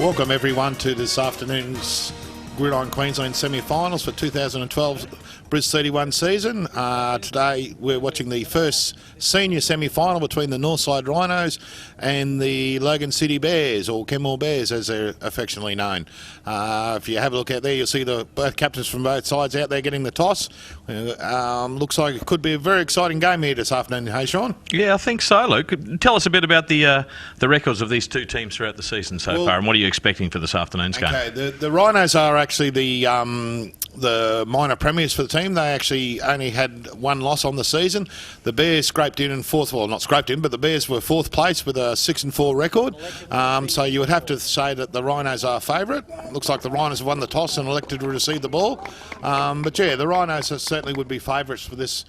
Welcome everyone to this afternoon's Gridiron Queensland semi-finals for 2012 Bris 31 season. Today we're watching the first senior semi-final between the Northside Rhinos and the Logan City Bears, or Kenmore Bears as they're affectionately known. If you have a look out there, you'll see the both captains from both sides out there getting the toss. Looks like it could be a very exciting game here this afternoon. Hey, Sean? Yeah, I think so, Luke. Tell us a bit about the records of these two teams throughout the season so far, and what are you expecting for this afternoon's game? Okay, the Rhinos are actually the minor premiers for the team. They actually only had one loss on the season. The Bears scraped in fourth, well, not scraped in, but the Bears were fourth place with a 6-4 record. So you would have to say that the Rhinos are favourite. Looks like the Rhinos have won the toss and elected to receive the ball. But yeah, the Rhinos certainly would be favourites for this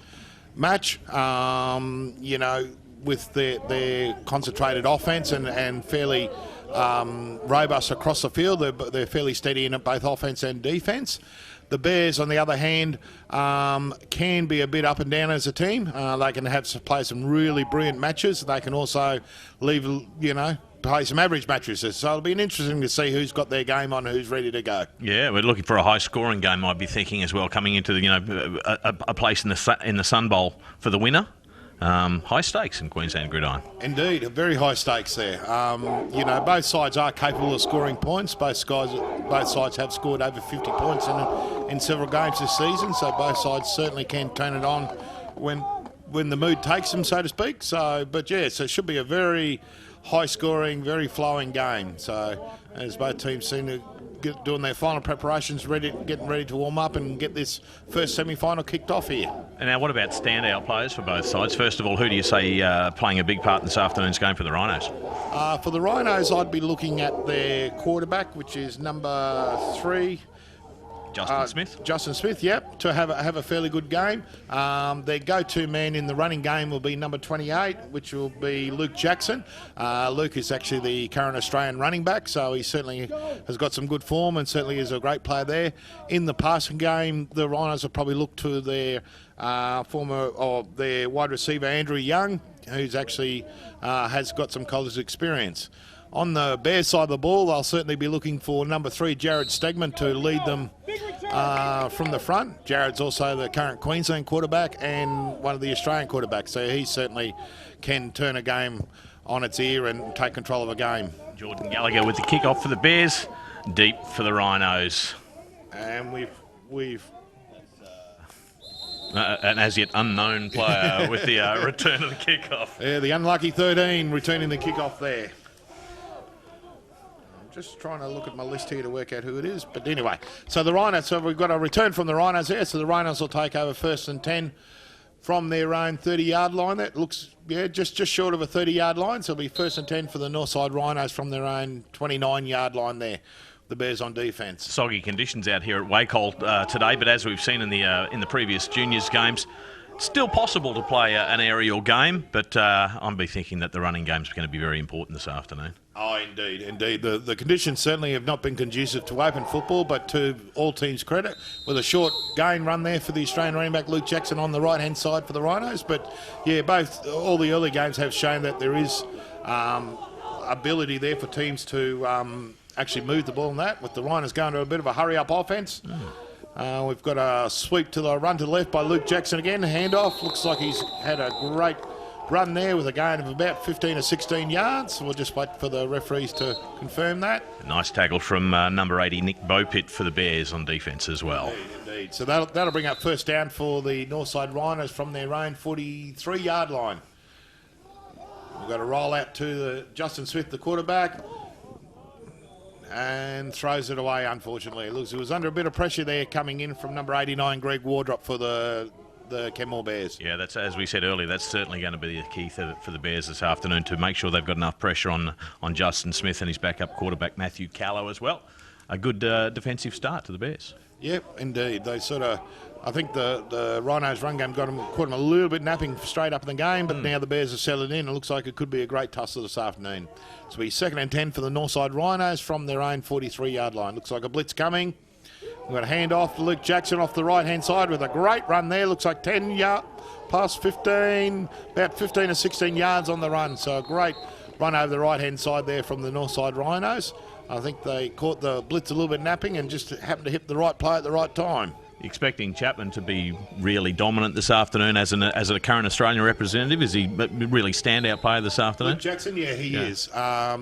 match. You know, with their concentrated offence and fairly robust across the field. They're fairly steady in both offence and defence. The Bears, on the other hand, can be a bit up and down as a team. They can play some really brilliant matches. They can also play some average matches. So it'll be interesting to see who's got their game on, who's ready to go. Yeah, we're looking for a high-scoring game, I'd be thinking as well, coming into a place in the Sun Bowl for the winner. High stakes in Queensland Gridiron. Indeed, very high stakes there. Both sides are capable of scoring points. Both sides have scored over 50 points in several games this season, so both sides certainly can turn it on when the mood takes them, so to speak. So it should be a very high-scoring, very flowing game. So as both teams seem to doing their final preparations, getting ready to warm up and get this first semi-final kicked off here. And now, what about standout players for both sides? First of all, who do you say playing a big part in this afternoon's game for the Rhinos? For the Rhinos, I'd be looking at their quarterback, which is number 3. Justin Smith, yep, to have a fairly good game. Their go-to man in the running game will be number 28, which will be Luke Jackson. Luke is actually the current Australian running back, so he certainly has got some good form and certainly is a great player there. In the passing game, the Rhinos will probably look to their their wide receiver, Andrew Young, who's actually has got some college experience. On the Bears side of the ball, they'll certainly be looking for number 3, Jared Stegman, to lead them from the front. Jared's also the current Queensland quarterback and one of the Australian quarterbacks, so he certainly can turn a game on its ear and take control of a game. Jordan Gallagher with the kick-off for the Bears, deep for the Rhinos. And we've an as yet unknown player with the return of the kick-off. Yeah, the unlucky 13 returning the kick-off there. Just trying to look at my list here to work out who it is. But anyway, so the Rhinos, so we've got a return from the Rhinos here. So the Rhinos will take over 1st and 10 from their own 30-yard line. That looks, just short of a 30-yard line. So it'll be 1st and 10 for the Northside Rhinos from their own 29-yard line there. The Bears on defence. Soggy conditions out here at Wacol today, but as we've seen in the previous juniors games, still possible to play an aerial game, but I'm be thinking that the running game's going to be very important this afternoon. Oh, indeed. The conditions certainly have not been conducive to open football, but to all teams' credit, with a short gain run there for the Australian running back Luke Jackson on the right-hand side for the Rhinos. But yeah, all the early games have shown that there is ability there for teams to actually move the ball in that, with the Rhinos going to a bit of a hurry-up offence. We've got a sweep to the run to the left by Luke Jackson again. Handoff. Looks like he's had a great run there with a gain of about 15 or 16 yards. We'll just wait for the referees to confirm that. Nice tackle from number 80, Nick Beaupitt, for the Bears on defence as well. Indeed. So that'll bring up first down for the Northside Rhinos from their own 43-yard line. We've got a roll out to Justin Smith, the quarterback, and throws it away, unfortunately. It was under a bit of pressure there coming in from number 89, Greg Wardrop, for the Kenmore Bears. Yeah, that's, as we said earlier, that's certainly going to be the key for the Bears this afternoon, to make sure they've got enough pressure on Justin Smith and his backup quarterback Matthew Callow as well. A good defensive start to the Bears. Yep, indeed. They I think the Rhinos run game caught them a little bit napping straight up in the game, but now the Bears are settling in. It looks like it could be a great tussle this afternoon. So it'll be 2nd and 10 for the Northside Rhinos from their own 43-yard line. Looks like a blitz coming. We've got a hand off to Luke Jackson off the right-hand side with a great run there. Looks like 10 yards, past 15, about 15 or 16 yards on the run. So a great run over the right-hand side there from the Northside Rhinos. I think they caught the blitz a little bit napping and just happened to hit the right play at the right time. Expecting Chapman to be really dominant this afternoon as a current Australian representative. Is he really standout player this afternoon? Luke Jackson, yeah, he is.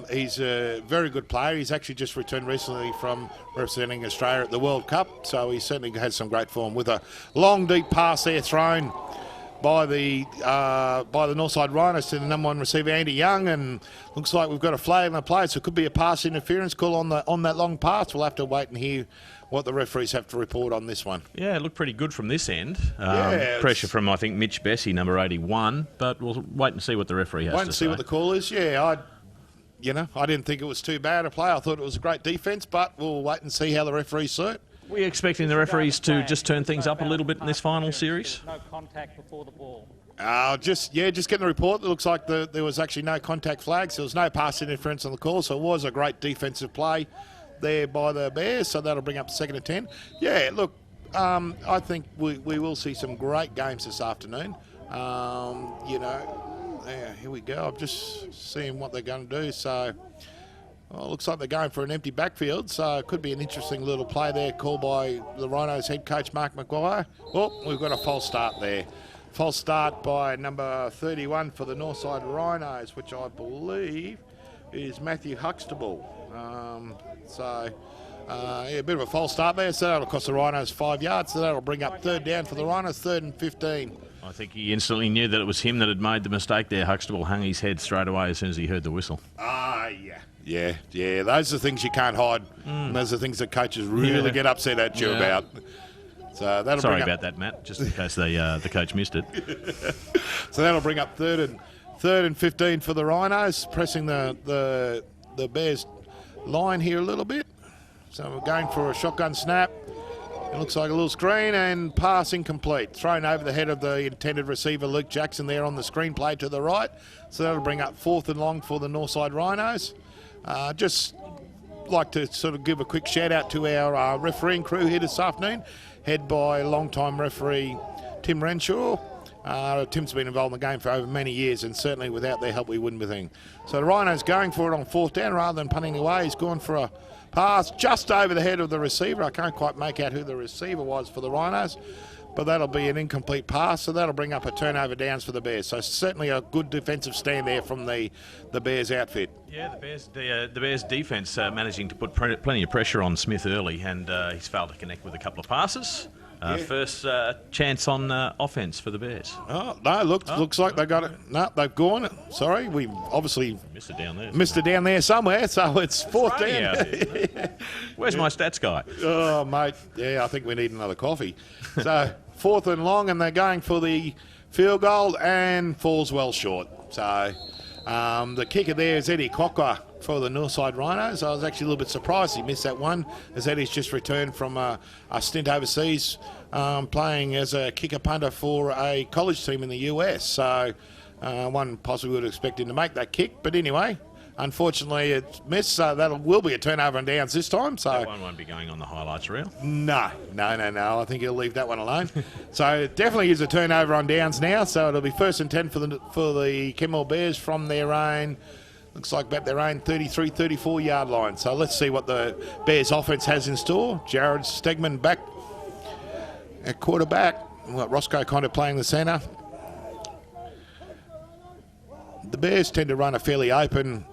He's a very good player. He's actually just returned recently from representing Australia at the World Cup, so he certainly has some great form with a long, deep pass there thrown by the Northside Rhinos to the number 1 receiver, Andy Young, and looks like we've got a flag on the play, so it could be a pass interference call on that long pass. We'll have to wait and hear what the referees have to report on this one. Yeah, it looked pretty good from this end. Yeah, pressure from, I think, Mitch Bessie, number 81, but we'll wait and see what the referee has to say. Wait and see what the call is. Yeah, I didn't think it was too bad a play. I thought it was a great defence, but we'll wait and see how the referees see it. Were you expecting the referees to just turn things up a little bit in this final series? No contact before the ball. Just getting the report. It looks like there was actually no contact flags. There was no pass interference on the call, so it was a great defensive play there by the Bears, so that'll bring up 2nd and 10. Yeah, look, I think we will see some great games this afternoon. Here we go. I'm just seeing what they're going to do. So, it looks like they're going for an empty backfield, so it could be an interesting little play there called by the Rhinos head coach, Mark Maguire. Oh, we've got a false start there. False start by number 31 for the Northside Rhinos, which I believe is Matthew Huxtable. A bit of a false start there, so that'll cost the Rhinos 5 yards, so that'll bring up 3rd down for the Rhinos, 3rd and 15. I think he instantly knew that it was him that had made the mistake there. Huxtable hung his head straight away as soon as he heard the whistle. Yeah. Those are things you can't hide. And those are things that coaches really get upset at you about. So that'll Sorry about that, Matt, just in case the coach missed it. So that'll bring up 3rd and 15 for the Rhinos, pressing the Bears line here a little bit. So we're going for a shotgun snap. It looks like a little screen and pass incomplete. Thrown over the head of the intended receiver, Luke Jackson, there on the screenplay to the right. So that'll bring up 4th and long for the Northside Rhinos. Just like to sort of give a quick shout out to our refereeing crew here this afternoon, head by long-time referee Tim Renshaw. Tim's been involved in the game for over many years, and certainly without their help we wouldn't be thinking. So the Rhinos going for it on 4th down rather than punting away. He's gone for a pass just over the head of the receiver. I can't quite make out who the receiver was for the Rhinos, but that'll be an incomplete pass, so that'll bring up a turnover downs for the Bears. So certainly a good defensive stand there from the Bears outfit. Yeah, the Bears defence managing to put plenty of pressure on Smith early, and he's failed to connect with a couple of passes. First chance on offence for the Bears. Oh, no, looks like they got it. No, they've gone. Sorry, we obviously missed it down there. Missed it down there somewhere, so it's 4th down. Where's my stats guy? Oh, mate, yeah, I think we need another coffee. So 4th and long, and they're going for the field goal and falls well short. So the kicker there is Eddie Cocker for the Northside Rhinos. I was actually a little bit surprised he missed that one, as Eddie's just returned from a stint overseas playing as a kicker punter for a college team in the US. So one possibly would expect him to make that kick. But anyway, unfortunately it's missed, so that will be a turnover and downs this time. So that one won't be going on the highlights reel. No. I think he'll leave that one alone. So it definitely is a turnover on downs now. So it'll be 1st and 10 for the Kenmore Bears from their own, looks like about their own 33, 34 yard line. So let's see what the Bears offense has in store. Jared Stegman back at quarterback. Roscoe kind of playing the centre. The Bears tend to run a fairly open.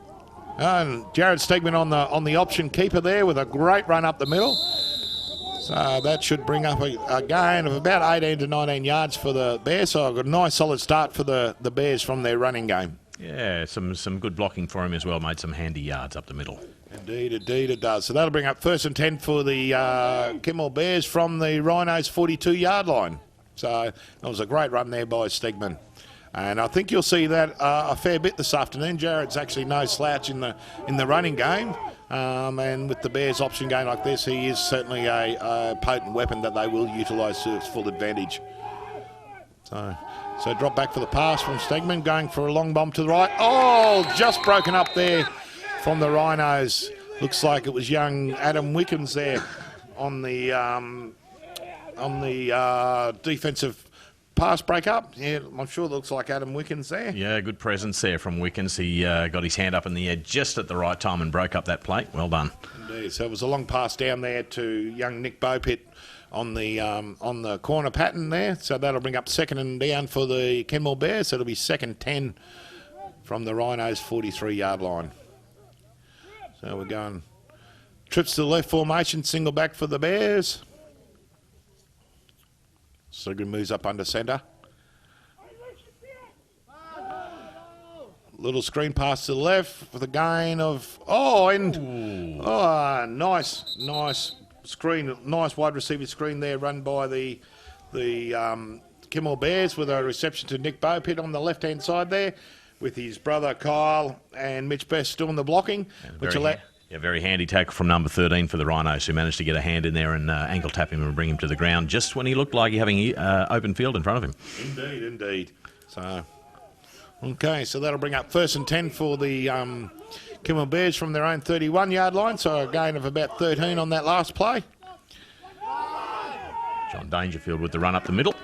And Jared Stegman on the option keeper there with a great run up the middle. So that should bring up a gain of about 18 to 19 yards for the Bears. So a nice solid start for the Bears from their running game. Yeah, some good blocking for him as well, made some handy yards up the middle. Indeed it does. So that'll bring up 1st and 10 for the Kenmore Bears from the Rhinos 42 yard line. So that was a great run there by Stegman. And I think you'll see that a fair bit this afternoon. Jared's actually no slouch in the running game. And with the Bears option game like this, he is certainly a potent weapon that they will utilise to its full advantage. So drop back for the pass from Stegman, going for a long bomb to the right. Oh, just broken up there from the Rhinos. Looks like it was young Adam Wickens there on the defensive pass break up. Yeah, I'm sure it looks like Adam Wickens there. Yeah, good presence there from Wickens. He got his hand up in the air just at the right time and broke up that plate. Well done. Indeed. So it was a long pass down there to young Nick Bopit on the corner pattern there. So that'll bring up second and down for the Kenmore Bears. So it'll be second 10 from the Rhinos 43-yard line. So we're going trips to the left formation, single back for the Bears. Sigrid moves up under centre. Little screen pass to the left for the gain of... nice screen, nice wide receiver screen there run by the Kenmore Bears with a reception to Nick Bopit on the left-hand side there with his brother Kyle and Mitch Best doing the blocking. Very handy tackle from number 13 for the Rhinos, who managed to get a hand in there and ankle tap him and bring him to the ground just when he looked like having open field in front of him. Indeed. So, okay, so that'll bring up first and 10 for the Kenmore Bears from their own 31-yard line, so a gain of about 13 on that last play. John Dangerfield with the run up the middle.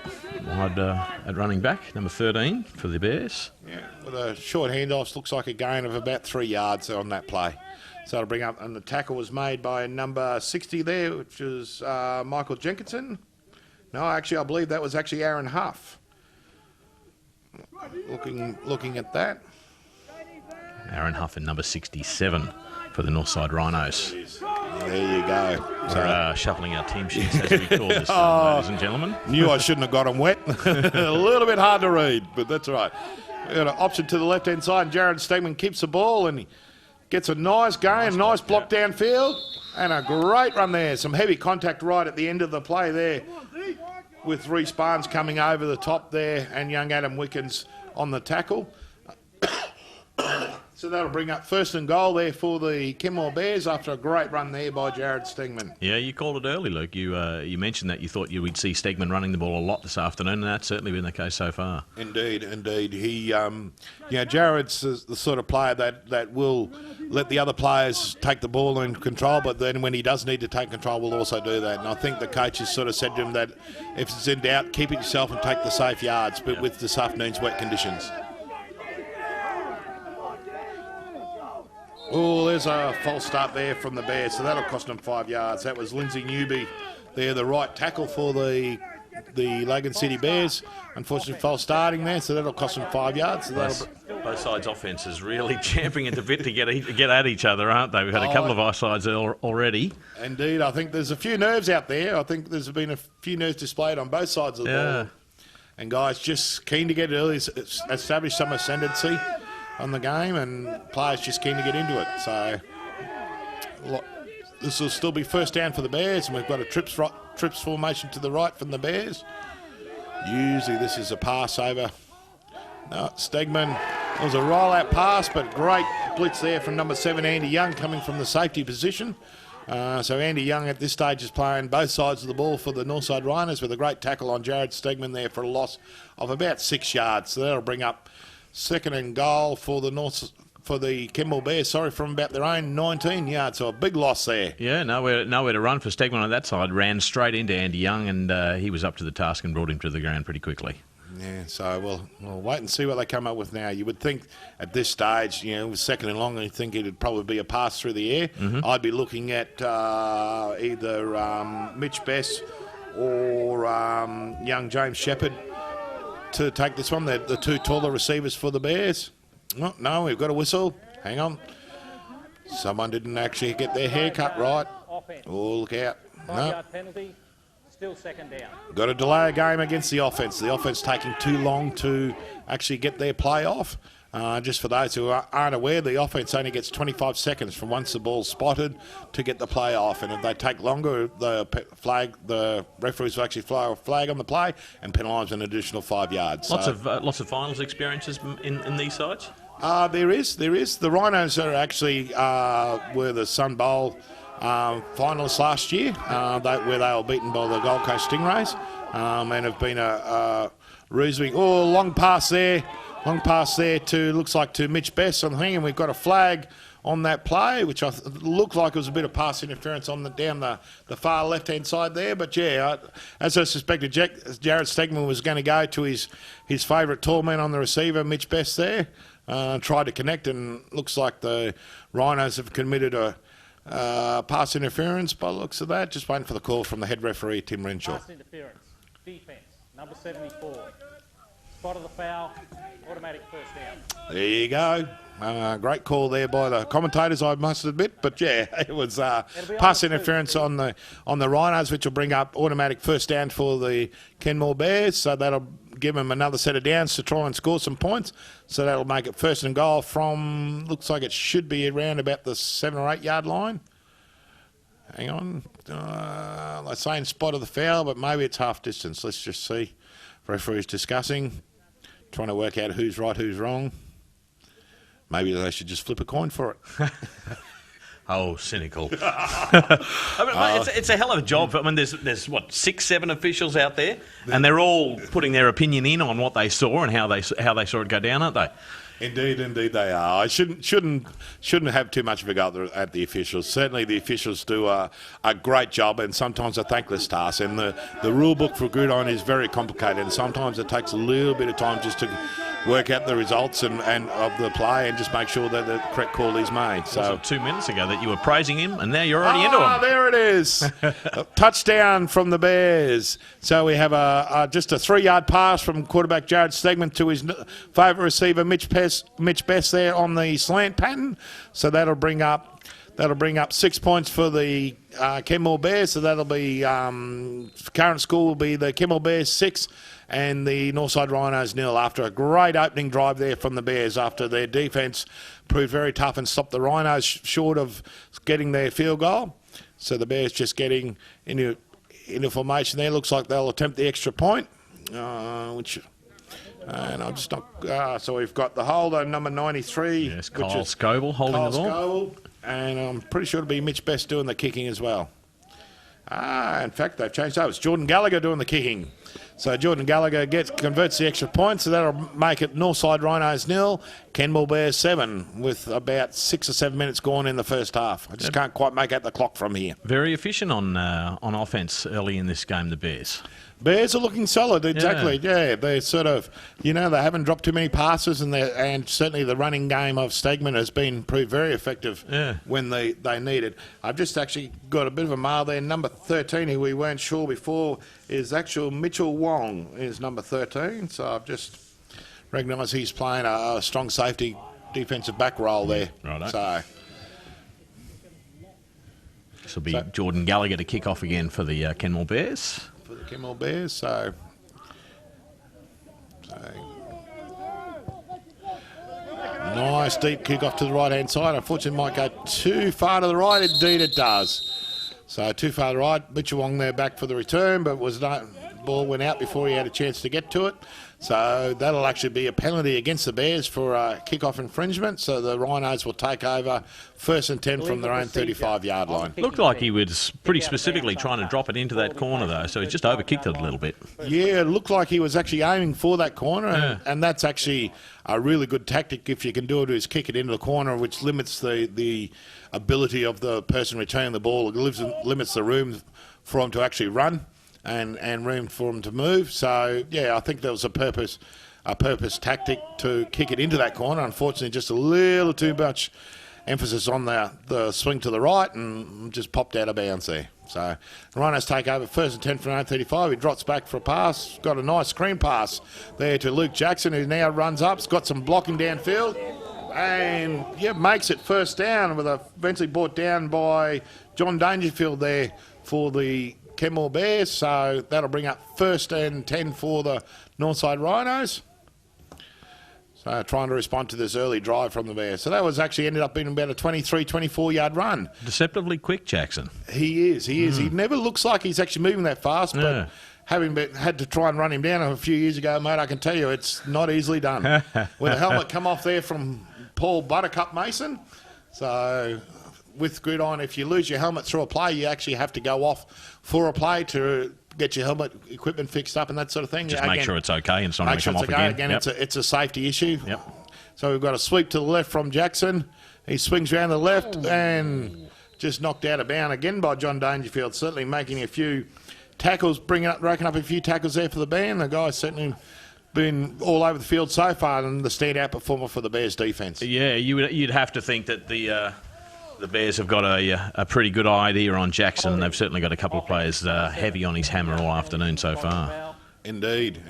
Wide at running back, number 13 for the Bears. Yeah, with a short handoff, looks like a gain of about 3 yards on that play. So it'll bring up, and the tackle was made by number 60 there, which is Michael Jenkinson. No, actually, I believe that was actually Aaron Huff. Looking at that. Aaron Huff in number 67 for the Northside Rhinos. There you go. We're shuffling our team sheets as we call this, ladies and gentlemen. Knew I shouldn't have got them wet. A little bit hard to read, but that's all right. We've got an option to the left-hand side, and Jared Stegman keeps the ball, and he gets a nice gain, nice block downfield, and a great run there. Some heavy contact right at the end of the play there with Reece Barnes coming over the top there and young Adam Wickens on the tackle. So that'll bring up first and goal there for the Kenmore Bears after a great run there by Jared Stegman. Yeah, you called it early, Luke. You mentioned that you thought we'd see Stegman running the ball a lot this afternoon, and that's certainly been the case so far. Indeed. He, Jared's the sort of player that will let the other players take the ball in control, but then when he does need to take control, will also do that. And I think the coach has sort of said to him that if it's in doubt, keep it yourself and take the safe yards, but with this afternoon's wet conditions. Oh, there's a false start there from the Bears, so that'll cost them 5 yards. That was Lindsay Newby there, the right tackle for the Logan City Bears. Unfortunately, false starting there, so that'll cost them 5 yards. So both sides' offences really champing at the bit to get at each other, aren't they? We've had a couple of offsides already. Indeed, I think there's a few nerves out there. I think there's been a few nerves displayed on both sides of the ball. And guys just keen to get early, establish some ascendancy on the game, and players just keen to get into it. So this will still be first down for the Bears, and we've got a trips formation to the right from the Bears. Usually this is a pass over. No, Stegman. It was a rollout pass, but great blitz there from number 7, Andy Young, coming from the safety position. So Andy Young at this stage is playing both sides of the ball for the Northside Rhinos with a great tackle on Jared Stegman there for a loss of about 6 yards. So that'll bring up second and goal for the Kenmore Bears, from about their own 19 yards. So a big loss there. Yeah, nowhere to run for Stegman on that side. Ran straight into Andy Young, and he was up to the task and brought him to the ground pretty quickly. Yeah, so we'll wait and see what they come up with now. You would think at this stage, with second and long, you'd think it'd probably be a pass through the air. Mm-hmm. I'd be looking at either Mitch Best or young James Shepherd to take this one. They're the two taller receivers for the Bears. Oh, no, we've got a whistle. Hang on. Someone didn't actually get their hair cut right. Oh, look out. 5-yard penalty. Still second down. Got to delay a game against the offence. The offence taking too long to actually get their play off. Just for those who aren't aware, the offence only gets 25 seconds from once the ball's spotted to get the play off. And if they take longer, the referees will actually fly a flag on the play and penalise an additional 5 yards. Lots of finals experiences in these sides? There is. The Rhinos are actually were the Sun Bowl finalists last year, where they were beaten by the Gold Coast Stingrays, and have been a reasoning. Oh, long pass there to looks like to Mitch Best on the thing, and we've got a flag on that play, which looked like it was a bit of pass interference on down the far left-hand side there. But, yeah, as I suspected, Jared Stegman was going to go to his favourite tall man on the receiver, Mitch Best there, tried to connect, and looks like the Rhinos have committed a pass interference by the looks of that. Just waiting for the call from the head referee, Tim Renshaw. Pass interference. Defence. Number 74. Spot of the foul. Automatic first down. There you go. Great call there by the commentators, I must admit. But, yeah, it was pass interference on the Rhinos, which will bring up automatic first down for the Kenmore Bears. So that'll give them another set of downs to try and score some points. So that'll make it first and goal from, looks like it should be around about the 7 or 8 yard line. Hang on. They're saying spot of the foul, but maybe it's half distance. Let's just see. Referee's discussing, trying to work out who's right, who's wrong. Maybe they should just flip a coin for it. Oh, cynical. I mean, it's a hell of a job. I mean, there's what, 6, 7 officials out there, and they're all putting their opinion in on what they saw and how they saw it go down, aren't they? Indeed they are. I shouldn't have too much of a go at the officials. Certainly the officials do a great job, and sometimes a thankless task. And the rule book for Gridiron is very complicated, and sometimes it takes a little bit of time just to work out the results and of the play and just make sure that the correct call is made. So 2 minutes ago that you were praising him, and now you're already into him. There it is. A touchdown from the Bears. So we have just a 3 yard pass from quarterback Jared Stegman to his favourite receiver Mitch Best there on the slant pattern. So that'll bring up 6 points for the Kenmore Bears. So that'll be current score will be the Kenmore Bears 6 and the Northside Rhinos 0 after a great opening drive there from the Bears after their defence proved very tough and stopped the Rhinos short of getting their field goal. So the Bears just getting into formation there. Looks like they'll attempt the extra point, and I'm just not. So we've got the holder, number 93. Yes, Kyle Scoble holding the ball. And I'm pretty sure it'll be Mitch Best doing the kicking as well. In fact, they've changed up. It's Jordan Gallagher doing the kicking. So Jordan Gallagher converts the extra point, so that'll make it Northside Rhinos 0, Kenmore Bears 7, with about 6 or 7 minutes gone in the first half. I just can't quite make out the clock from here. Very efficient on offence early in this game, the Bears. Bears are looking solid, exactly. Yeah, they're sort of, they haven't dropped too many passes, and certainly the running game of Stegman has been proved very effective when they need it. I've just actually got a bit of a mail there. Number 13, who we weren't sure before, is actual Mitchell Wong, is number 13. So I've just recognised he's playing a strong safety defensive back role there. Righto. So this will be Jordan Gallagher to kick off again for the Kenmore Bears. For the Kenmore Bears, so nice deep kick off to the right hand side. Unfortunately, it might go too far to the right. Indeed, it does. So too far to the right. Mitchell Wong there back for the return, but ball went out before he had a chance to get to it. So that'll actually be a penalty against the Bears for a kick-off infringement. So the Rhinos will take over 1st and 10 from their own 35-yard line. Looked like he was pretty specifically trying to drop it into that corner, though, so he just overkicked it a little bit. Yeah, it looked like he was actually aiming for that corner, and that's actually a really good tactic if you can do it, is kick it into the corner, which limits the ability of the person returning the ball. It limits the room for him to actually run. And room for them to move. So, yeah, I think there was a purpose tactic to kick it into that corner. Unfortunately, just a little too much emphasis on the swing to the right and just popped out of bounds there. So, the Rhinos take over 1st and 10 from their own 35. He drops back for a pass. Got a nice screen pass there to Luke Jackson, who now runs up. He's got some blocking downfield. And, makes it first down, with eventually brought down by John Dangerfield there for the Kenmore Bears, so that'll bring up 1st and 10 for the Northside Rhinos. So trying to respond to this early drive from the Bears. So that was actually ended up being about a 23, 24-yard run. Deceptively quick, Jackson. He is. He never looks like he's actually moving that fast, but having had to try and run him down a few years ago, mate, I can tell you it's not easily done. With a helmet come off there from Paul Buttercup Mason. So with Gridiron, if you lose your helmet through a play, you actually have to go off for a play to get your helmet equipment fixed up and that sort of thing. Just make sure it's okay and it's not going to come off again. It's a safety issue. Yep. So we've got a sweep to the left from Jackson. He swings around the left and just knocked out of bound again by John Dangerfield, certainly making a few tackles, racking up a few tackles there for the band. The guy's certainly been all over the field so far and the standout performer for the Bears defence. Yeah, you'd have to think that the Bears have got a pretty good idea on Jackson, and they've certainly got a couple of players heavy on his hammer all afternoon so far. Indeed.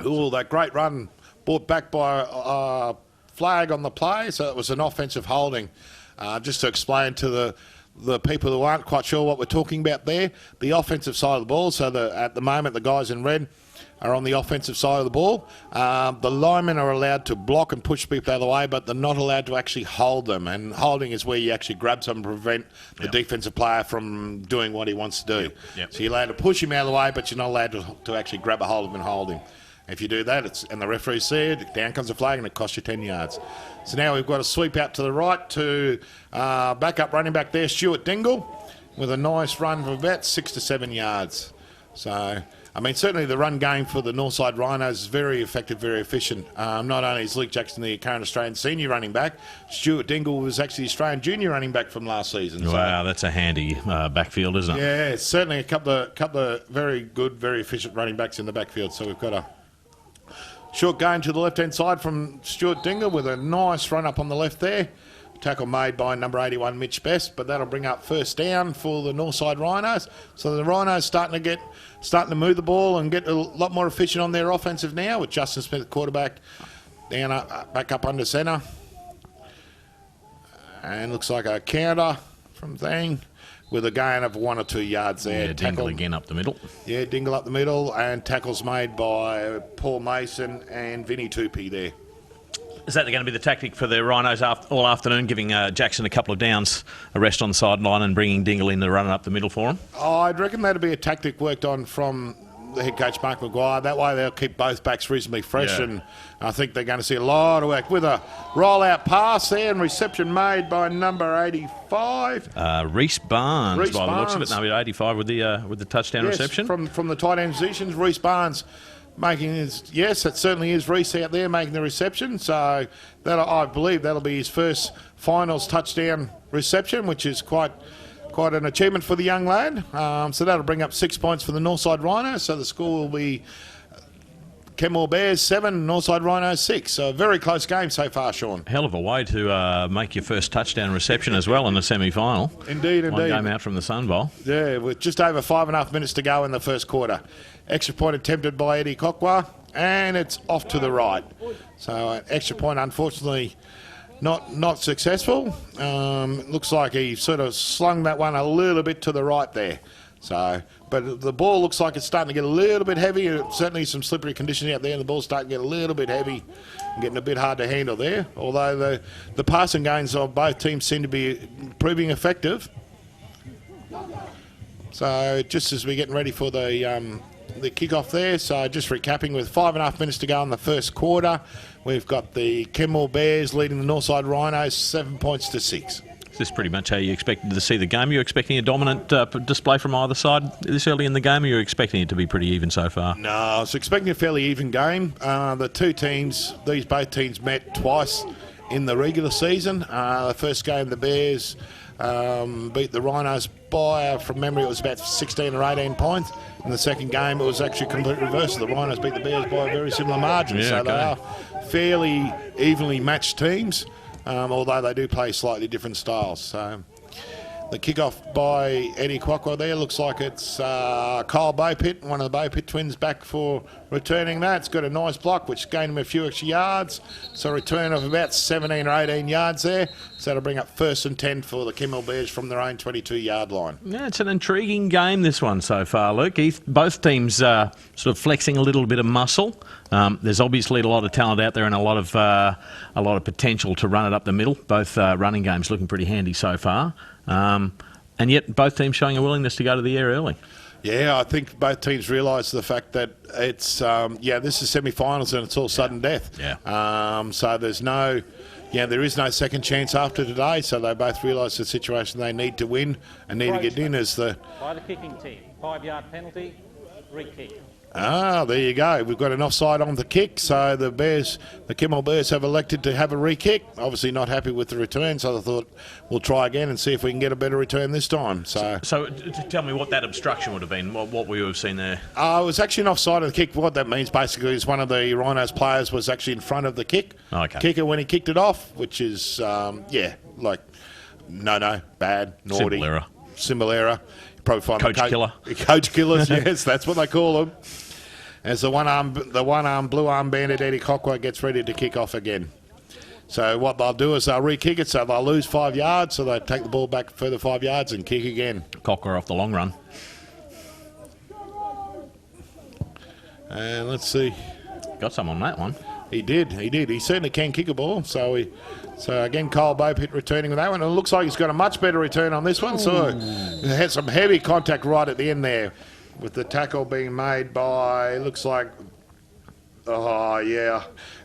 Oh, that great run brought back by a flag on the play, so it was an offensive holding. Just to explain to the people who aren't quite sure what we're talking about there, the offensive side of the ball, so at the moment the guys in red are on the offensive side of the ball. The linemen are allowed to block and push people out of the way, but they're not allowed to actually hold them. And holding is where you actually grab someone to prevent the defensive player from doing what he wants to do. So you're allowed to push him out of the way, but you're not allowed to actually grab a hold of him and hold him. If you do that, and the referee said, down comes the flag and it costs you 10 yards. So now we've got a sweep out to the right to backup running back there, Stuart Dingle, with a nice run of about 6 to 7 yards. So, I mean, certainly the run game for the Northside Rhinos is very effective, very efficient. Not only is Luke Jackson the current Australian senior running back, Stuart Dingle was actually the Australian junior running back from last season. Wow, that's a handy backfield, isn't it? Yeah, certainly a couple of very good, very efficient running backs in the backfield. So we've got a short gain to the left-hand side from Stuart Dingle with a nice run up on the left there. Tackle made by number 81, Mitch Best, but that'll bring up first down for the Northside Rhinos. So the Rhinos starting to move the ball and get a lot more efficient on their offensive now with Justin Smith, quarterback, back up under centre. And looks like a counter from Thang with a gain of 1 or 2 yards there. Yeah, Dingle again up the middle. Yeah, Dingle up the middle, and tackles made by Paul Mason and Vinnie Tupy there. Is that going to be the tactic for the Rhinos all afternoon, giving Jackson a couple of downs, a rest on the sideline and bringing Dingle in to run it up the middle for him? I'd reckon that'd be a tactic worked on from the head coach, Mark Maguire. That way they'll keep both backs reasonably fresh, and I think they're going to see a lot of work with a rollout pass there and reception made by number 85. Reece Barnes, by the looks of it. No, 85 with the touchdown reception. From the tight end positions, Reece Barnes making his, yes, it certainly is Reece out there making the reception. So I believe that'll be his first finals touchdown reception, which is quite an achievement for the young lad. So that'll bring up 6 points for the Northside Rhinos. So the score will be Kenmore Bears 7, Northside Rhinos 6. So a very close game so far, Sean. Hell of a way to make your first touchdown reception as well in the semi-final. Indeed. One game out from the Sun Bowl. Yeah, with just over 5.5 minutes to go in the first quarter. Extra point attempted by Eddie Kokwa, and it's off to the right. So an extra point, unfortunately, not successful. Looks like he sort of slung that one a little bit to the right there. So, but the ball looks like it's starting to get a little bit heavy. Certainly some slippery conditions out there, and the ball's starting to get a little bit heavy and getting a bit hard to handle there. Although the passing gains of both teams seem to be proving effective. So just as we're getting ready for the kickoff there, so just recapping with 5.5 minutes to go in the first quarter, we've got the Kenmore Bears leading the Northside Rhinos 7 points to 6. Is this pretty much how you expected to see the game? Are you expecting a dominant display from either side this early in the game, or are you expecting it to be pretty even so far? No, I was expecting a fairly even game. Both teams met twice in the regular season. The first game, the Bears beat the Rhinos by, from memory, it was about 16 or 18 points. In the second game, it was actually completely reverse. The Rhinos beat the Bears by a very similar margin. Yeah, so they are fairly evenly matched teams, although they do play slightly different styles. So the kickoff by Eddie Kwakwa there looks like it's Kyle Bowpitt, one of the Bowpitt twins, back for returning that. It's got a nice block, which gained him a few extra yards. So a return of about 17 or 18 yards there. So that'll bring up 1st and 10 for the Kenmore Bears from their own 22-yard line. Yeah, it's an intriguing game, this one so far, Luke. Both teams sort of flexing a little bit of muscle. There's obviously a lot of talent out there and a lot of potential to run it up the middle. Both running games looking pretty handy so far. And yet both teams showing a willingness to go to the air early. Yeah, I think both teams realise the fact that it's, this is semi-finals and it's all sudden death. Yeah. So there is no second chance after today, so they both realise the situation they need to win and need to get in as the... By the kicking team, 5-yard penalty, re-kick. Ah, there you go. We've got an offside on the kick, so the Kimmel Bears have elected to have a re-kick. Obviously not happy with the return, so I thought we'll try again and see if we can get a better return this time. So tell me what that obstruction would have been, what we would have seen there. It was actually an offside of the kick. What that means basically is one of the Rhinos players was actually in front of the kicker when he kicked it off, which is, no, bad, naughty. Simple error. Probably find Killer. Coach killers, yes, that's what they call them. As the one-arm blue arm bandit Eddie Cockwa gets ready to kick off again. So what they'll do is they'll re-kick it, so they'll lose 5 yards, so they take the ball back further 5 yards and kick again. Cockwa off the long run. And let's see. Got some on that one. He did. He certainly can kick a ball. So again, Kyle Bopitt returning with that one. And it looks like he's got a much better return on this one. Ooh. So he had some heavy contact right at the end there, with the tackle being made by, looks like,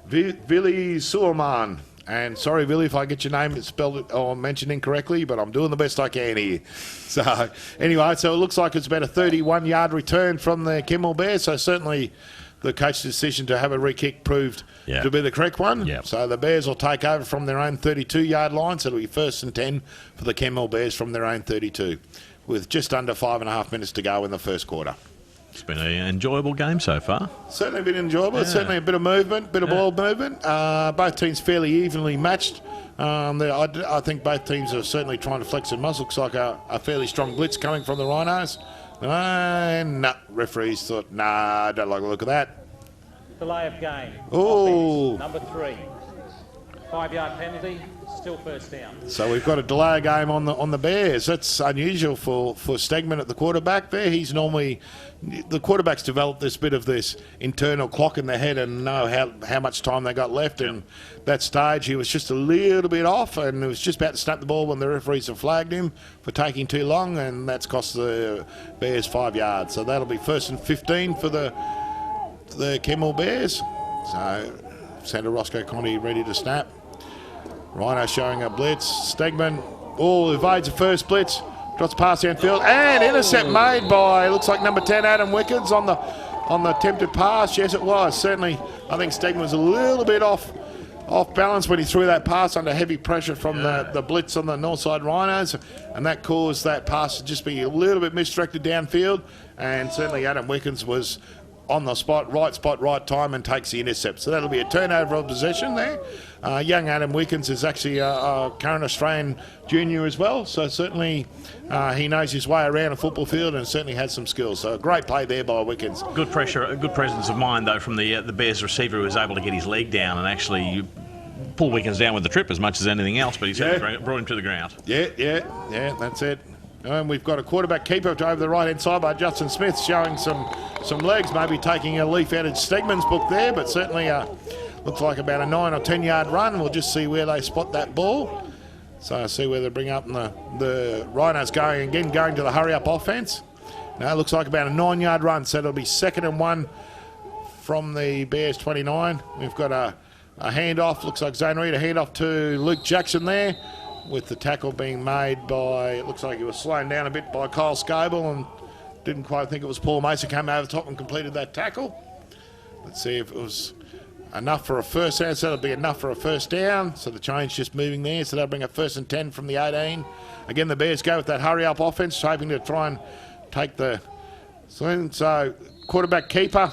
Vili Suleiman. And sorry, Vili, if I get your name spelled or mentioned incorrectly, but I'm doing the best I can here. So anyway, so it looks like it's about a 31-yard return from the Kimmel Bears. So certainly the coach's decision to have a re-kick proved to be the correct one. Yep. So the Bears will take over from their own 32-yard line. So it'll be 1st and 10 for the Kimmel Bears from their own 32, with just under 5.5 minutes to go in the first quarter. It's been an enjoyable game so far. Certainly been enjoyable. Yeah. Certainly a bit of movement, bit of ball movement. Both teams fairly evenly matched. I think both teams are certainly trying to flex their muscle. Looks like a fairly strong blitz coming from the Rhinos. Referees thought, I don't like the look of that. Delay of game. Oh. Number 3. 5-yard penalty, still first down. So we've got a delay of game on the Bears. That's unusual for Stegman at the quarterback there. He's normally, the quarterbacks develop this bit of this internal clock in their head and know how much time they got left. Yep. And that stage he was just a little bit off, and it was just about to snap the ball when the referees have flagged him for taking too long, and that's cost the Bears 5 yards. So that'll be 1st and 15 for the Kimmel Bears. So Santa Roscoe Conti ready to snap. Rhino showing a blitz. Stegman, evades the first blitz. Drops past downfield. And intercept made by, looks like number 10, Adam Wickens on the attempted pass. Yes, it was. Certainly, I think Stegman was a little bit off balance when he threw that pass under heavy pressure from the blitz on the Northside Rhinos. And that caused that pass to just be a little bit misdirected downfield. And certainly Adam Wickens was on the spot, right time, and takes the intercept. So that'll be a turnover of possession there. Young Adam Wickens is actually a current Australian junior as well, so certainly he knows his way around a football field and certainly has some skills. So a great play there by Wickens. Good pressure, a good presence of mind though from the Bears receiver, who was able to get his leg down and actually pull Wickens down with the trip as much as anything else, but he's brought him to the ground. Yeah, that's it. And we've got a quarterback keeper over the right-hand side by Justin Smith, showing some legs, maybe taking a leaf out of Stegman's book there, but certainly looks like about a 9 or 10 yard run. We'll just see where they spot that ball. So I see where they bring up, and the Rhinos going to the hurry-up offense. Now it looks like about a 9 yard run, so it'll be 2nd and 1 from the Bears 29. We've got a handoff, looks like Zane Reed, a handoff to Luke Jackson there, with the tackle being made by, it looks like he was slowed down a bit by Kyle Scoble, and didn't quite think it was Paul Mason, came over the top and completed that tackle. Let's see if it was enough for a first down. So that'll be enough for a first down. So the chain's just moving there. So they'll bring up 1st and 10 from the 18. Again, the Bears go with that hurry-up offense, hoping to try and take the... So quarterback keeper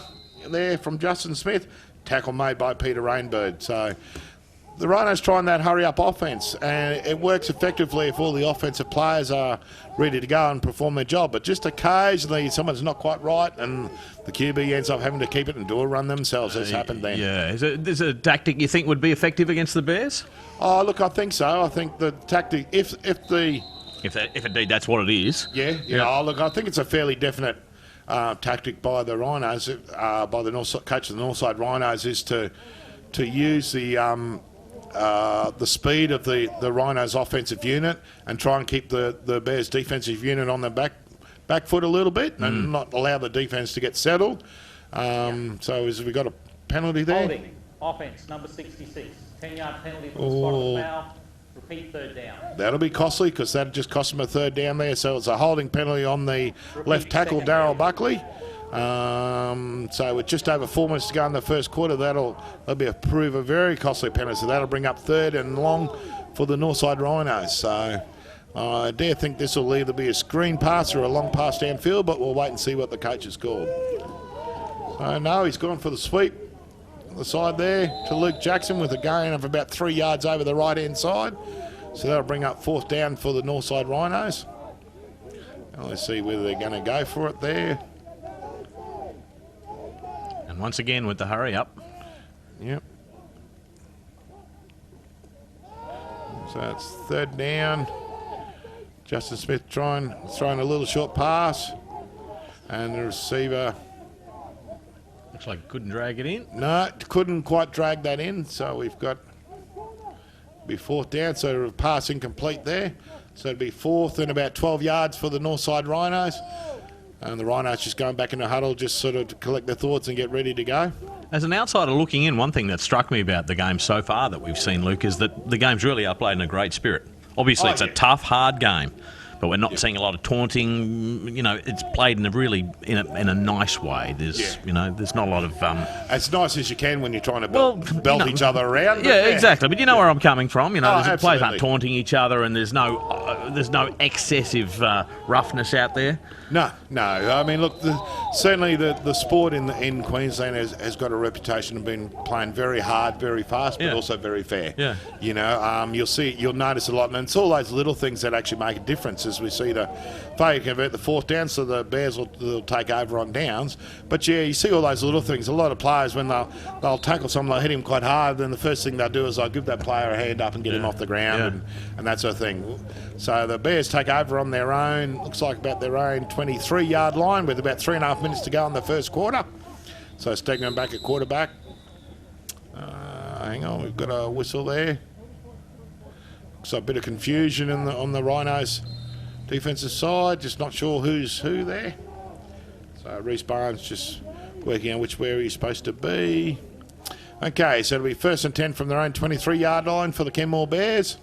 there from Justin Smith. Tackle made by Peter Rainbird. So the Rhinos trying that hurry-up offense, and it works effectively if all the offensive players are ready to go and perform their job. But just occasionally someone's not quite right, and the QB ends up having to keep it and do a run themselves, as happened then. Yeah, is it a tactic you think would be effective against the Bears? Oh, look, I think so. I think the tactic, if indeed that's what it is. Yeah. Oh, look, I think it's a fairly definite tactic by the Rhinos, by the coach of the Northside Rhinos, is to use the speed of the Rhinos offensive unit and try and keep the Bears defensive unit on the back foot a little bit and not allow the defense to get settled. So have we got a penalty there? Holding, offense, number 66. 10-yard penalty for the spot of the foul. Repeat 3rd down. That'll be costly because that just cost them a 3rd down there. So it's a holding penalty on the left tackle, Darryl Buckley. So with just over 4 minutes to go in the first quarter, that'll prove a very costly penalty. So that'll bring up 3rd and long for the Northside Rhinos. So I dare think this will either be a screen pass or a long pass downfield, but we'll wait and see what the coach has called. So no, he's gone for the sweep on the side there to Luke Jackson with a gain of about 3 yards over the right-hand side. So that'll bring up 4th down for the Northside Rhinos. And let's see whether they're going to go for it there. And once again with the hurry up. Yep. So it's 3rd down. Justin Smith throwing a little short pass. And the receiver... Looks like couldn't drag it in. No, couldn't quite drag that in. So we've got... be 4th down, so a pass incomplete there. So it'd be 4th and about 12 yards for the Northside Rhinos. And the Rhinos just going back in the huddle, just sort of to collect their thoughts and get ready to go. As an outsider looking in, one thing that struck me about the game so far that we've seen, Luke, is that the games really are played in a great spirit. Obviously, it's a tough, hard game, but we're not seeing a lot of taunting. You know, it's played in a really in a nice way. There's there's not a lot of. As nice as you can when you're trying to belt each other around. Yeah, exactly. But you know where I'm coming from. You know, the players absolutely. aren't taunting each other, and there's no excessive roughness out there. No. I mean, look, certainly the sport in Queensland has got a reputation of being playing very hard, very fast, but also very fair. Yeah. You know, you'll notice a lot, and it's all those little things that actually make a difference as we see the failure convert the 4th down, so the Bears will take over on downs. But yeah, you see all those little things. A lot of players, when they'll tackle someone, they'll hit him quite hard, then the first thing they'll do is they'll give that player a hand up and get him off the ground and that sort of thing. So the Bears take over on their own, looks like about their own 23-yard line with about 3.5 minutes to go in the first quarter. So Stegman back at quarterback. Hang on, we've got a whistle there. So a bit of confusion on the Rhinos defensive side, just not sure who's who there. So Reece Barnes just working out where he's supposed to be. Okay, so it'll be 1st and 10 from their own 23-yard line for the Kenmore Bears.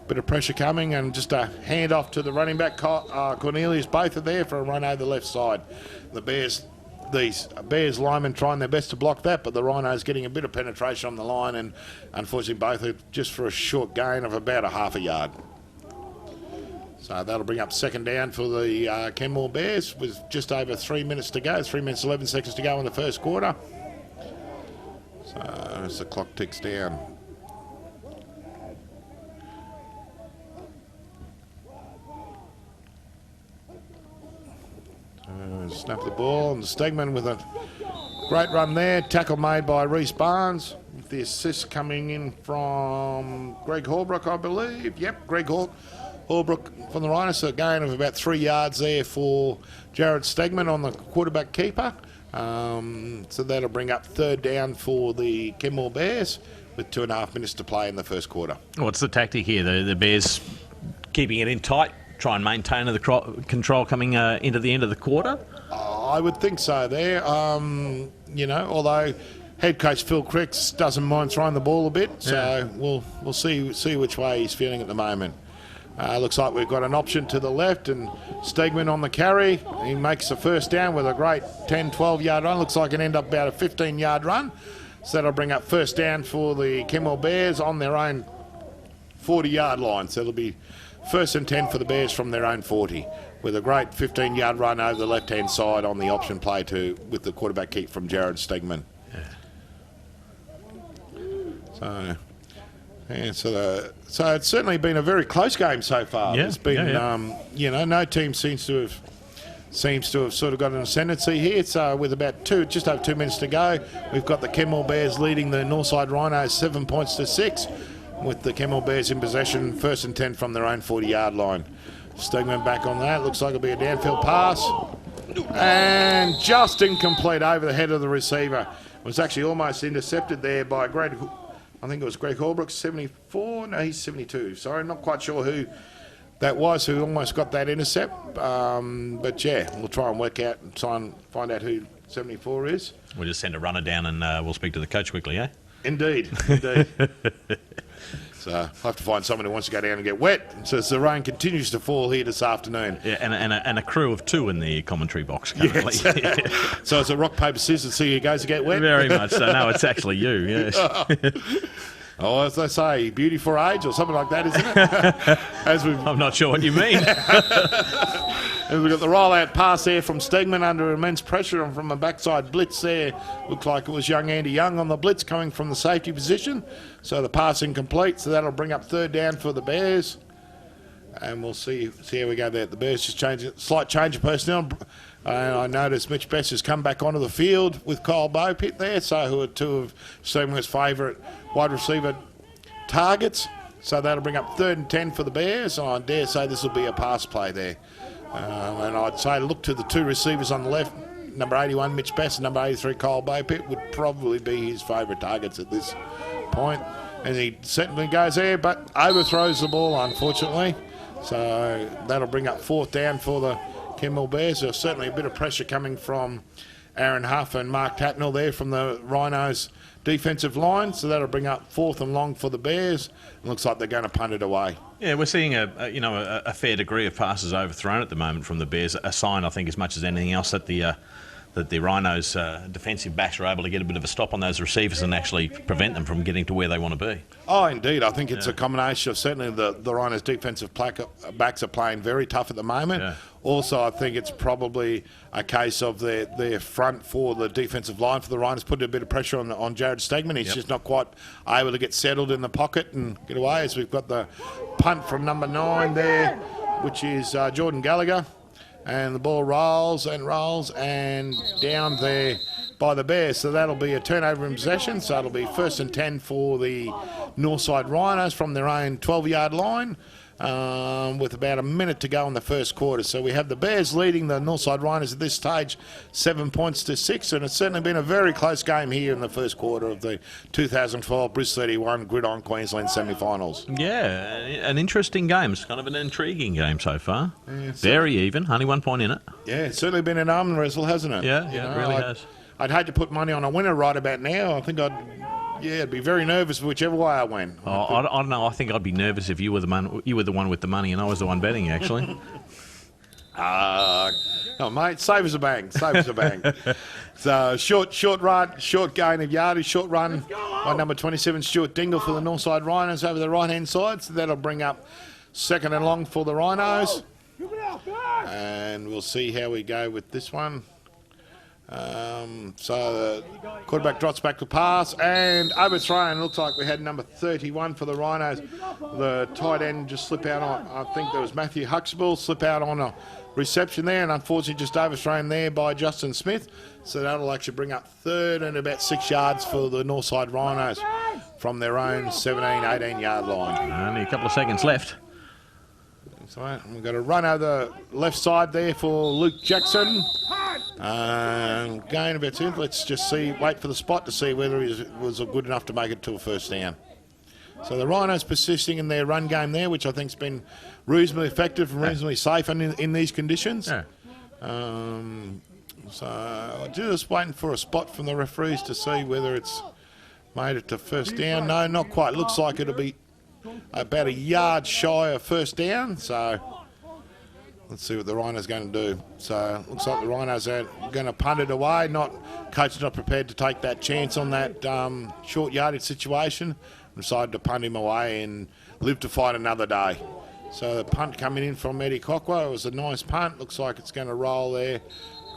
Bit of pressure coming and just a hand off to the running back, Cornelius. Both are there for a run over the left side. These Bears linemen trying their best to block that, but the Rhinos getting a bit of penetration on the line, and unfortunately both are just for a short gain of about a half a yard. So that'll bring up 2nd down for the Kenmore Bears with just over 3 minutes to go, 3 minutes 11 seconds to go in the first quarter. So as the clock ticks down. Snap the ball, and Stegman with a great run there. Tackle made by Reece Barnes. The assist coming in from Greg Holbrook, I believe. Yep, Greg Holbrook from the Rhinos. A gain of about 3 yards there for Jared Stegman on the quarterback keeper. So that'll bring up 3rd down for the Kenmore Bears with 2.5 minutes to play in the first quarter. What's the tactic here? The Bears keeping it in tight, try and maintain the control coming into the end of the quarter? I would think so there. Although head coach Phil Cricks doesn't mind throwing the ball a bit, so we'll see which way he's feeling at the moment. Looks like we've got an option to the left, and Stegman on the carry. He makes the 1st down with a great 10, 12-yard run. Looks like it end up about a 15-yard run. So that'll bring up 1st down for the Kenmore Bears on their own 40-yard line. So it'll be 1st and 10 for the Bears from their own 40, with a great 15-yard run over the left-hand side on the option play with the quarterback keep from Jared Stegman. So it's certainly been a very close game so far. It's been, no team seems to have sort of got an ascendancy here. So with about just over 2 minutes to go, we've got the Kenmore Bears leading the Northside Rhinos 7 points to 6, with the Kenmore Bears in possession, 1st and 10 from their own 40-yard line. Stegman back on that. Looks like it'll be a downfield pass. And just incomplete over the head of the receiver. It was actually almost intercepted there by Greg. I think it was Greg Holbrook, 74. No, he's 72. Sorry, not quite sure who that was who almost got that intercept. But yeah, we'll try and work out and try and find out who 74 is. We'll just send a runner down and we'll speak to the coach quickly, eh? Indeed. So I'll have to find someone who wants to go down and get wet. So as the rain continues to fall here this afternoon. Yeah, and a crew of 2 in the commentary box currently. Yes. So it's a rock, paper, scissors, see who goes to get wet? Very much so. No, it's actually you, yes. Oh, as they say, beauty for age or something like that, isn't it? I'm not sure what you mean. We've got the rollout pass there from Stegman under immense pressure and from a backside blitz there. Looked like it was young Andy Young on the blitz coming from the safety position. So the pass incomplete, so that'll bring up 3rd down for the Bears. And we'll see how we go there. The Bears just slight change of personnel. And I noticed Mitch Best has come back onto the field with Kyle Bopitt there, so who are 2 of Seymour's favourite wide receiver targets. So that'll bring up 3rd and 10 for the Bears. I dare say this will be a pass play there. And I'd say look to the 2 receivers on the left, number 81 Mitch Best and number 83 Kyle Bopitt would probably be his favourite targets at this point. And he certainly goes there, but overthrows the ball, unfortunately. So that'll bring up 4th down for the Kimmel Bears. There's certainly a bit of pressure coming from Aaron Huff and Mark Tatnell there from the Rhinos defensive line. So that'll bring up 4th and long for the Bears. It looks like they're going to punt it away. Yeah, we're seeing a fair degree of passes overthrown at the moment from the Bears. A sign, I think, as much as anything else, that the Rhinos defensive backs are able to get a bit of a stop on those receivers and actually prevent them from getting to where they want to be. Oh, indeed. I think it's a combination of certainly the Rhinos defensive backs are playing very tough at the moment. Yeah. Also, I think it's probably a case of their front for the defensive line for the Rhinos putting a bit of pressure on Jared Stegman. He's just not quite able to get settled in the pocket and get away. As we've got the punt from number 9 there, which is Jordan Gallagher. And the ball rolls and down there by the Bears. So that'll be a turnover in possession. So it'll be 1st and 10 for the Northside Rhinos from their own 12-yard line. With about a minute to go in the first quarter. So we have the Bears leading the Northside Rhinos at this stage 7 points to 6, and it's certainly been a very close game here in the first quarter of the 2012 Bris 31 Gridiron Queensland semi-finals. Yeah, an interesting game. It's kind of an intriguing game so far. Yeah, very even, only 1 point in it. Yeah, it's certainly been an arm wrestle, hasn't it? Yeah, it really has. I'd hate to put money on a winner right about now. I think I'd be very nervous whichever way I went. I don't know. I think I'd be nervous if you were the one with the money and I was the one betting, actually. No, mate, save us a bang. So short run, short gain of yardage, short run by number 27, Stuart Dingle for the Northside Rhinos over the right-hand side. So that'll bring up 2nd and long for the Rhinos. And we'll see how we go with this one. So the quarterback drops back to pass and overthrown. Looks like we had number 31 for the Rhinos. The tight end just slip out on, I think there was Matthew Huxtable, slip out on a reception there, and unfortunately just overthrown there by Justin Smith. So that'll actually bring up 3rd and about 6 yards for the Northside Rhinos from their own 17, 18-yard line. Only a couple of seconds left. That's right. We've got a run over the left side there for Luke Jackson. Gain about 2. Let's just wait for the spot to see whether he was good enough to make it to a 1st down. So the Rhinos persisting in their run game there, which I think's been reasonably effective and reasonably safe in these conditions. Yeah. So just waiting for a spot from the referees to see whether it's made it to 1st down. No, not quite. Looks like it'll be about a yard shy of 1st down. So let's see what the Rhinos going to do. So looks like the Rhinos are going to punt it away. Coach not prepared to take that chance on that short yardage situation. Decided to punt him away and live to fight another day. So the punt coming in from Eddie Cockwa. It was a nice punt. Looks like it's going to roll there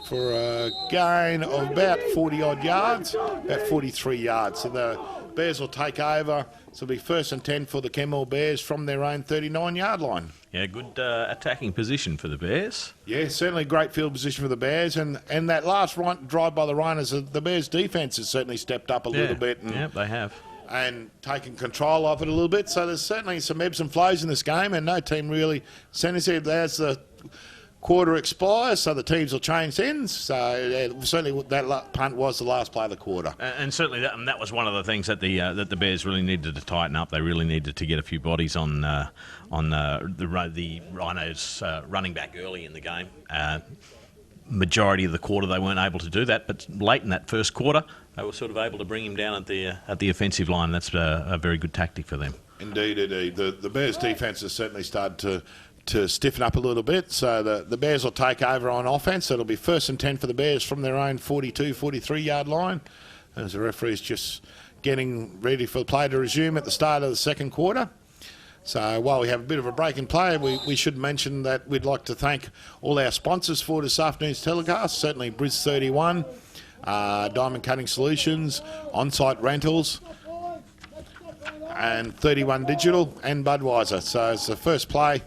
for a gain of about 40-odd yards, about 43 yards. So the Bears will take over. So it'll be 1st and 10 for the Kenmore Bears from their own 39-yard line. Yeah, good attacking position for the Bears. Yeah, certainly great field position for the Bears. And that last drive by the Rhinos, the Bears' defence has certainly stepped up a little bit. Yeah, they have. And taken control of it a little bit. So there's certainly some ebbs and flows in this game, and no team really sends it as the quarter expires, so the teams will change ends. So certainly that punt was the last play of the quarter. And certainly that was one of the things that the Bears really needed to tighten up. They really needed to get a few bodies on the Rhinos running back early in the game. majority of the quarter they weren't able to do that, but late in that first quarter they were sort of able to bring him down at the offensive line. That's a very good tactic for them. Indeed. The Bears' defence has certainly started to stiffen up a little bit, so the Bears will take over on offence. It'll be 1st and 10 for the Bears from their own 42, 43-yard line, as the referee's just getting ready for the play to resume at the start of the second quarter. So while we have a bit of a break in play, we should mention that we'd like to thank all our sponsors for this afternoon's telecast, certainly Briz 31, Diamond Cutting Solutions, On-Site Rentals, and 31 Digital, and Budweiser. So it's the first play of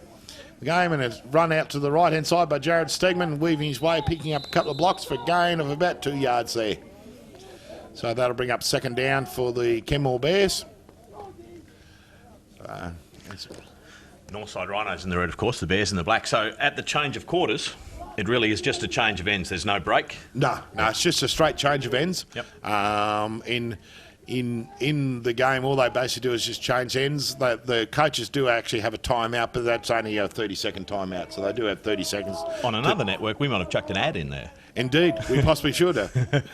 the game, and it's run out to the right-hand side by Jared Stegman, weaving his way, picking up a couple of blocks for a gain of about 2 yards there. So that'll bring up second down for the Kenmore Bears. Northside Rhinos in the red, of course, the Bears in the black. So at the change of quarters, it really is just a change of ends. There's no break. No, it's just a straight change of ends. Yep. In the game, all they basically do is just change ends. The coaches do actually have a timeout, but that's only a 30-second timeout, so they do have 30 seconds. On another network, we might have chucked an ad in there. Indeed, we possibly should have.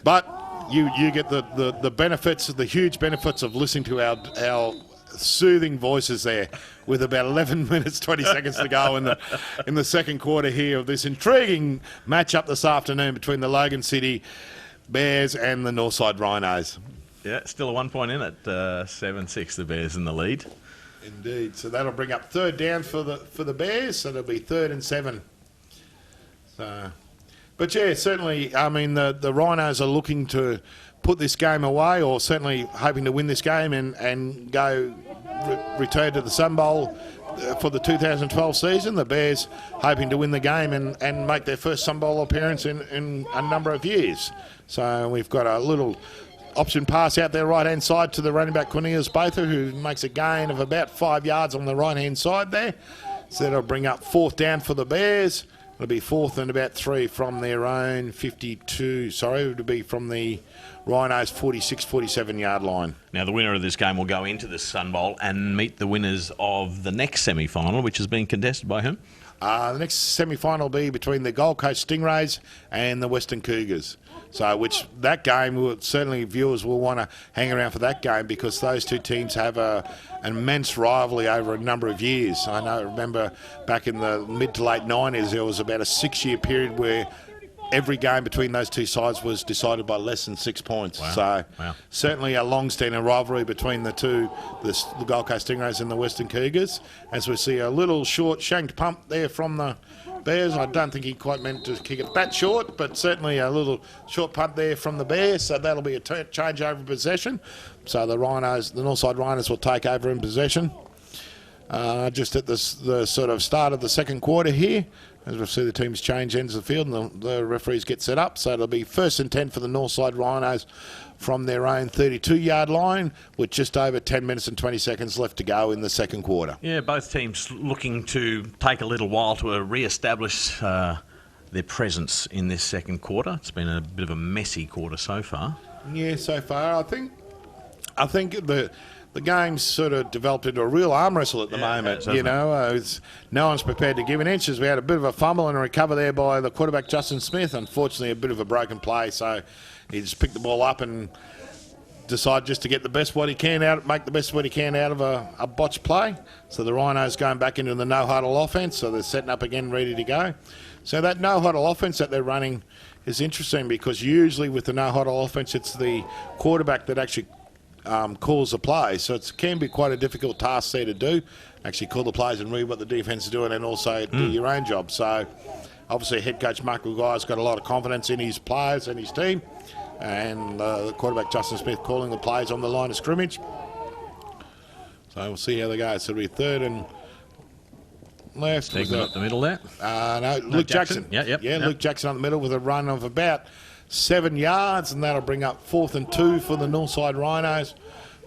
But you get the benefits, the huge benefits of listening to our soothing voices there, with about 11 minutes 20 seconds to go in the second quarter here of this intriguing matchup this afternoon between the Logan City Bears and the Northside Rhinos. Yeah, still a 1 point in at 7-6, the Bears in the lead. Indeed. So that'll bring up third down for the Bears, so it'll be 3rd and 7. So, but yeah, certainly, I mean, the Rhinos are looking to put this game away, or certainly hoping to win this game and go return to the Sun Bowl for the 2012 season. The Bears hoping to win the game and make their first Sun Bowl appearance in a number of years. So we've got a little option pass out there right-hand side to the running back Cornelius Bather, who makes a gain of about 5 yards on the right-hand side there. So that'll bring up 4th down for the Bears. It'll be 4th and about 3 from their own 52. Sorry, it'll be from the Rhinos 46, 47-yard line. Now, the winner of this game will go into the Sun Bowl and meet the winners of the next semi-final, which is being contested by whom? The next semi-final will be between the Gold Coast Stingrays and the Western Cougars. So, which that game, certainly viewers will want to hang around for that game, because those two teams have an immense rivalry over a number of years. I remember back in the mid to late 90s, there was about a 6-year period where every game between those two sides was decided by less than 6 points. Wow. So certainly a long-standing rivalry between the two, the Gold Coast Stingrays and the Western Cougars. As we see a little short shanked pump there from the Bears. I don't think he quite meant to kick it that short, but certainly a little short punt there from the Bears. So that'll be a change over possession. So the Northside Rhinos will take over in possession. Just at the sort of start of the second quarter here, as we see the teams change ends of the field and the referees get set up. So it'll be 1st and 10 for the Northside Rhinos from their own 32-yard line, with just over 10 minutes and 20 seconds left to go in the second quarter. Yeah, both teams looking to take a little while to re-establish their presence in this second quarter. It's been a bit of a messy quarter so far. Yeah, so far. I think the game's sort of developed into a real arm wrestle at the moment. No one's prepared to give an inch, as we had a bit of a fumble and a recover there by the quarterback Justin Smith. Unfortunately, a bit of a broken play, so he just picked the ball up and decided just to get the best what he can out, make the best what he can out of a botched play. So the Rhinos going back into the no-huddle offense, so they're setting up again, ready to go. So that no-huddle offense that they're running is interesting, because usually with the no-huddle offense, it's the quarterback that actually calls the play, so it can be quite a difficult task there to do. Actually call the plays and read what the defence is doing, and also do your own job. So obviously head coach Mark Maguire's got a lot of confidence in his players and his team, and the quarterback Justin Smith calling the plays on the line of scrimmage. So we'll see how they go. So it'll be 3rd and left. Stegman up the middle there. Luke Jackson. Yeah, Luke Jackson up the middle with a run of about 7 yards, and that'll bring up 4th and 2 for the Northside Rhinos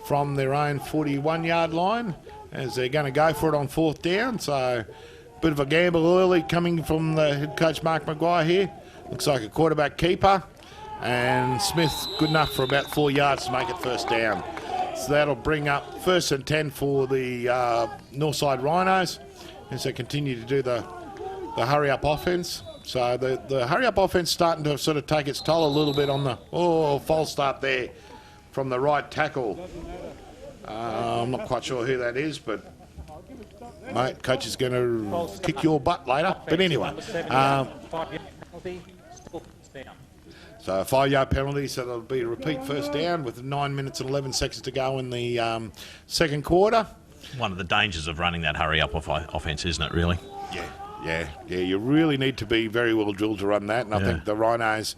from their own 41-yard line, as they're going to go for it on 4th down. So a bit of a gamble early coming from the head coach Mark Maguire here. Looks like a quarterback keeper, and Smith good enough for about 4 yards to make it 1st down. So that'll bring up 1st and 10 for the Northside Rhinos, as they continue to do the hurry-up offense. So the hurry-up offense starting to sort of take its toll a little bit on the... false start there from the right tackle. I'm not quite sure who that is, but... Mate, coach is going to kick your butt later. But anyway. So a 5-yard penalty, so there'll be a repeat first down with 9 minutes and 11 seconds to go in the second quarter. One of the dangers of running that hurry-up offence, isn't it, really? Yeah. You really need to be very well drilled to run that. And I think the Rhinos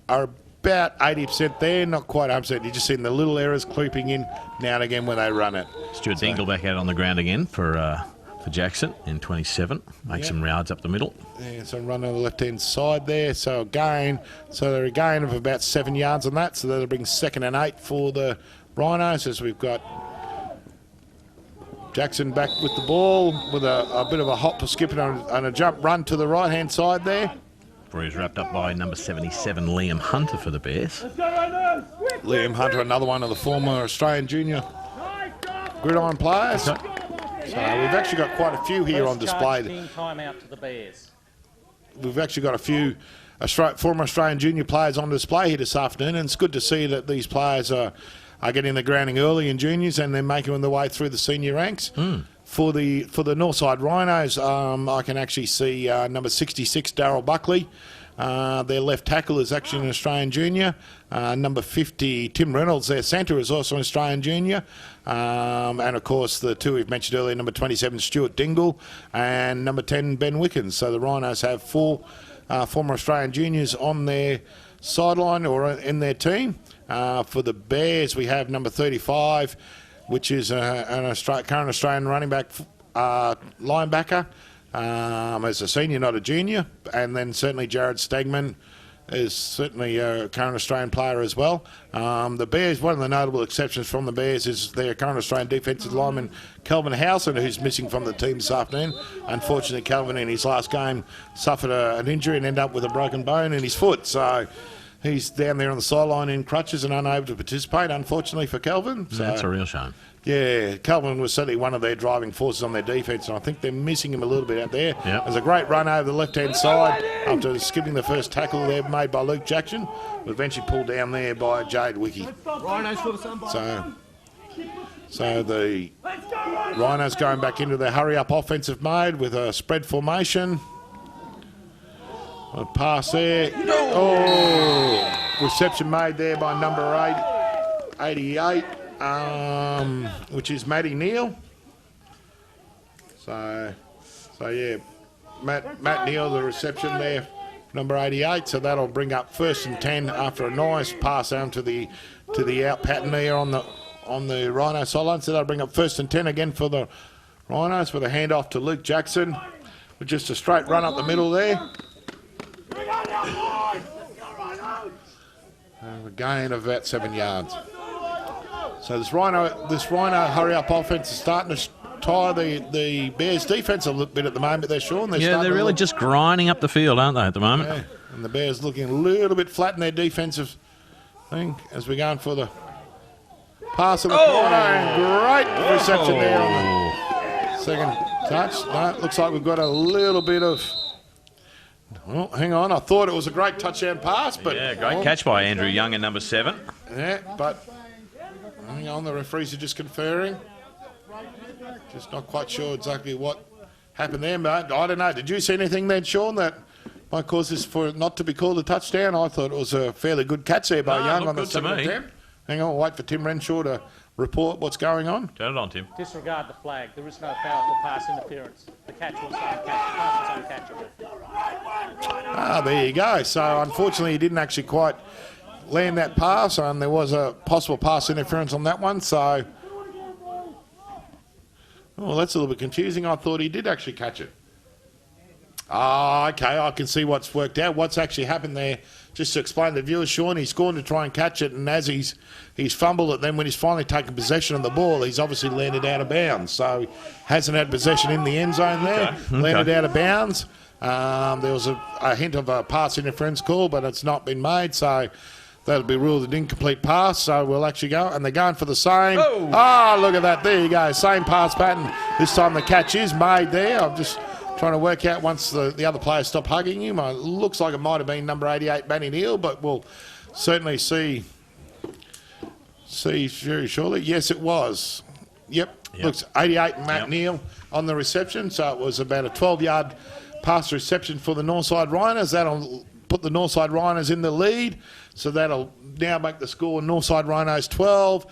are about 80% there, not quite 100%. You're just seeing the little errors creeping in now and again when they run it. Stuart Dingle back out on the ground again for Jackson in 27. Make some yards up the middle. Yeah, so run on the left-hand side there. So they're a gain of about 7 yards on that. So that'll bring 2nd and 8 for the Rhinos as we've got Jackson back with the ball with a bit of a hop for skipping and a jump run to the right-hand side there. Before he's wrapped up by number 77, Liam Hunter for the Bears. Liam Hunter, another one of the former Australian junior Gridiron players. So we've actually got quite a few here on display. Timeout to the Bears. We've actually got a few former Australian junior players on display here this afternoon, and it's good to see that these players are getting the grounding early in juniors and then making their way through the senior ranks. For the Northside Rhinos, I can actually see number 66, Darryl Buckley. Their left tackle is actually an Australian junior. Number 50, Tim Reynolds, their centre, is also an Australian junior. And, of course, the two we've mentioned earlier, number 27, Stuart Dingle, and number 10, Ben Wickens. So the Rhinos have 4 former Australian juniors on their sideline or in their team. For the Bears, we have number 35, which is an current Australian running back linebacker. As a senior, not a junior. And then certainly Jared Stegman is certainly a current Australian player as well. The Bears, one of the notable exceptions from the Bears is their current Australian defensive lineman, Kelvin Howson, who's missing from the team this afternoon. Unfortunately, Kelvin in his last game suffered an injury and ended up with a broken bone in his foot. So he's down there on the sideline in crutches and unable to participate, unfortunately, for Kelvin. So, that's a real shame. Yeah, Kelvin was certainly one of their driving forces on their defence, and I think they're missing him a little bit out there. Yep. There's a great run over the left-hand side after skipping the first tackle there made by Luke Jackson, but eventually pulled down there by Jade Wiki. So the Rhinos going back into their hurry-up offensive mode with a spread formation. A pass there. Reception made there by number 88. Which is Matty Neal. So yeah, Matt Neal, the reception there, number 88. So that'll bring up 1st and 10 after a nice pass down to the out pattern there on the Rhino sideline. So that'll bring up 1st and 10 again for the Rhinos with a handoff to Luke Jackson with just a straight run up the middle there. A gain of about 7 yards. So this Rhino hurry-up offense is starting to tire the Bears' defence a little bit at the moment there, Sean. They're really just grinding up the field, aren't they, at the moment? Yeah, and the Bears looking a little bit flat in their defensive thing as we're going for the pass of the corner. And great reception there on the second touch. No, it looks like we've got a little bit of... Oh, hang on. I thought it was a great touchdown pass, but... Yeah, great catch by Andrew Young at number 7. Yeah, but... Hang on, the referees are just conferring. Just not quite sure exactly what happened there, but I don't know. Did you see anything then, Sean, that might cause this for not to be called a touchdown? I thought it was a fairly good catch there by Young on the second attempt. Hang on, wait for Tim Renshaw to report what's going on. Turn it on, Tim. Disregard the flag. There is no foul for pass interference. The catch was uncatchable. Pass was uncatchable. There you go. So unfortunately, he didn't actually quite land that pass, and there was a possible pass interference on that one. So, that's a little bit confusing. I thought he did actually catch it. Okay, I can see what's worked out. What's actually happened there, just to explain to the viewers, Sean, he's gone to try and catch it, and as he's fumbled it, then when he's finally taken possession of the ball, he's obviously landed out of bounds. So he hasn't had possession in the end zone there, landed out of bounds. There was a hint of a pass interference call, but it's not been made, so that'll be ruled an incomplete pass. So we'll actually go, and they're going for the same. Look at that. There you go. Same pass pattern. This time the catch is made there. I've just trying to work out once the other players stop hugging him. Looks like it might have been number 88, Manny Neal, but we'll certainly see very shortly. Yes, it was. Yep. Looks 88 Matt Neal on the reception, so it was about a 12-yard pass reception for the Northside Rhinos. That'll put the Northside Rhinos in the lead, so that'll now make the score Northside Rhinos 12,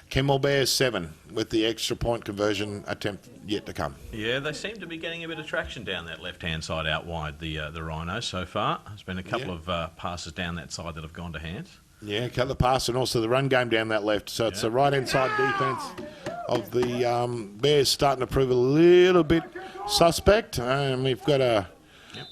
Kenmore Bears 7, with the extra point conversion attempt yet to come. Yeah, they seem to be getting a bit of traction down that left-hand side out wide, the Rhinos so far. There's been a couple of passes down that side that have gone to hands. Yeah, a couple of passes and also the run game down that left. So it's the right-hand side defence of the Bears starting to prove a little bit suspect. And we've got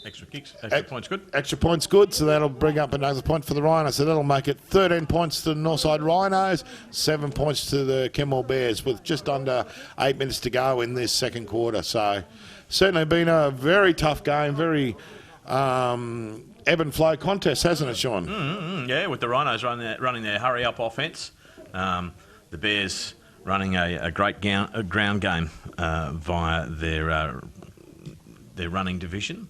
extra kicks, extra points good. Extra points good, so that'll bring up another point for the Rhinos. So that'll make it 13 points to the Northside Rhinos, 7 points to the Kenmore Bears with just under 8 minutes to go in this second quarter. So certainly been a very tough game, very ebb and flow contest, hasn't it, Sean? Yeah, with the Rhinos running their hurry-up offence. The Bears running a great ground game via their running division.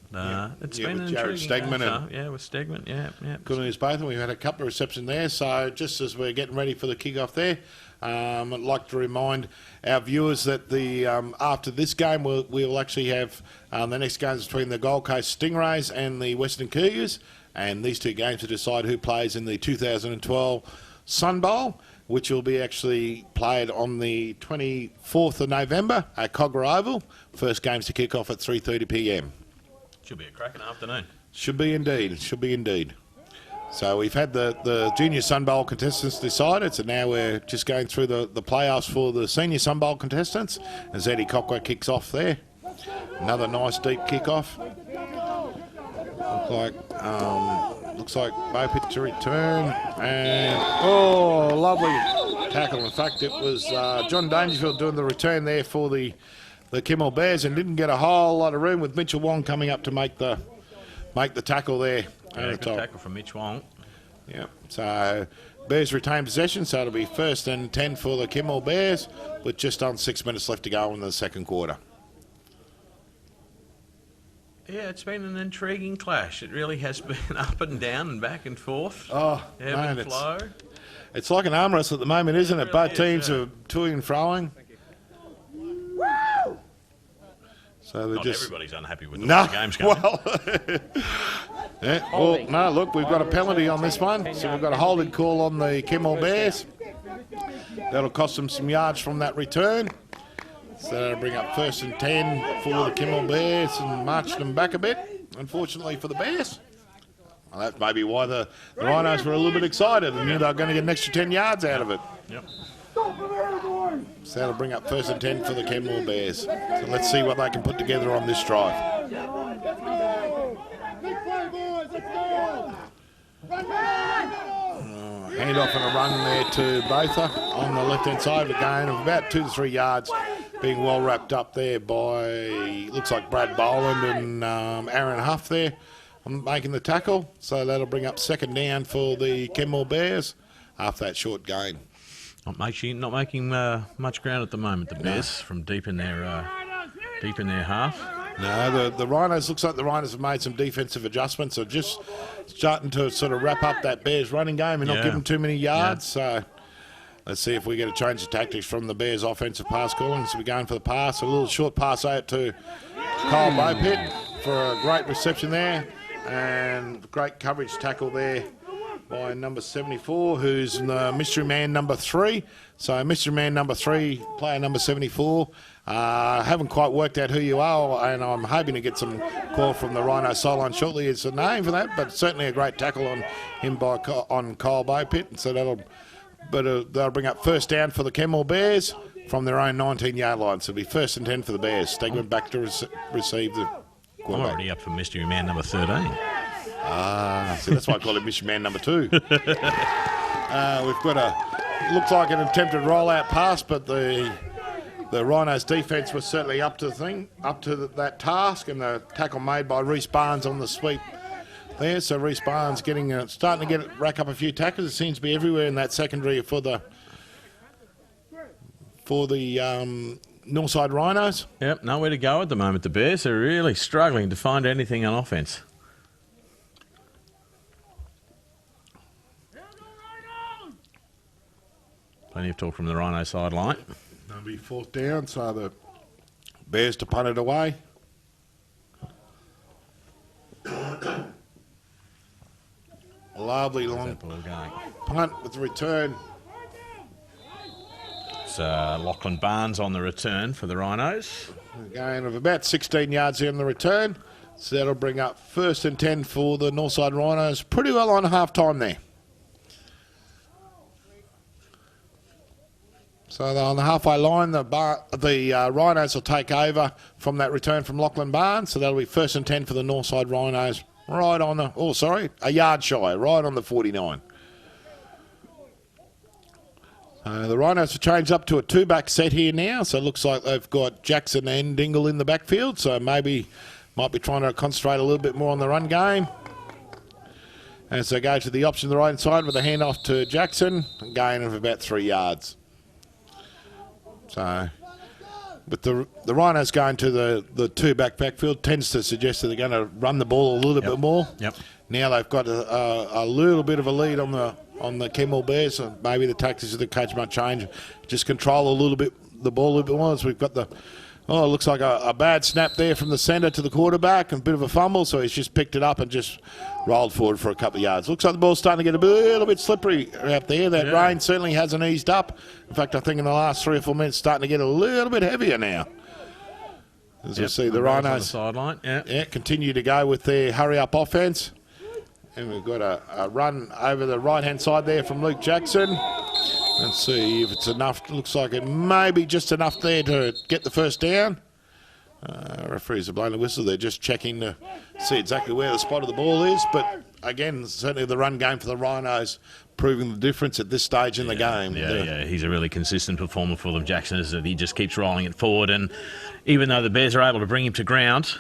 It's been an Jared intriguing Stegman game. With Stegman, yeah. Good news both, and we've had a couple of receptions there. So just as we're getting ready for the kick-off there, I'd like to remind our viewers that the after this game we'll actually have the next games between the Gold Coast Stingrays and the Western Cougars, and these two games to decide who plays in the 2012 Sun Bowl, which will be actually played on the 24th of November at Cogra Oval. First games to kick off at 3:30 p.m. Should be a cracking afternoon. Should be indeed. So we've had the Junior Sun Bowl contestants decided, so now we're just going through the playoffs for the Senior Sun Bowl contestants, as Eddie Cocker kicks off there. Another nice deep kick-off. Looks like Bopit to return, and lovely tackle. In fact, it was John Dangerfield doing the return there for the Kenmore Bears, and didn't get a whole lot of room with Mitchell Wong coming up to make the tackle there. Good tackle from Mitch Wong. Yeah, so Bears retain possession, so it'll be 1st and 10 for the Kenmore Bears, with just on 6 minutes left to go in the second quarter. Yeah, it's been an intriguing clash. It really has been up and down and back and forth. Oh, ebb man, and flow. It's like an arm wrestle at the moment, isn't it? Both teams are toing and froing. So they're Not just everybody's unhappy with the way the game's going. No, look, we've got a penalty on this one. So we've got a holding call on the Kenmore Bears. That'll cost them some yards from that return. So that'll bring up 1st and 10 for the Kenmore Bears and march them back a bit, unfortunately for the Bears. Well, that may be why the Rhinos were a little bit excited and knew they were going to get an extra 10 yards out of it. Yep. So that'll bring up 1st and 10 for the Kenmore Bears. So let's see what they can put together on this drive. Hand off and a run there to Botha on the left-hand side, a gain of about 2 to 3 yards, being well wrapped up there by, looks like Brad Boland and Aaron Huff there making the tackle. So that'll bring up 2nd down for the Kenmore Bears after that short gain. Not making much ground at the moment, the Bears, from deep in their half. No, the Rhinos, looks like the Rhinos have made some defensive adjustments. They're just starting to sort of wrap up that Bears running game and not give them too many yards. So let's see if we get a change of tactics from the Bears offensive pass calling. So we're going for the pass, a little short pass out to Kyle Bopit for a great reception there, and great coverage tackle there by number 74, who's the mystery man number 3. So mystery man number 3, player number 74. Haven't quite worked out who you are, and I'm hoping to get some call from the Rhino sideline shortly. It's a name for that, but certainly a great tackle on him on Kyle Bopit. So they'll bring up 1st down for the Kenmore Bears from their own 19-yard line. So it'll be 1st and 10 for the Bears. Stegman back to receive the quarterback. I'm already up for mystery man number 13. So that's why I call him Mission Man number 2. We've got looks like an attempted rollout pass, but the Rhinos defence was certainly up to that task, and the tackle made by Reece Barnes on the sweep there. So Reece Barnes starting to rack up a few tackles. It seems to be everywhere in that secondary for the Northside Rhinos. Yep, nowhere to go at the moment. The Bears are really struggling to find anything on offence. Plenty of talk from the Rhino sideline. That'll be 4th down, so the Bears to punt it away. Lovely long Ball going. punt with the return. It's Lachlan Barnes on the return for the Rhinos. A gain of about 16 yards there in the return. So that'll bring up 1st and 10 for the Northside Rhinos. Pretty well on half-time there. So they're on the halfway line. The Rhinos will take over from that return from Lachlan Barnes. So that'll be 1st and 10 for the Northside Rhinos. Right on the, a yard shy, right on the 49. The Rhinos have changed up to a 2-back set here now. So it looks like they've got Jackson and Dingle in the backfield. So maybe might be trying to concentrate a little bit more on the run game. As they go to the option the right side with a handoff to Jackson. A gain of about 3 yards. So, but the Rhinos going to the 2-back backfield tends to suggest that they're going to run the ball a little bit more. Yep. Now they've got a little bit of a lead on the Kenmore Bears. So maybe the tactics of the coach might change. Just control the ball a little bit more. As we've got it looks like a bad snap there from the centre to the quarterback and a bit of a fumble. So he's just picked it up and just rolled forward for a couple of yards. Looks like the ball's starting to get a little bit slippery out there. That rain certainly hasn't eased up. In fact, I think in the last 3 or 4 minutes, starting to get a little bit heavier now. As we see the Rhinos on the sideline. continue to go with their hurry-up offence. And we've got a run over the right-hand side there from Luke Jackson. Let's see if it's enough. Looks like it may be just enough there to get the 1st down. Referees are blowing the whistle. They're just checking to see exactly where the spot of the ball is. But again, certainly the run game for the Rhinos proving the difference at this stage in the game. Yeah, he's a really consistent performer for them, Jackson, is that he just keeps rolling it forward. And even though the Bears are able to bring him to ground,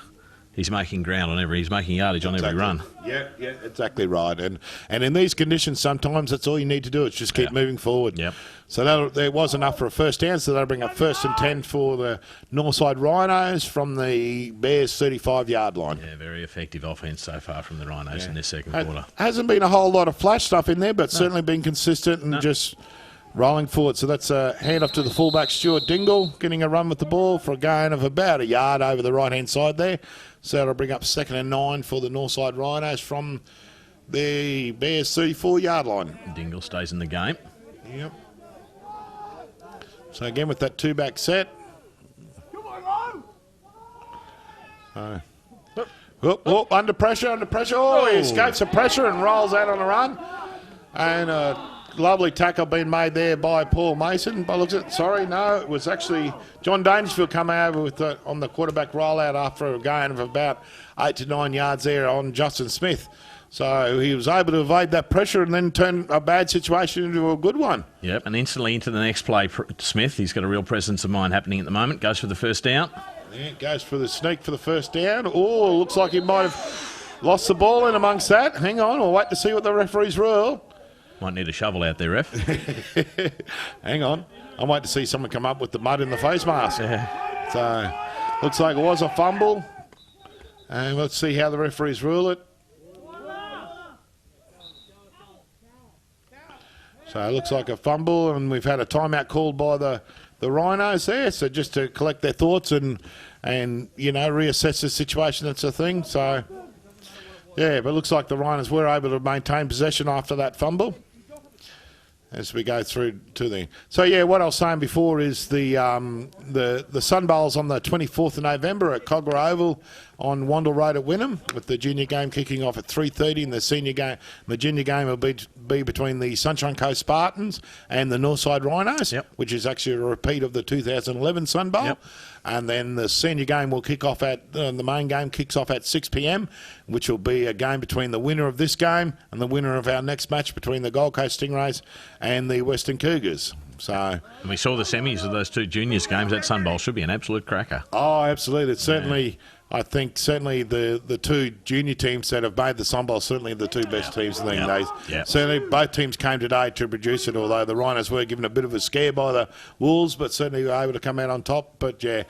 he's making he's making yardage on every run. Yeah, exactly right. And in these conditions, sometimes that's all you need to do. It's just keep moving forward. Yep. So there was enough for a 1st down, so that'll bring up 1st and 10 for the Northside Rhinos from the Bears' 35-yard line. Yeah, very effective offence so far from the Rhinos in this second quarter. Hasn't been a whole lot of flash stuff in there, but certainly been consistent and just rolling forward. So that's a handoff to the fullback, Stuart Dingle, getting a run with the ball for a gain of about a yard over the right-hand side there. So that'll bring up 2nd and 9 for the Northside Rhinos from the Bears' 34-yard line. Dingle stays in the game. Yep. So again with that 2-back set. Under pressure. Oh, he escapes the pressure and rolls out on a run. And lovely tackle being made there by Paul Mason. By looks at it was actually John Dangerfield coming over on the quarterback rollout after a gain of about 8 to 9 yards there on Justin Smith. So he was able to evade that pressure and then turn a bad situation into a good one. Yep, and instantly into the next play, Smith. He's got a real presence of mind happening at the moment. Goes for the 1st down. Yeah, goes for the sneak for the 1st down. Oh, looks like he might have lost the ball in amongst that. Hang on, we'll wait to see what the referees rule. Might need a shovel out there, ref. Hang on. I'm waiting to see someone come up with the mud in the face mask. Yeah. So, looks like it was a fumble. And let's see how the referees rule it. So, it looks like a fumble, and we've had a timeout called by the Rhinos there. So, just to collect their thoughts and reassess the situation, that's a thing. So, yeah, but it looks like the Rhinos were able to maintain possession after that fumble as we go through to the... So, yeah, what I was saying before is the Sun Bowl's on the 24th of November at Cogra Oval on Wandle Road at Wynnum, with the junior game kicking off at 3:30, and the junior game will be between the Sunshine Coast Spartans and the Northside Rhinos, which is actually a repeat of the 2011 Sun Bowl. Yep. And then the senior game will kick off the main game kicks off at 6 p.m, which will be a game between the winner of this game and the winner of our next match between the Gold Coast Stingrays and the Western Cougars. So, And we saw the semis of those 2 juniors games. That Sun Bowl should be an absolute cracker. oh, absolutely. It's certainly, I think, certainly the 2 junior teams that have made the Sun Bowl, certainly the 2 best teams in the days. Certainly both teams came today to produce it, although the Rhinos were given a bit of a scare by the Wolves, but certainly were able to come out on top. But, yeah,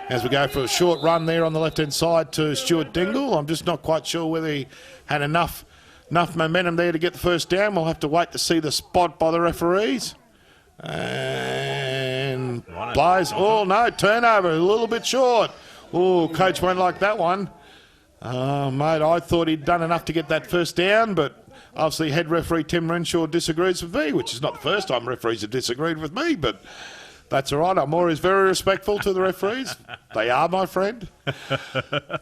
as we go for a short run there on the left-hand side to Stuart Dingle, I'm just not quite sure whether he had enough momentum there to get the first down. We'll have to wait to see the spot by the referees. And blows. Oh, no, turnover, a little bit short. Oh, coach won't like that one. Mate, I thought he'd done enough to get that first down, but obviously head referee Tim Renshaw disagrees with me, which is not the first time referees have disagreed with me, but that's all right. I'm always very respectful to the referees. They are my friend.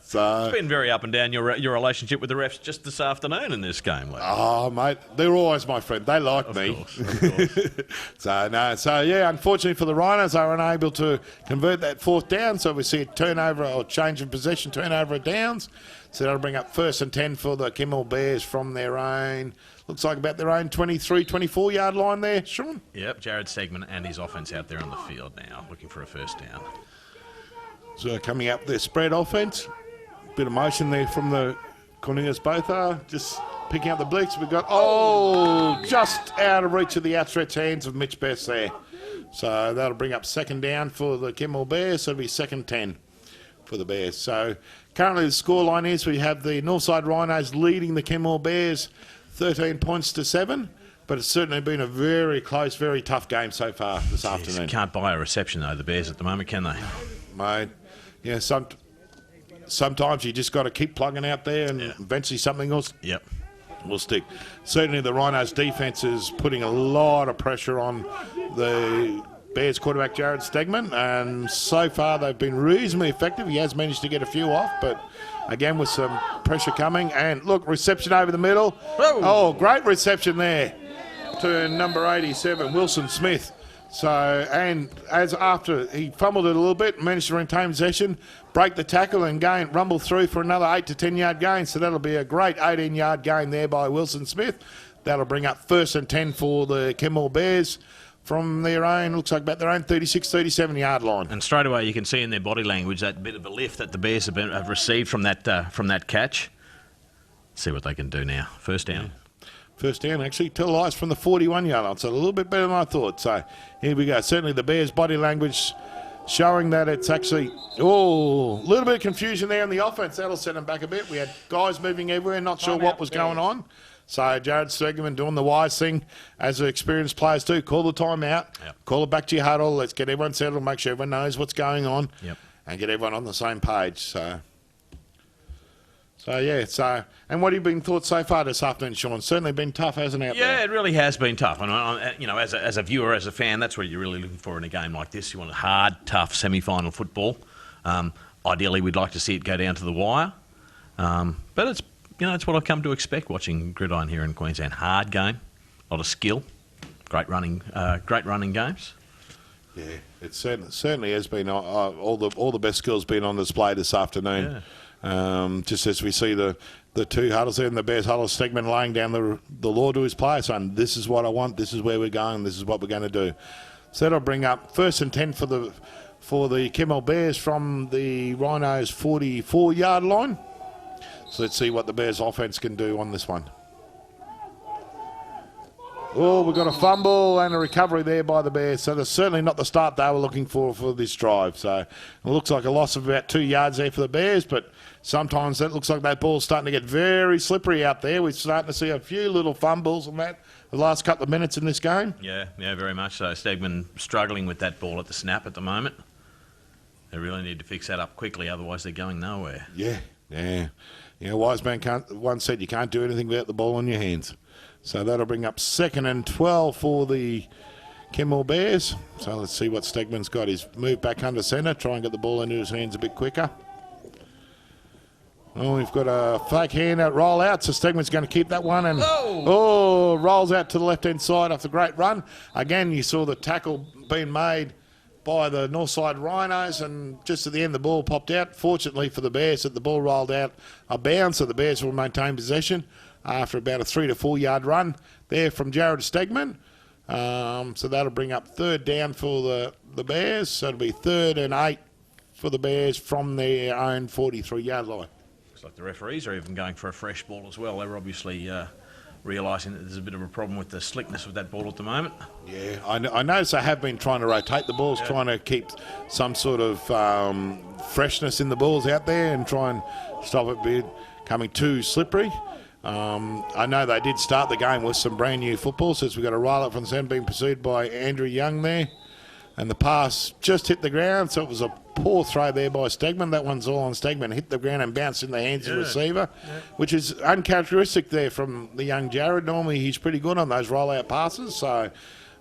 So, It's been very up and down, your relationship with the refs just this afternoon in this game, Lee. oh, mate, they're always my friend. They like me. Of course. So, yeah, unfortunately for the Rhinos, they were unable to convert that fourth down. So we see a turnover or change in possession, turnover of downs. So that'll bring up 1st and 10 for the Kimmel Bears from their own, looks like about their own 23, 24-yard line there, Sean. Yep, Jared Stegman and his offense out there on the field now, looking for a first down. So coming up their spread offense. Bit of motion there from the Cornelius Bothar. Just picking up the blitz. We've got, just out of reach of the outstretched hands of Mitch Best there. So that'll bring up 2nd down for the Kimmel Bears. So it'll be 2nd 10 for the Bears. So currently the scoreline is we have the Northside Rhinos leading the Kimmel Bears 13 points to 7. But it's certainly been a very close, very tough game so far this afternoon. Can't buy a reception, though, the Bears at the moment, can they? Mate, yeah, sometimes you just got to keep plugging out there and eventually something else will stick. Certainly the Rhinos defence is putting a lot of pressure on the Bears quarterback Jared Stegman, and so far they've been reasonably effective. He has managed to get a few off, but again with some pressure coming. And look, reception over the middle. Whoa. Oh, great reception there to number 87, Wilson Smith. So, and as after he fumbled it a little bit, managed to retain possession, break the tackle and rumble through for another 8 to 10 yard gain. So that'll be a great 18-yard gain there by Wilson Smith. That'll bring up 1st and 10 for the Kimmel Bears from their own, looks like about their own 36, 37 yard line. And straight away you can see in their body language that bit of a lift that the Bears have received from that catch. See what they can do now. First down. First down, actually, televised from the 41-yard line, so a little bit better than I thought. So here we go. Certainly the Bears' body language showing that it's actually, a little bit of confusion there in the offense. That'll set them back a bit. We had guys moving everywhere, not sure what was going on. So Jared Stegman doing the wise thing, as the experienced players do. Call the timeout, call it back to your huddle. Let's get everyone settled, make sure everyone knows what's going on, and get everyone on the same page. So yeah, and what have you been thought so far this afternoon, Sean? Certainly been tough, hasn't it? Yeah, it really has been tough. And as a viewer, as a fan, that's what you're really looking for in a game like this. You want a hard, tough semi-final football. Ideally, we'd like to see it go down to the wire, but it's what I've come to expect watching Gridiron here in Queensland. Hard game, a lot of skill, great running games. Yeah, it certainly has been all the best skills been on display this afternoon. Yeah. Just as we see the two huddles there in the Bears huddle, Stegman laying down the law to his players, saying, this is what I want, this is where we're going, this is what we're going to do. So that'll bring up 1st and 10 for the Kimmel Bears from the Rhinos 44-yard line. So let's see what the Bears offense can do on this one. Oh, we've got a fumble and a recovery there by the Bears. So that's certainly not the start they were looking for this drive. So it looks like a loss of about 2 yards there for the Bears, but sometimes that looks like that ball's starting to get very slippery out there. We're starting to see a few little fumbles and that the last couple of minutes in this game. Yeah, very much so. Stegman struggling with that ball at the snap at the moment. They really need to fix that up quickly, otherwise they're going nowhere. Yeah. Wise man once said you can't do anything without the ball in your hands. So that'll bring up 2nd and 12 for the Kimmel Bears. So let's see what Stegman's got. He's moved back under centre, try and get the ball into his hands a bit quicker. Oh, we've got a fake hand out, roll out, so Stegman's going to keep that one. And rolls out to the left-hand side off the great run. Again, you saw the tackle being made by the Northside Rhinos, and just at the end the ball popped out. Fortunately for the Bears, that the ball rolled out a bounce, so the Bears will maintain possession after about a 3 to 4 yard run there from Jared Stegman. So that'll bring up third down for the Bears. So it'll be 3rd and 8 for the Bears from their own 43-yard line. Looks like the referees are even going for a fresh ball as well. They're obviously realising that there's a bit of a problem with the slickness of that ball at the moment. Yeah, I notice they have been trying to rotate the balls, trying to keep some sort of freshness in the balls out there and try and stop it becoming too slippery. I know they did start the game with some brand new football, since we've got a roll-up from the centre being pursued by Andrew Young there. And the pass just hit the ground, so it was a poor throw there by Stegman. That one's all on Stegman. Hit the ground and bounced in the hands of the receiver, which is uncharacteristic there from the young Jared. Normally he's pretty good on those roll-out passes, so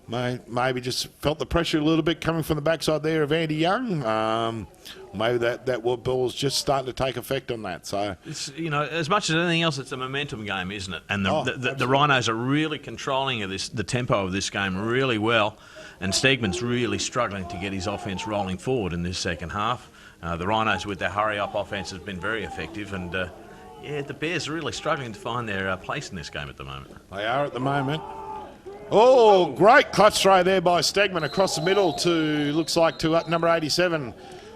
maybe just felt the pressure a little bit coming from the backside there of Andy Young. Maybe that ball's just starting to take effect on that. So it's, as much as anything else, it's a momentum game, isn't it? And the Rhinos are really controlling the tempo of this game really well. And Stegman's really struggling to get his offence rolling forward in this second half. The Rhinos, with their hurry-up offence, has been very effective. And, the Bears are really struggling to find their place in this game at the moment. They are at the moment. Oh, great clutch throw there by Stegman across the middle looks like to number 87.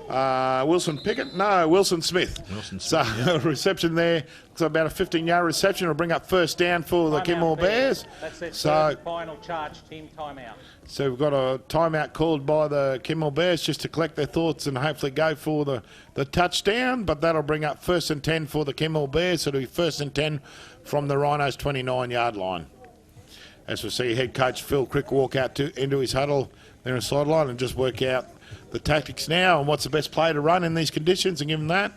Wilson Pickett? No, Wilson Smith. So reception there. Looks like about a 15-yard reception. It'll bring up first down for the Kenmore Bears. That's their third final charge, team timeout. So we've got a timeout called by the Kenmore Bears just to collect their thoughts and hopefully go for the touchdown. But that'll bring up 1st and 10 for the Kenmore Bears. So it'll be 1st and 10 from the Rhinos' 29-yard line. As we see head coach Phil Crick walk out into his huddle there on the sideline and just work out the tactics now and what's the best play to run in these conditions and give them that.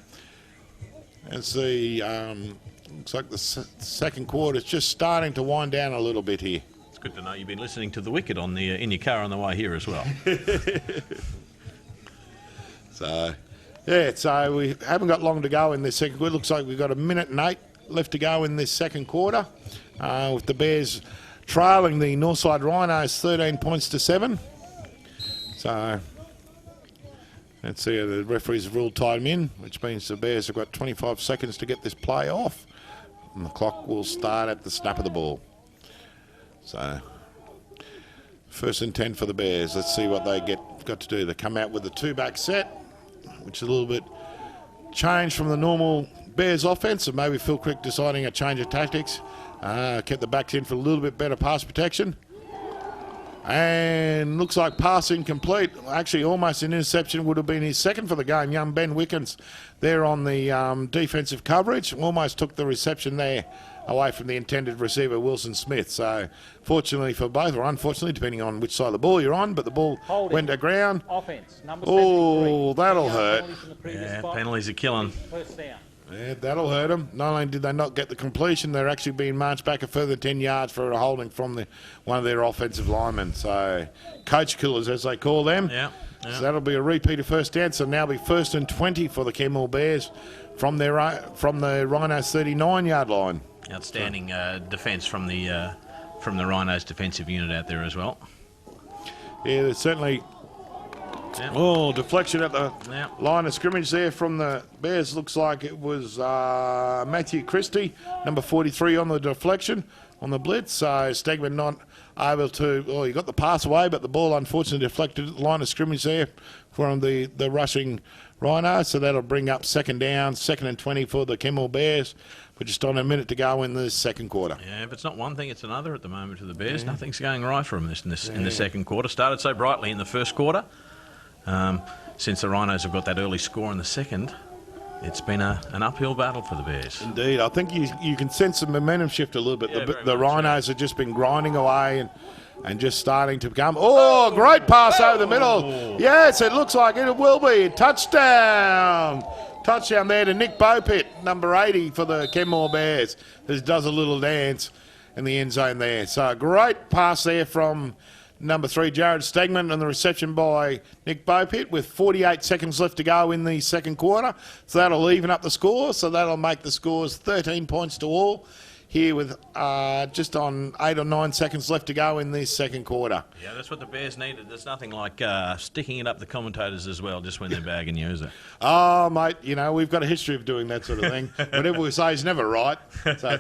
As looks like the second quarter is just starting to wind down a little bit here. It's good to know you've been listening to The Wicket in your car on the way here as well. So we haven't got long to go in this second quarter. Looks like we've got 1 minute and 8 left to go in this second quarter, with the Bears trailing the Northside Rhinos 13 points to 7. So let's see, the referees have ruled time in, which means the Bears have got 25 seconds to get this play off. And the clock will start at the snap of the ball. So 1st and 10 for the Bears. Let's see what they got to do. They come out with a 2-back set, which is a little bit changed from the normal Bears offense. So maybe Phil Crick deciding a change of tactics. Kept the backs in for a little bit better pass protection. And looks like pass incomplete. Actually, almost an interception. Would have been his second for the game. Young Ben Wickens there on the defensive coverage. Almost took the reception there away from the intended receiver, Wilson Smith. So fortunately for both, or unfortunately, depending on which side of the ball you're on, but the ball went to ground. Offense, number 73. That'll hurt. Penalties are killing. First down. Yeah, that'll hurt them. Not only did they not get the completion, they're actually being marched back a further 10 yards for a holding from one of their offensive linemen. So, coach killers, as they call them. Yeah. So that'll be a repeat of first down. So now be 1st and 20 for the Kenmore Bears from the Rhinos 39-yard line. Outstanding defence from the Rhinos defensive unit out there as well. Yeah, there's certainly. Yep. Oh, deflection at the line of scrimmage there from the Bears. Looks like it was Matthew Christie, number 43 on the deflection, on the blitz. So Stegman not able to, he got the pass away, but the ball unfortunately deflected at the line of scrimmage there from the rushing Rhinos. So that'll bring up 2nd down, 2nd and 20 for the Kenmore Bears. We're just on a minute to go in the second quarter. Yeah, if it's not one thing, it's another at the moment for the Bears. Yeah. Nothing's going right for them in the second quarter. Started so brightly in the first quarter. Since the Rhinos have got that early score in the second, it's been an uphill battle for the Bears. Indeed. I think you can sense the momentum shift a little bit. Yeah, the Rhinos have just been grinding away and just starting to become... Oh, great pass over the middle. Yes, it looks like it will be. Touchdown. Touchdown there to Nick Bopit, number 80 for the Kenmore Bears. This does a little dance in the end zone there. So a great pass there from number 3, Jared Stegman, and the reception by Nick Bopit with 48 seconds left to go in the second quarter. So that'll even up the score. So that'll make the scores 13 points to all here with just on 8 or 9 seconds left to go in this second quarter. Yeah, that's what the Bears needed. There's nothing like sticking it up the commentators as well, just when they're bagging you, is it? Oh, mate, we've got a history of doing that sort of thing. Whatever we say is never right. So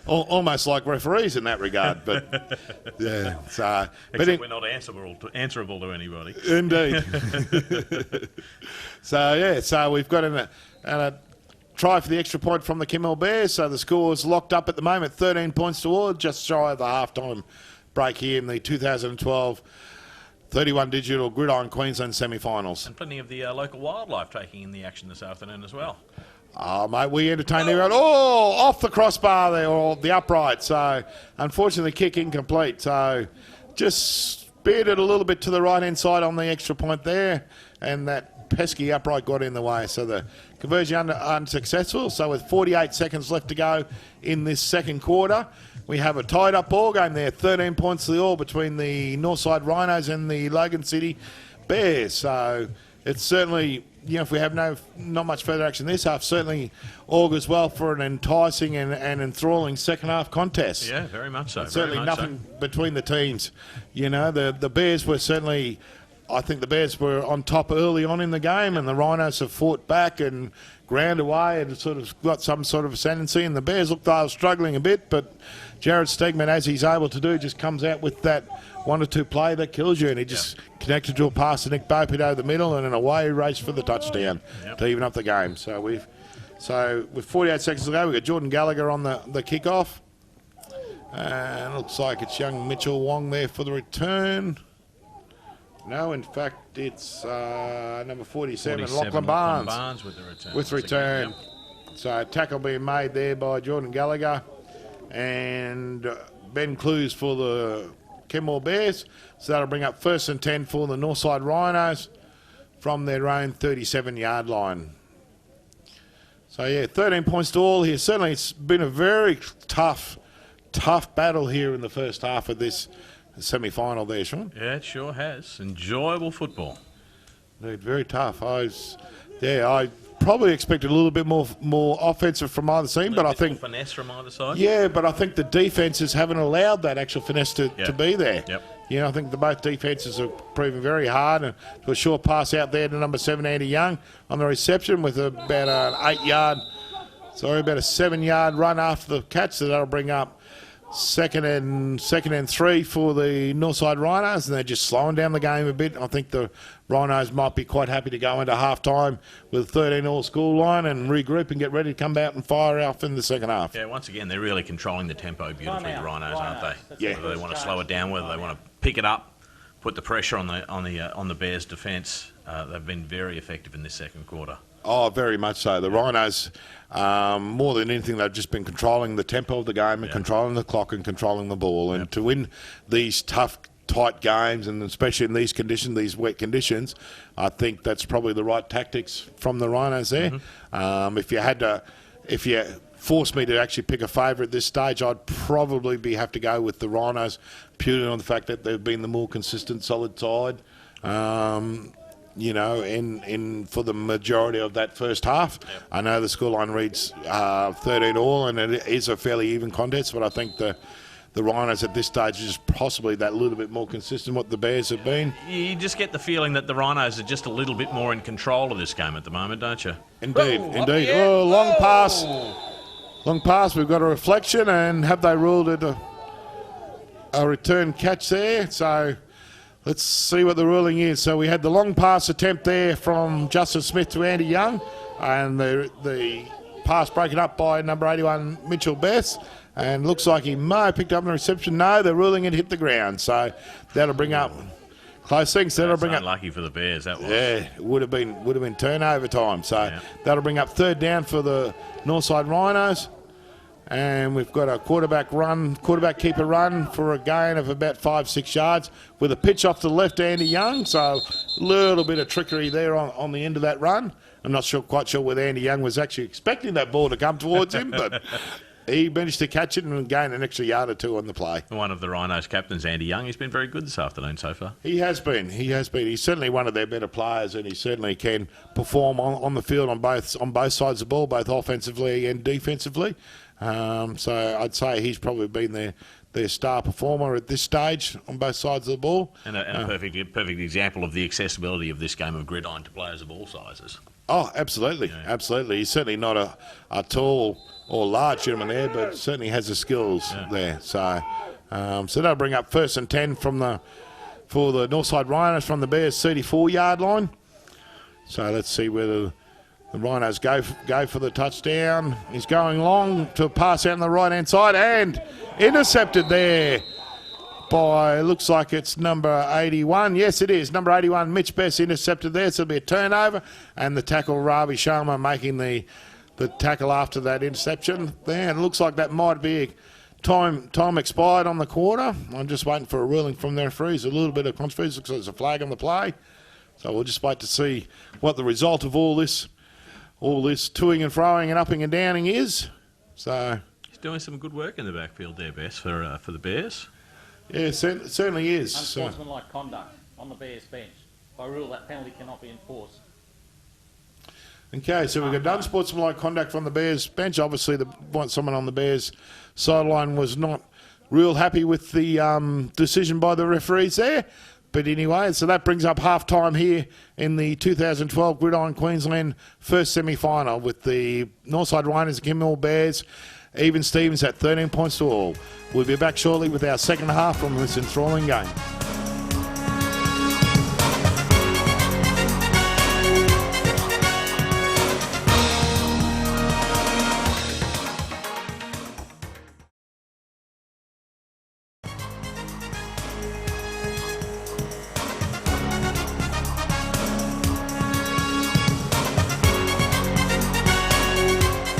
almost like referees in that regard. But yeah, so Except we're not answerable to anybody. Indeed. So we've got a try for the extra point from the Kimmel Bears. So the score is locked up at the moment, 13 points to all, just shy of the halftime break here in the 2012 31 Digital Gridiron Queensland semi-finals. And plenty of the local wildlife taking in the action this afternoon as well. Oh, mate, we entertained everyone. Oh, off the crossbar there, or the upright. So, unfortunately, kick incomplete. So, just speared it a little bit to the right-hand side on the extra point there, and that pesky upright got in the way. So, the conversion unsuccessful. So, with 48 seconds left to go in this second quarter, we have a tied-up ball game there. 13 points to the all between the Northside Rhinos and the Logan City Bears. So, it's certainly... if we have not much further action this half, certainly augurs well for an enticing and enthralling second half contest. Yeah, very much so. Certainly nothing between the teams. The Bears were certainly, I think the Bears were on top early on in the game, and the Rhinos have fought back and ground away and sort of got some sort of ascendancy, and the Bears looked they were struggling a bit, but Jared Stegman, as he's able to do, just comes out with that 1 or 2 play that kills you, and he just connected to a pass to Nick Bopit over the middle, and then away he raced for the touchdown to even up the game. So with 48 seconds to go, we've got Jordan Gallagher on the kickoff, and it looks like it's young Mitchell Wong there for the return. No, in fact, it's number 47 Lachlan Barnes with return. So tackle being made there by Jordan Gallagher, and Ben Clues for the Kenmore Bears. So that'll bring up 1st and 10 for the Northside Rhinos from their own 37-yard line. So, 13 points to all here. Certainly it's been a very tough battle here in the first half of this semi-final there, Sean. Yeah, it sure has. Enjoyable football. Indeed, very tough. I probably expected a little bit more offensive from either team, but I think finesse from either side. Yeah, but I think the defenses haven't allowed that actual finesse to be there. Yep. I think both defenses are proving very hard, and to a short pass out there to number 7 Andy Young on the reception with about an 7-yard run after the catch. So that'll bring up second and 3 for the Northside Rhinos, and they're just slowing down the game a bit. I think the Rhinos might be quite happy to go into half-time with 13-all score line and regroup and get ready to come out and fire off in the second half. Yeah, once again, they're really controlling the tempo beautifully, the Rhinos, aren't they? Yeah. Whether they want to slow it down, whether they want to pick it up, put the pressure on the Bears' defence. They've been very effective in this second quarter. Oh, very much so. The Rhinos, more than anything, they've just been controlling the tempo of the game and controlling the clock and controlling the ball. And to win these tough, tight games, and especially in these conditions, these wet conditions, I think that's probably the right tactics from the Rhinos there. If you forced me to actually pick a favourite at this stage, I'd probably have to go with the Rhinos, purely on the fact that they've been the more consistent, solid side. In for the majority of that first half. Yep. I know the scoreline reads 13-all, and it is a fairly even contest, but I think the Rhinos at this stage is possibly that little bit more consistent what the Bears have been. You just get the feeling that the Rhinos are just a little bit more in control of this game at the moment, don't you? Indeed. Oh, long pass. Long pass. We've got a reflection, and have they ruled it a return catch there? So let's see what the ruling is. So we had the long pass attempt there from Justin Smith to Andy Young, and the pass broken up by number 81 Mitchell Bess, and looks like he may have picked up the reception. No, the ruling it hit the ground, so that'll bring up close things. That'll bring unlucky for the Bears. That was. Yeah, it would have been turnover time. So that'll bring up 3rd down for the Northside Rhinos. And we've got a quarterback keeper run for a gain of about 5-6 yards with a pitch off to the left, Andy Young. So a little bit of trickery there on the end of that run. I'm not quite sure whether Andy Young was actually expecting that ball to come towards him, but he managed to catch it and gain an extra yard or 2 on the play. One of the Rhinos captains, Andy Young, he's been very good this afternoon so far. He has been. He's certainly one of their better players, and he certainly can perform on the field on both sides of the ball, both offensively and defensively. So I'd say he's probably been their star performer at this stage on both sides of the ball. And a perfect example of the accessibility of this game of Gridiron to players of all sizes. Oh, absolutely, absolutely. He's certainly not a tall or large gentleman there, but certainly has the skills there. So that'll bring up 1st and 10 for the Northside Rhinos from the Bears' 34-yard line. So let's see whether the Rhinos go for the touchdown. He's going long to pass out on the right-hand side and intercepted there by, looks like it's number 81. Yes, it is. Number 81, Mitch Best, intercepted there. So it'll be a turnover. And the tackle, Ravi Sharma, making the tackle after that interception there. And it looks like that might be time expired on the quarter. I'm just waiting for a ruling from the referees. A little bit of controversy. Looks like there's a flag on the play. So we'll just wait to see what the result of all this toing and froing and upping and downing is. So he's doing some good work in the backfield there, Bess, for the Bears. Yeah, certainly is. Unsportsmanlike conduct on the Bears bench. By rule, that penalty cannot be enforced. Okay, so we've got unsportsmanlike conduct from the Bears bench. Obviously, someone on the Bears sideline was not real happy with the decision by the referees there. But anyway, so that brings up half-time here in the 2012 Gridiron Queensland first semi-final with the Northside Rhinos and Kimmill Bears. Even Stevens at 13 points to all. We'll be back shortly with our second half from this enthralling game.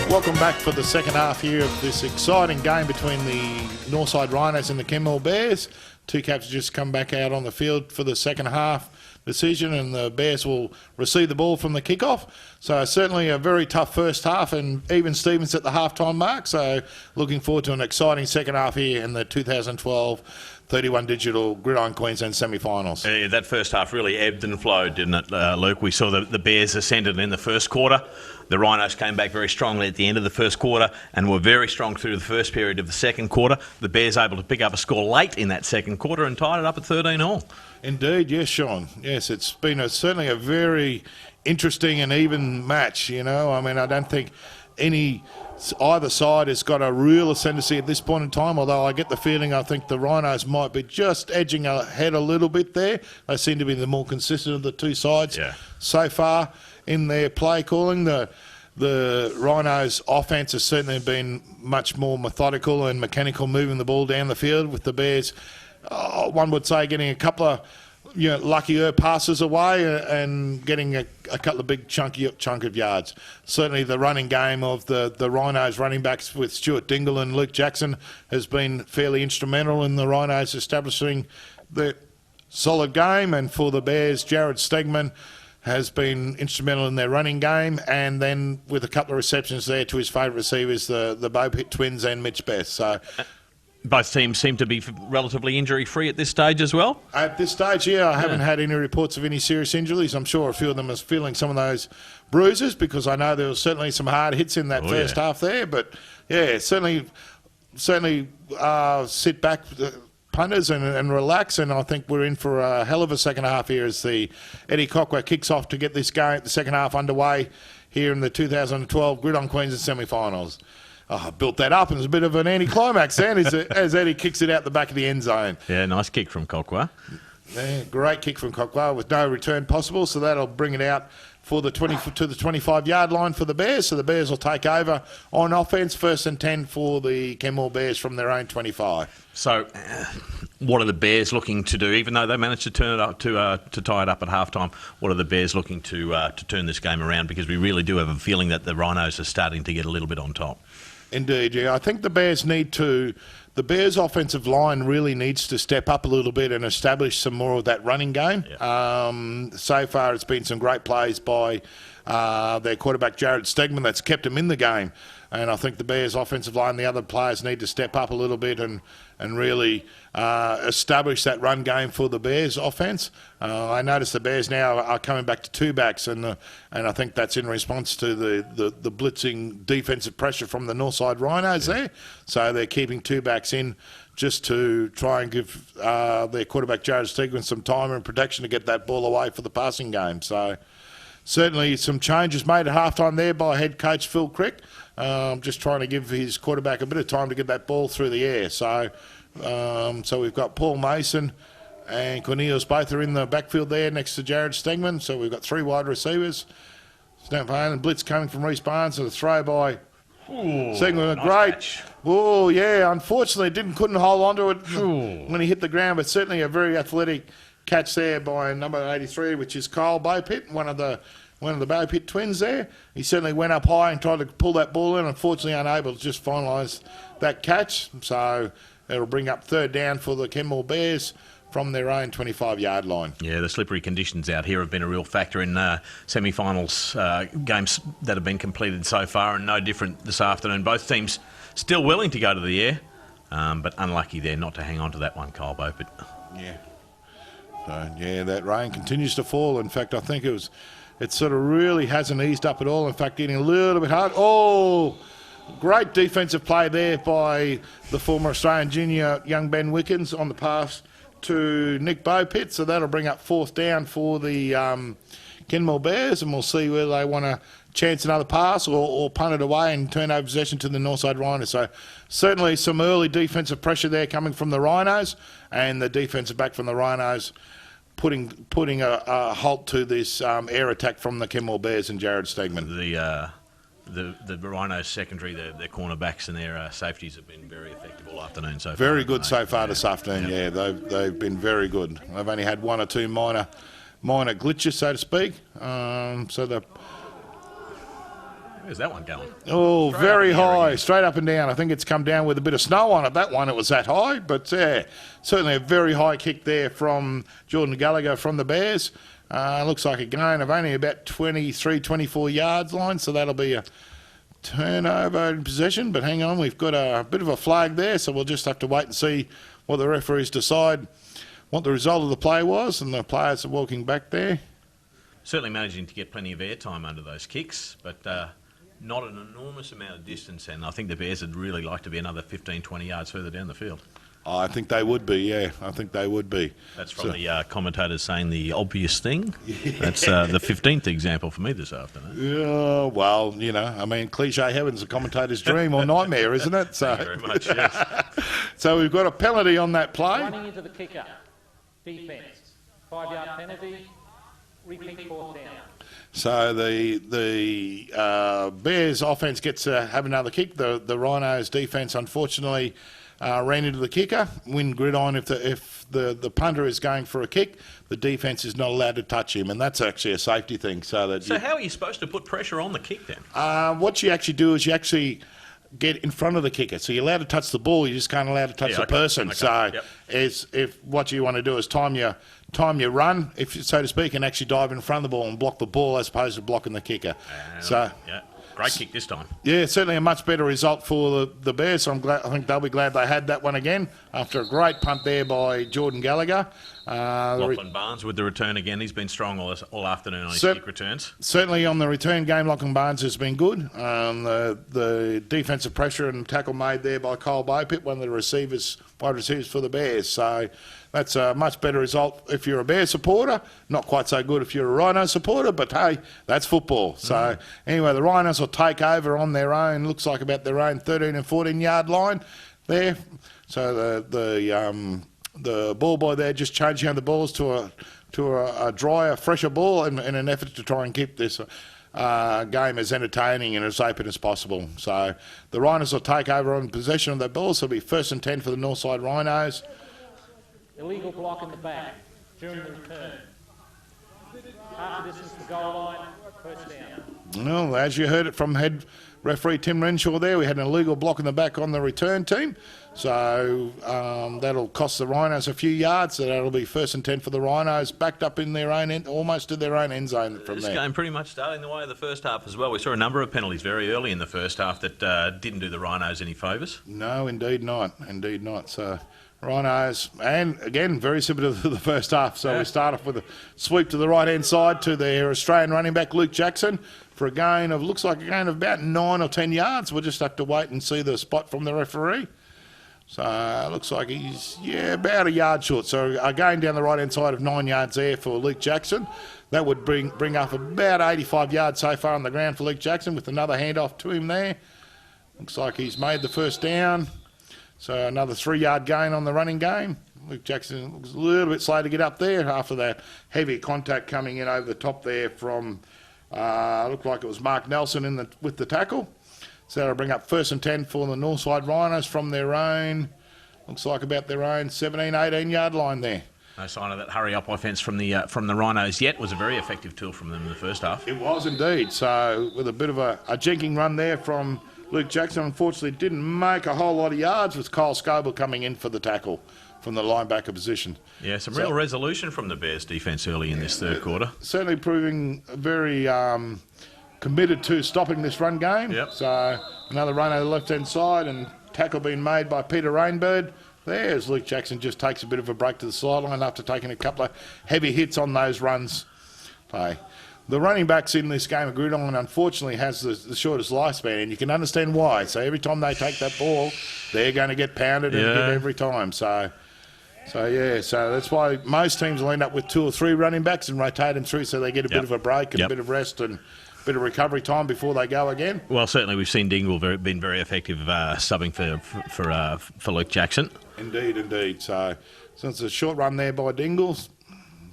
Welcome back for the second half here of this exciting game between the Northside Rhinos and the Kenmore Bears. Two caps just come back out on the field for the second half decision, and the Bears will receive the ball from the kickoff. So certainly a very tough first half, and even Stevens at the halftime mark. So looking forward to an exciting second half here in the 2012 31 Digital Gridiron Queensland semi-finals. That first half really ebbed and flowed, didn't it, Luke? We saw the Bears ascended in the first quarter. The Rhinos came back very strongly at the end of the first quarter and were very strong through the first period of the second quarter. The Bears able to pick up a score late in that second quarter and tied it up at 13-all. Indeed, yes, Sean. Yes, it's been certainly a very interesting and even match, you know. I mean, I don't think either side has got a real ascendancy at this point in time, although I get the feeling I think the Rhinos might be just edging ahead a little bit there. They seem to be the more consistent of the two sides so far in their play calling. The Rhinos' offense has certainly been much more methodical and mechanical, moving the ball down the field, with the Bears, one would say, getting a couple of luckier passes away and getting a couple of big chunk of yards. Certainly the running game of the Rhinos running backs with Stuart Dingle and Luke Jackson has been fairly instrumental in the Rhinos establishing the solid game, and for the Bears, Jared Stegman has been instrumental in their running game, and then with a couple of receptions there to his favourite receivers, the Bo Pitt twins and Mitch Best. So both teams seem to be relatively injury-free at this stage as well? At this stage, I haven't had any reports of any serious injuries. I'm sure a few of them are feeling some of those bruises, because I know there was certainly some hard hits in that first half there. But, certainly sit back, punters, and relax, and I think we're in for a hell of a second half here as the Eddie Cockway kicks off to get this game, the second half underway here in the 2012 Gridiron Queensland semi-finals. I built that up, and it's a bit of an anticlimax then as Eddie kicks it out the back of the end zone. Yeah, nice kick from Cockway. Yeah, great kick from Cockway with no return possible, so that'll bring it out to the 25-yard line for the Bears. So the Bears will take over on offence, 1st and 10 for the Kenmore Bears from their own 25. So what are the Bears looking to do? Even though they managed to turn it up to tie it up at halftime, what are the Bears looking to turn this game around? Because we really do have a feeling that the Rhinos are starting to get a little bit on top. Indeed, yeah. I think the Bears the Bears' offensive line really needs to step up a little bit and establish some more of that running game. Yeah. So far, it's been some great plays by their quarterback, Jared Stegman, that's kept them in the game. And I think the Bears' offensive line, the other players need to step up a little bit and really establish that run game for the Bears' offense. I notice the Bears now are coming back to two backs, and I think that's in response to the blitzing defensive pressure from the Northside Rhinos there. So they're keeping two backs in just to try and give their quarterback, Jared Stegman, some time and protection to get that ball away for the passing game. So certainly some changes made at halftime there by head coach Phil Crick, just trying to give his quarterback a bit of time to get that ball through the air. So we've got Paul Mason and Cornelius both are in the backfield there next to Jared Stegman. So we've got 3 wide receivers. Snap and blitz coming from Reece Barnes and a throw by Stegman. Nice Great. catch. Oh, yeah, unfortunately couldn't hold on to it when he hit the ground, but certainly a very athletic catch there by number 83, which is Kyle Beaupitt, one of the Beaupitt twins there. He certainly went up high and tried to pull that ball in, unfortunately unable to just finalise that catch. So it'll bring up 3rd down for the Kenmore Bears from their own 25-yard line. Yeah, the slippery conditions out here have been a real factor in semi-finals games that have been completed so far, and no different this afternoon. Both teams still willing to go to the air, but unlucky there not to hang on to that one, Kyle Beaupitt. Yeah. So, yeah, that rain continues to fall. In fact, I think it sort of really hasn't eased up at all. In fact, getting a little bit hard. Oh, great defensive play there by the former Australian junior, young Ben Wickens, on the pass to Nick Beaupitt. So that'll bring up 4th down for the Kenmore Bears, and we'll see whether they want to chance another pass or punt it away and turn over possession to the Northside Rhinos. So certainly some early defensive pressure there coming from the Rhinos, and the defensive back from the Rhinos putting a halt to this air attack from the Kenmore Bears and Jared Stegman. The Rhinos secondary, their cornerbacks and their safeties have been very effective all afternoon so far. Very good so far this afternoon. Yeah, they've been very good. They've only had 1 or 2 minor glitches, so to speak. Where's that one going? Oh, very high, straight up and down. I think it's come down with a bit of snow on it. That one, it was that high, but yeah, certainly a very high kick there from Jordan Gallagher from the Bears. Looks like a gain of only about 23, 24 yards line, so that'll be a turnover in possession. But hang on, we've got a bit of a flag there, so we'll just have to wait and see what the referees decide, what the result of the play was, and the players are walking back there. Certainly managing to get plenty of airtime under those kicks, but not an enormous amount of distance, and I think the Bears would really like to be another 15, 20 yards further down the field. I think they would be, yeah. I think they would be. That's from the commentators saying the obvious thing. Yeah. That's the 15th example for me this afternoon. Yeah, well, you know, I mean, cliche heaven's a commentator's dream or nightmare, isn't it? So, thank you very much, yes. So we've got a penalty on that play. Running into the kicker. Defence. 5-yard penalty. Repeat 4th down. So the Bears offence gets to have another kick. The Rhinos defence, unfortunately, ran into the kicker. Win Gridiron if the punter is going for a kick, the defence is not allowed to touch him, and that's actually a safety thing. So how are you supposed to put pressure on the kick then? What you actually do is you actually get in front of the kicker. So you're allowed to touch the ball, you just can't allow to touch the person. Okay. So if what you want to do is time your run, if so to speak, and actually dive in front of the ball and block the ball as opposed to blocking the kicker. Great kick this time. Yeah, certainly a much better result for the Bears. So I think they'll be glad they had that one again after a great punt there by Jordan Gallagher. Lachlan Barnes with the return again. He's been strong all afternoon on his kick returns. Certainly on the return game, Lachlan Barnes has been good. The defensive pressure and tackle made there by Kyle Beaupitt, one of the wide receivers for the Bears. So that's a much better result if you're a Bear supporter. Not quite so good if you're a Rhino supporter, but hey, that's football. So anyway, the Rhinos will take over on their own, looks like about their own 13 and 14 yard line there. So the ball boy there just changing the balls to a drier, fresher ball in an effort to try and keep this game as entertaining and as open as possible. So the Rhinos will take over on possession of their balls. So it'll be 1st and 10 for the Northside Rhinos. Illegal block in the back during the return. Half the distance to the goal line, 1st down. Well, as you heard it from head referee Tim Renshaw there, we had an illegal block in the back on the return team. So that'll cost the Rhinos a few yards. So that'll be 1st and 10 for the Rhinos, backed up in their own end, almost to their own end zone from there. This game pretty much starting the way of the first half as well. We saw a number of penalties very early in the first half that didn't do the Rhinos any favours. No, indeed not. Indeed not. So Rhinos, and again, very similar to the first half. So we start off with a sweep to the right-hand side to their Australian running back, Luke Jackson, for looks like a gain of about 9 or 10 yards. We'll just have to wait and see the spot from the referee. So it looks like he's, about a yard short. So again, down the right-hand side of 9 yards there for Luke Jackson. That would bring up about 85 yards so far on the ground for Luke Jackson with another handoff to him there. Looks like he's made the first down. So another 3-yard gain on the running game. Luke Jackson looks a little bit slow to get up there after that heavy contact coming in over the top there from, looked like it was Mark Nelson with the tackle. So that'll bring up 1st and 10 for the Northside Rhinos from their own, looks like about their own 17, 18 yard line there. No sign of that hurry-up offence from the Rhinos yet. It was a very effective tool from them in the first half. It was indeed. So with a bit of a jinking run there from Luke Jackson, unfortunately didn't make a whole lot of yards with Kyle Scoble coming in for the tackle from the linebacker position. Yeah, some real resolution from the Bears defence early in this third quarter. Certainly proving very committed to stopping this run game. Yep. So another run over the left-hand side and tackle being made by Peter Rainbird. There's Luke Jackson just takes a bit of a break to the sideline after taking a couple of heavy hits on those runs. The running backs in this game of Gridiron unfortunately has the shortest lifespan, and you can understand why. So every time they take that ball, they're going to get pounded and hit every time. So that's why most teams will end up with 2 or 3 running backs and rotate them through so they get a bit of a break and a bit of rest and a bit of recovery time before they go again. Well, certainly we've seen Dingle been very effective subbing for Luke Jackson. Indeed. So it's a short run there by Dingles.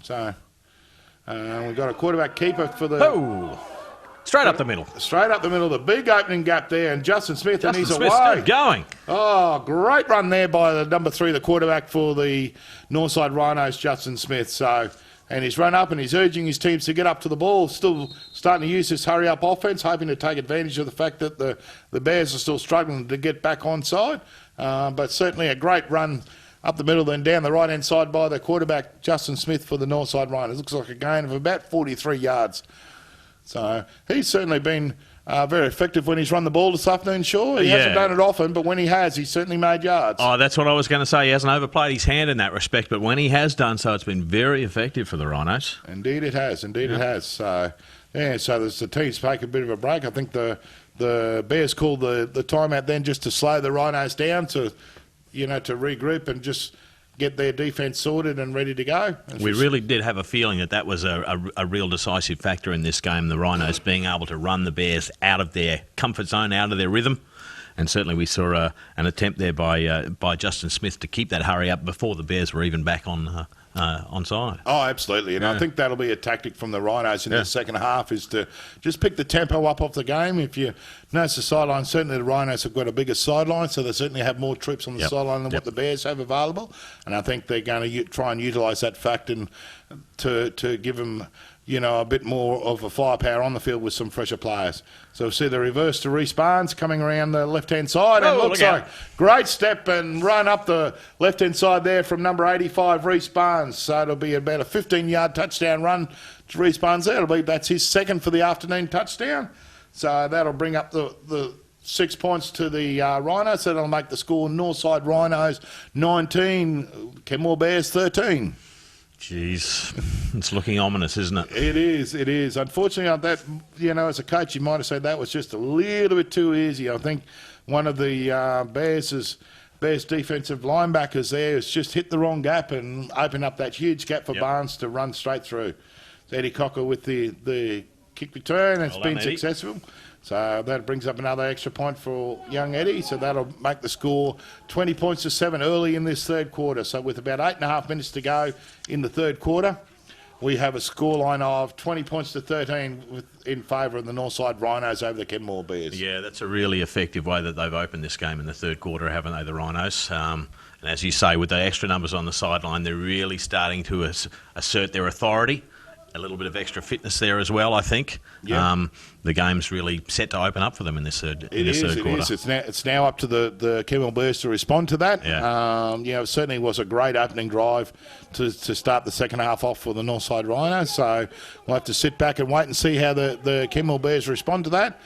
So we've got a quarterback keeper for the... Straight up the middle. Straight up the middle, the big opening gap there, and Justin Smith, and he's away. Still going. Oh, great run there by the number 3, the quarterback for the Northside Rhinos, Justin Smith. So, and he's run up and he's urging his teams to get up to the ball, still starting to use this hurry-up offense, hoping to take advantage of the fact that the Bears are still struggling to get back onside. But certainly a great run up the middle, then down the right-hand side by the quarterback, Justin Smith for the Northside Rhinos. Looks like a gain of about 43 yards. So he's certainly been very effective when he's run the ball this afternoon, sure. He hasn't done it often, but when he has, he's certainly made yards. Oh, that's what I was going to say. He hasn't overplayed his hand in that respect, but when he has done so, it's been very effective for the Rhinos. Indeed it has. It has. So, so there's the teams take a bit of a break. I think the Bears called the timeout then just to slow the Rhinos down to regroup and just get their defence sorted and ready to go. We really did have a feeling that was a real decisive factor in this game, the Rhinos being able to run the Bears out of their comfort zone, out of their rhythm. And certainly we saw an attempt there by Justin Smith to keep that hurry up before the Bears were even back on side. Oh, absolutely. And I think that'll be a tactic from the Rhinos in the second half, is to just pick the tempo up off the game. If you notice the sideline, certainly the Rhinos have got a bigger sideline, so they certainly have more troops on the sideline than what the Bears have available. And I think they're going to try and utilise that fact and to give them a bit more of a firepower on the field with some fresher players. So we'll see the reverse to Reece Barnes coming around the left-hand side. And looks like great step and run up the left-hand side there from number 85, Reece Barnes. So it'll be about a 15-yard touchdown run to Reece Barnes there. That's his second for the afternoon touchdown. So that'll bring up the 6 points to the Rhinos. So that'll make the score Northside Rhinos 19, Kenmore Bears 13. Jeez, it's looking ominous, isn't it? It is. Unfortunately, that as a coach, you might have said that was just a little bit too easy. I think one of the Bears defensive linebackers there has just hit the wrong gap and opened up that huge gap for Barnes to run straight through. So Eddie Cocker with the kick return. It's been successful. So that brings up another extra point for young Eddie. So that'll make the score 20 points to 7 early in this third quarter. So with about 8.5 minutes to go in the third quarter, we have a scoreline of 20 points to 13 in favour of the Northside Rhinos over the Kenmore Bears. Yeah, that's a really effective way that they've opened this game in the third quarter, haven't they, the Rhinos? And as you say, with the extra numbers on the sideline, they're really starting to assert their authority. A little bit of extra fitness there as well, I think. Yeah. The game's really set to open up for them in this third quarter. It's now up to the Kenmore Bears to respond to that. Yeah. It certainly was a great opening drive to start the second half off for the Northside Rhinos. So we'll have to sit back and wait and see how the Kenmore Bears respond to that.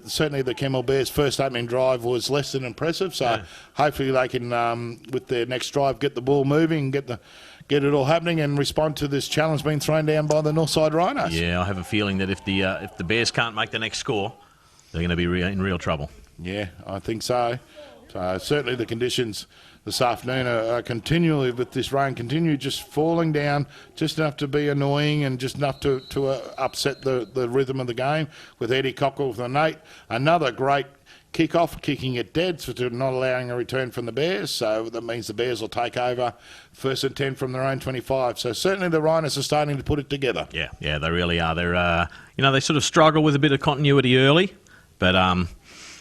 Certainly the Kenmore Bears' first opening drive was less than impressive. So hopefully they can, with their next drive, get the ball moving, get it all happening and respond to this challenge being thrown down by the Northside Rhinos. Yeah, I have a feeling that if the Bears can't make the next score, they're going to be in real trouble. Yeah, I think so. So certainly the conditions this afternoon are continually, with this rain, continue just falling down, just enough to be annoying and just enough to upset the rhythm of the game, with Eddie Cockle with an 8. Another great kick-off, kicking it dead, so not allowing a return from the Bears. So that means the Bears will take over 1st and 10 from their own 25. So certainly the Rhinos are starting to put it together. Yeah, they really are. They're, they sort of struggle with a bit of continuity early, but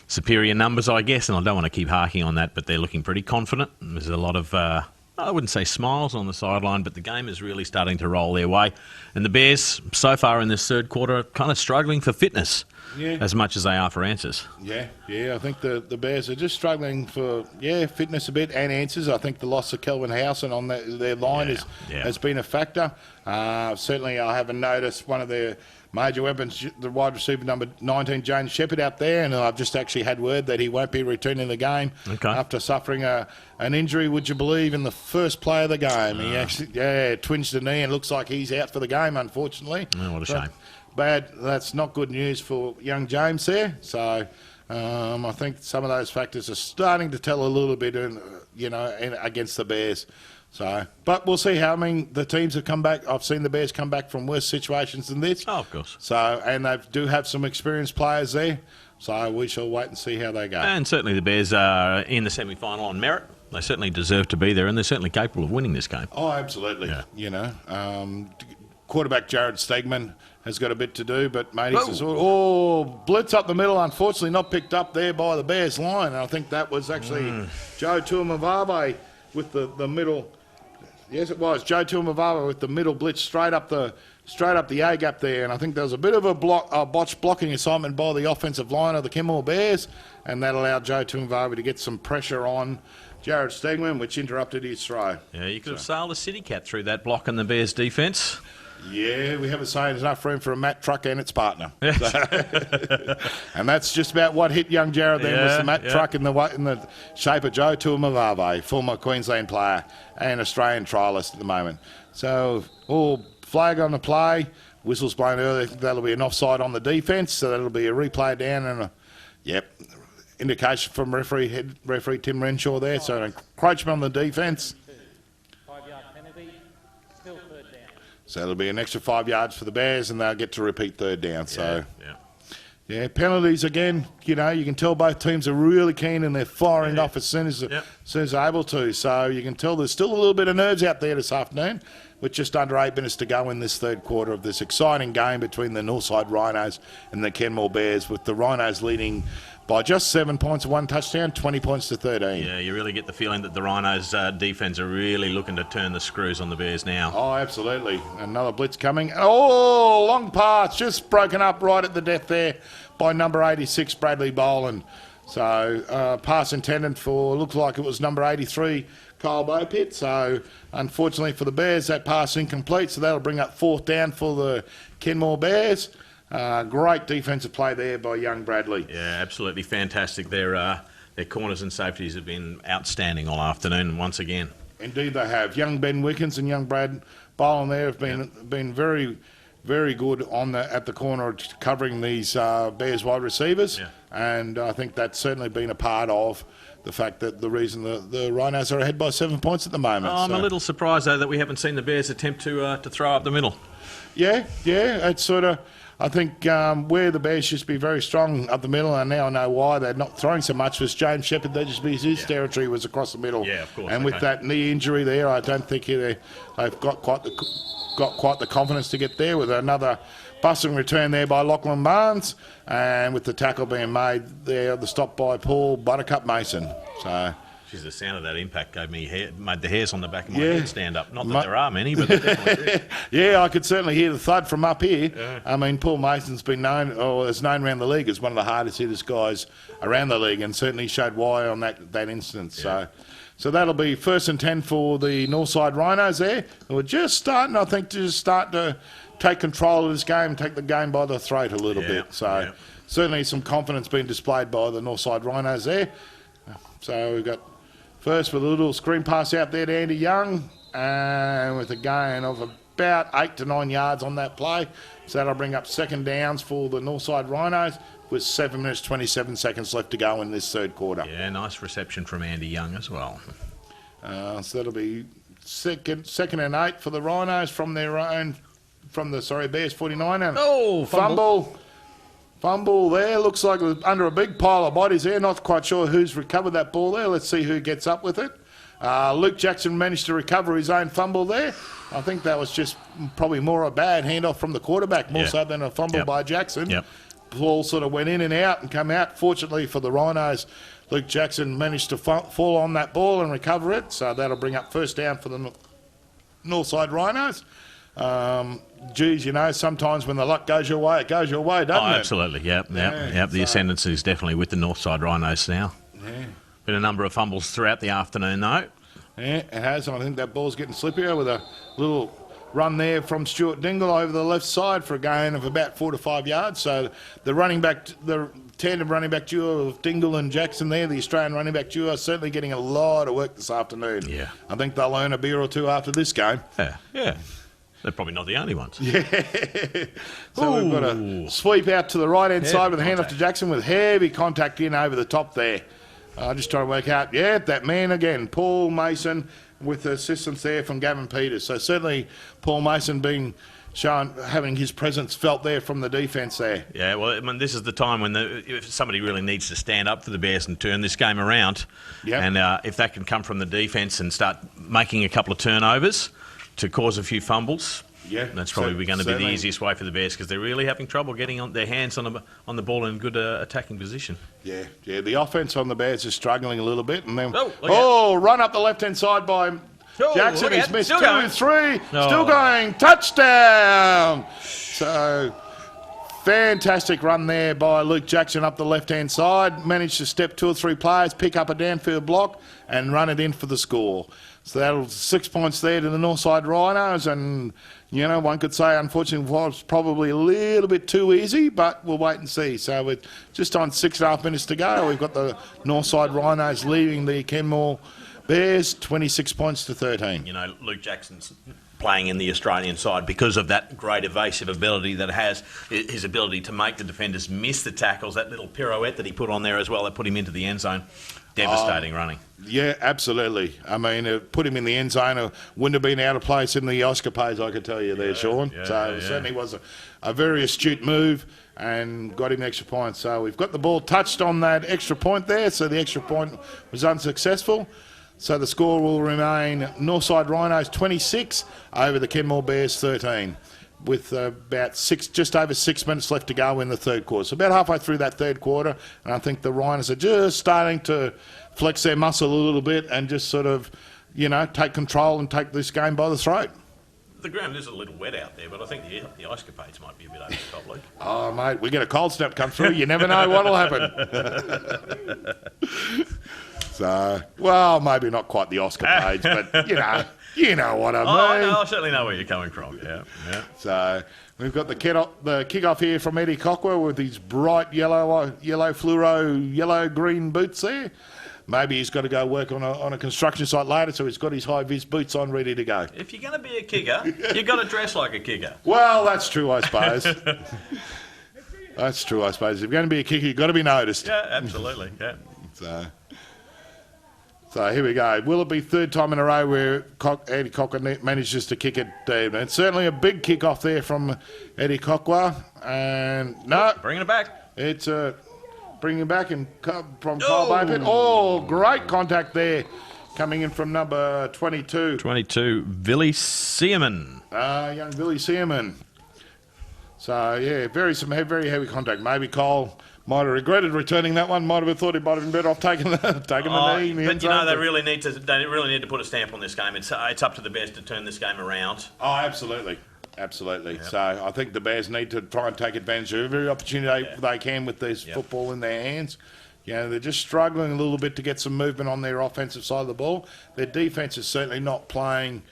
superior numbers, I guess, and I don't want to keep harking on that, but they're looking pretty confident. There's a lot of, I wouldn't say smiles on the sideline, but the game is really starting to roll their way. And the Bears, so far in this third quarter, are kind of struggling for fitness as much as they are for answers. Yeah, I think the Bears are just struggling for, fitness a bit and answers. I think the loss of Kelvin Howson on their line has been a factor. Certainly I haven't noticed one of their major weapons, the wide receiver number 19, James Shepherd, out there, and I've just actually had word that he won't be returning the game after suffering an injury, would you believe, in the first play of the game. He actually twinged the knee and looks like he's out for the game, unfortunately. Oh, what a shame. Bad. That's not good news for young James there. So I think some of those factors are starting to tell a little bit, against the Bears. So, but we'll see how. I mean, the teams have come back. I've seen the Bears come back from worse situations than this. Oh, of course. So, and they do have some experienced players there. So we shall wait and see how they go. And certainly the Bears are in the semi-final on merit. They certainly deserve to be there, and they're certainly capable of winning this game. Oh, absolutely. Yeah. Quarterback Jared Stegman has got a bit to do, but mate, he says, blitz up the middle, unfortunately not picked up there by the Bears line. And I think that was actually Joe Tuamavave with the middle. Yes, it was Joe Tuamavave with the middle blitz straight up the A-gap there, and I think there was a bit of a botched blocking assignment by the offensive line of the Kenmore Bears, and that allowed Joe Tuamavave to get some pressure on Jared Stegman, which interrupted his throw. Yeah, you could have sailed a city cat through that block in the Bears' defence. Yeah, we have a saying, there's enough room for a Matt truck and its partner. So, and that's just about what hit young Jared then, was the Matt truck in the shape of Joe Tuamavave, former Queensland player and Australian trialist at the moment. So, flag on the play, whistle's blown early. I think that'll be an offside on the defence, so that'll be a replay down and indication from referee Tim Renshaw there. So an encroachment on the defence. 5-yard penalty, still third down. So it'll be an extra 5 yards for the Bears, and they'll get to repeat third down. Yeah, penalties again. You can tell both teams are really keen and they're firing off as soon as they're able to. So you can tell there's still a little bit of nerves out there this afternoon, with just under 8 minutes to go in this third quarter of this exciting game between the Northside Rhinos and the Kenmore Bears, with the Rhinos leading by just 7 points and 1 touchdown, 20 points to 13. Yeah, you really get the feeling that the Rhinos' defence are really looking to turn the screws on the Bears now. Oh, absolutely. Another blitz coming. Oh, long pass, just broken up right at the death there by number 86, Bradley Boland. So pass intended for, looks like it was number 83, Kyle Bowpitt. So unfortunately for the Bears, that pass incomplete. So that'll bring up 4th down for the Kenmore Bears. Great defensive play there by young Bradley. Yeah, absolutely fantastic. Their corners and safeties have been outstanding all afternoon, once again. Indeed they have. Young Ben Wickens and young Brad Boland there have been very, very good at the corner, covering these Bears wide receivers. Yeah. And I think that's certainly been a part of the fact that the reason the Rhinos are ahead by 7 points at the moment. I'm a little surprised, though, that we haven't seen the Bears attempt to throw up the middle. Yeah, it's sort of... I think where the Bears used to be very strong up the middle, and now I know why they're not throwing so much, was James Shepherd. His territory was across the middle. Yeah, of course. And with that knee injury there, I don't think they've got quite the confidence to get there, with another busting return there by Lachlan Barnes, and with the tackle being made there, the stop by Paul Buttercup Mason. So. Jeez, the sound of that impact made the hairs on the back of my head stand up. Not that there are many, but they definitely did. Yeah, I could certainly hear the thud from up here. Yeah. I mean, Paul Mason's been known around the league as one of the hardest hitters guys around the league, and certainly showed why on that instance. Yeah. So that'll be 1st and 10 for the Northside Rhinos there. And we're just starting, I think, to take control of this game, take the game by the throat a little bit. So certainly some confidence being displayed by the Northside Rhinos there. So we've got first with a little screen pass out there to Andy Young, and with a gain of about 8 to 9 yards on that play. So that'll bring up second downs for the Northside Rhinos with 7 minutes 27 seconds left to go in this third quarter. Yeah, nice reception from Andy Young as well. So that'll be second and 8 for the Rhinos from their own, Bears 49. And Fumble there. Looks like it was under a big pile of bodies there. Not quite sure who's recovered that ball there. Let's see who gets up with it. Luke Jackson managed to recover his own fumble there. I think that was just probably more a bad handoff from the quarterback, more so than a fumble by Jackson. Ball sort of went in and out and come out. Fortunately for the Rhinos, Luke Jackson managed to fall on that ball and recover it. So that'll bring up first down for the Northside Rhinos. Sometimes when the luck goes your way, it goes your way, doesn't it? Absolutely, yep. The ascendancy is definitely with the Northside Rhinos now. Yeah. Been a number of fumbles throughout the afternoon, though. Yeah, it has. I think that ball's getting slippier with a little run there from Stuart Dingle over the left side for a gain of about 4 to 5 yards. So the tandem running back duo of Dingle and Jackson there, the Australian running back duo, are certainly getting a lot of work this afternoon. Yeah. I think they'll earn a beer or two after this game. Yeah. They're probably not the only ones. Yeah. So we've got a sweep out to the right-hand side with a handoff to Jackson with heavy contact in over the top there. Just trying to work out, that man again, Paul Mason, with the assistance there from Gavin Peters. So certainly Paul Mason being shown, having his presence felt there from the defence there. Yeah, well, I mean, this is the time when if somebody really needs to stand up for the Bears and turn this game around. And if that can come from the defence and start making a couple of turnovers to cause a few fumbles, that's probably going to be the easiest way for the Bears, because they're really having trouble getting their hands on the ball in good attacking position. Yeah. The offence on the Bears is struggling a little bit, and then run up the left-hand side by Jackson. He's missed 2, 3, still going, touchdown. So fantastic run there by Luke Jackson up the left-hand side. Managed to step 2 or 3 players, pick up a downfield block, and run it in for the score. So that'll 6 points there to the Northside Rhinos, and one could say unfortunately was probably a little bit too easy, but we'll wait and see. So we're just on 6.5 minutes to go. We've got the Northside Rhinos leading the Kenmore Bears 26 points to 13. Luke Jackson's playing in the Australian side because of that great evasive ability that has, his ability to make the defenders miss the tackles, that little pirouette that he put on there as well, that put him into the end zone. Devastating running. Yeah, absolutely. I mean, put him in the end zone, wouldn't have been out of place in the escapades, I could tell you there, Sean. It certainly was a very astute move and got him extra points. So we've got the ball touched on that extra point there, so the extra point was unsuccessful. So the score will remain Northside Rhinos 26 over the Kenmore Bears 13. With about just over 6 minutes left to go in the third quarter. So about halfway through that third quarter, and I think the Rhinos are just starting to flex their muscle a little bit and just sort of, take control and take this game by the throat. The ground is a little wet out there, but I think the ice capades might be a bit over the top, Luke. Oh, mate, we get a cold snap come through. You never know what'll happen. So, well, maybe not quite the Oscar-pades, but, you know what I mean. No, I certainly know where you're coming from, yeah. So we've got the kick-off here from Eddie Cockwer with his bright yellow fluoro, yellow-green boots there. Maybe he's got to go work on a construction site later, so he's got his high-vis boots on ready to go. If you're going to be a kicker, you've got to dress like a kicker. Well, that's true, I suppose. That's true, I suppose. If you're going to be a kicker, you've got to be noticed. Yeah, absolutely, yeah. So here we go. Will it be third time in a row where Eddie Cocker manages to kick it deep? It's certainly a big kick off there from Eddie Cocker. And no. Bringing it back. It's bringing it back from Kyle Bapin. Oh, great contact there coming in from number 22. 22, Billy Seaman. Young Billy Seaman. So, yeah, very heavy contact. Maybe Cole might have regretted returning that one. Might have thought he might have been better off taking the knee. But they really need to put a stamp on this game. It's up to the Bears to turn this game around. Oh, absolutely. Yep. So I think the Bears need to try and take advantage of every opportunity they can with this football in their hands. They're just struggling a little bit to get some movement on their offensive side of the ball. Their defence is certainly not playing.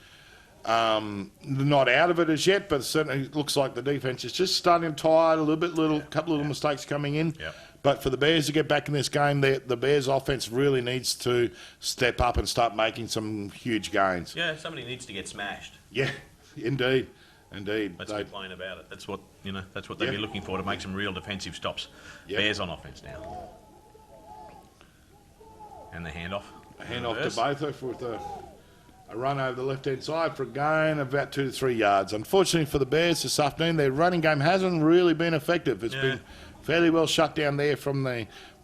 Not out of it as yet, but it certainly looks like the defence is just starting tired a little bit, couple of little mistakes coming in. Yep. But for the Bears to get back in this game, the Bears offence really needs to step up and start making some huge gains. Yeah, somebody needs to get smashed. Yeah. Indeed. Indeed. Let's complain about it. That's what That's what they'd be looking for, to make some real defensive stops. Bears on offense now. And the handoff. A handoff to both with a run over the left-hand side for a gain of about 2 to 3 yards. Unfortunately for the Bears this afternoon, their running game hasn't really been effective. It's been fairly well shut down there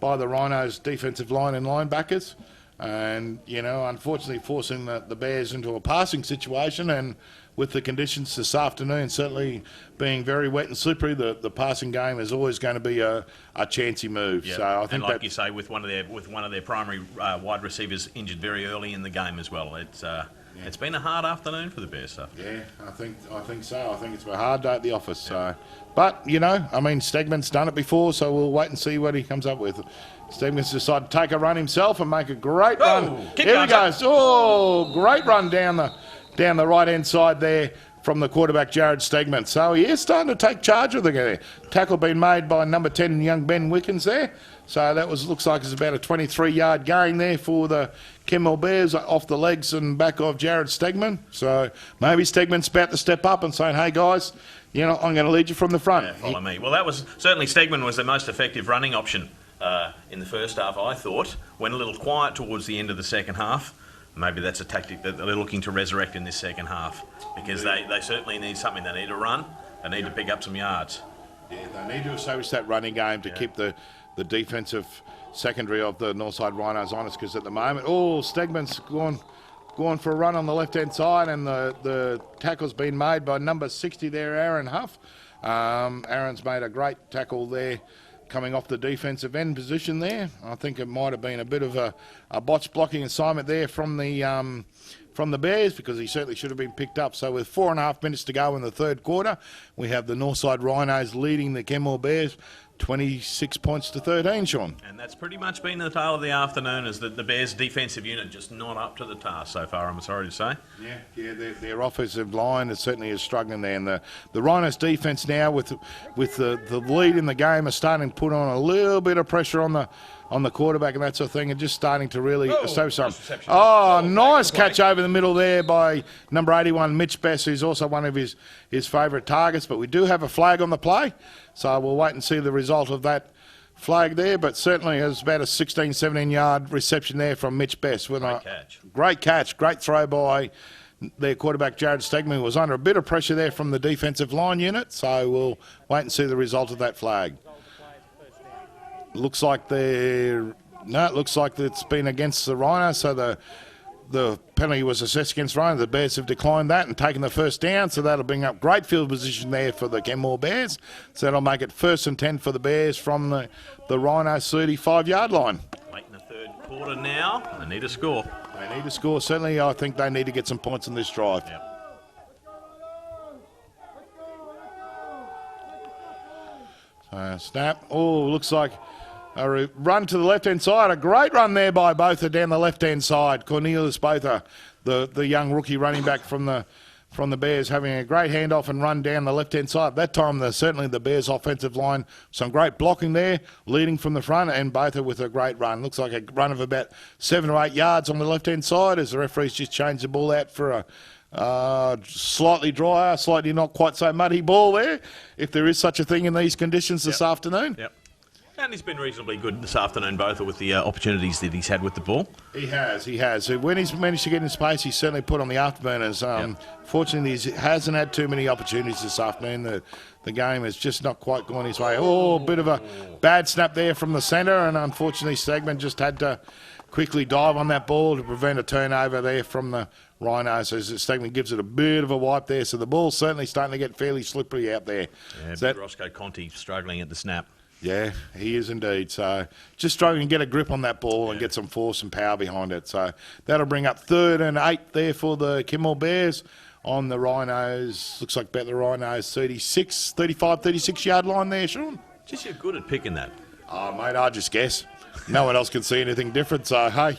by the Rhinos' defensive line and linebackers. And, unfortunately forcing the Bears into a passing situation, and with the conditions this afternoon certainly being very wet and slippery, the passing game is always going to be a chancy move. Yep. So I think, and like you say, with one of their primary wide receivers injured very early in the game as well, it's been a hard afternoon for the Bears stuff. Yeah, I think so. I think it's been a hard day at the office. So, but Stegman's done it before, so we'll wait and see what he comes up with. Stegman's decided to take a run himself and make a great run. Here he goes. Oh, great run down the right-hand side there from the quarterback, Jared Stegman. So he is starting to take charge of the game. Tackle being made by number 10, young Ben Wickens there. So that looks like it's about a 23-yard gain there for the Kenmore Bears, off the legs and back of Jared Stegman. So maybe Stegman's about to step up and saying, hey, guys, I'm going to lead you from the front. Yeah, follow me. Well, that was certainly Stegman was the most effective running option in the first half, I thought. Went a little quiet towards the end of the second half. Maybe that's a tactic that they're looking to resurrect in this second half, because they certainly need something. They need to run. They need to pick up some yards. Yeah, they need to establish that running game to keep the defensive secondary of the Northside Rhinos honest, because at the moment, Stegman's gone for a run on the left-hand side, and the tackle's been made by number 60 there, Aaron Huff. Aaron's made a great tackle there, coming off the defensive end position there. I think it might have been a bit of a botched blocking assignment there from the Bears, because he certainly should have been picked up. So with 4.5 minutes to go in the third quarter, we have the Northside Rhinos leading the Kenmore Bears 26 points to 13, Sean. And that's pretty much been the tale of the afternoon, is that the Bears' defensive unit just not up to the task so far, I'm sorry to say. Yeah, their offensive line is certainly struggling there. And the Rhinos' defence now, with the lead in the game, is starting to put on a little bit of pressure on the quarterback and that sort of thing, and just starting to really establish something. Nice catch over the middle there by number 81, Mitch Bess, who's also one of his favourite targets. But we do have a flag on the play, so we'll wait and see the result of that flag there. But certainly has about a 16, 17-yard reception there from Mitch Bess. Great catch, great throw by their quarterback, Jared Stegman, who was under a bit of pressure there from the defensive line unit. So we'll wait and see the result of that flag. Looks like it's been against the Rhinos, so the penalty was assessed against Rhinos. The Bears have declined that and taken the first down, so that'll bring up great field position there for the Kenmore Bears. So that'll make it 1st and 10 for the Bears from the Rhinos' 35-yard line. Late in the third quarter now, they need a score. Certainly, I think they need to get some points in this drive. Yep. Snap. Looks like a run to the left-hand side. A great run there by Botha down the left-hand side. Cornelius Botha, the young rookie running back from the Bears, having a great handoff and run down the left-hand side. At that time, certainly the Bears' offensive line, some great blocking there, leading from the front, and Botha with a great run. Looks like a run of about 7 or 8 yards on the left-hand side, as the referees just changed the ball out for a slightly drier, slightly not quite so muddy ball there, if there is such a thing in these conditions this afternoon. Yep. And he's been reasonably good this afternoon, both with the opportunities that he's had with the ball. He has. When he's managed to get in space, he's certainly put on the afterburners. Fortunately, he hasn't had too many opportunities this afternoon. The game has just not quite gone his way. Bit of a bad snap there from the centre, and unfortunately, Stegman just had to quickly dive on that ball to prevent a turnover there from the Rhinos, as Stegman gives it a bit of a wipe there. So the ball's certainly starting to get fairly slippery out there. Yeah, Roscoe Conti struggling at the snap. Yeah, he is indeed. So just struggling to get a grip on that ball and get some force and power behind it. So that'll bring up 3rd and 8 there for the Kenmore Bears on the Rhinos. Looks like about the Rhinos 35, 36-yard line there, Sean. Just you're good at picking that. Oh, mate, I just guess. No one else can see anything different, so, hey,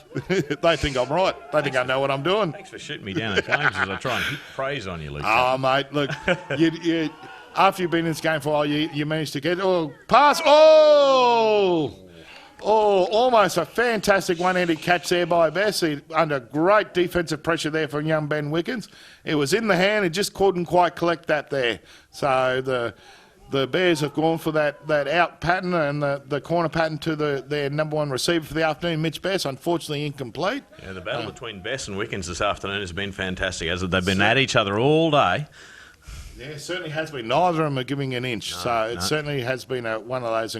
they think I'm right. They think I know what I'm doing. Thanks for shooting me down at times as I try and heap praise on you, Luke. Oh, mate, look, you after you've been in this game for a while, you managed to get... pass! Oh, almost a fantastic one-handed catch there by Bess. Under great defensive pressure there from young Ben Wickens. It was in the hand, he just couldn't quite collect that there. So the Bears have gone for that out pattern and the corner pattern to their number one receiver for the afternoon, Mitch Bess, unfortunately incomplete. Yeah, the battle between Bess and Wickens this afternoon has been fantastic, as they've been at each other all day. Yeah, it certainly has been. Neither of them are giving an inch. It certainly has been one of those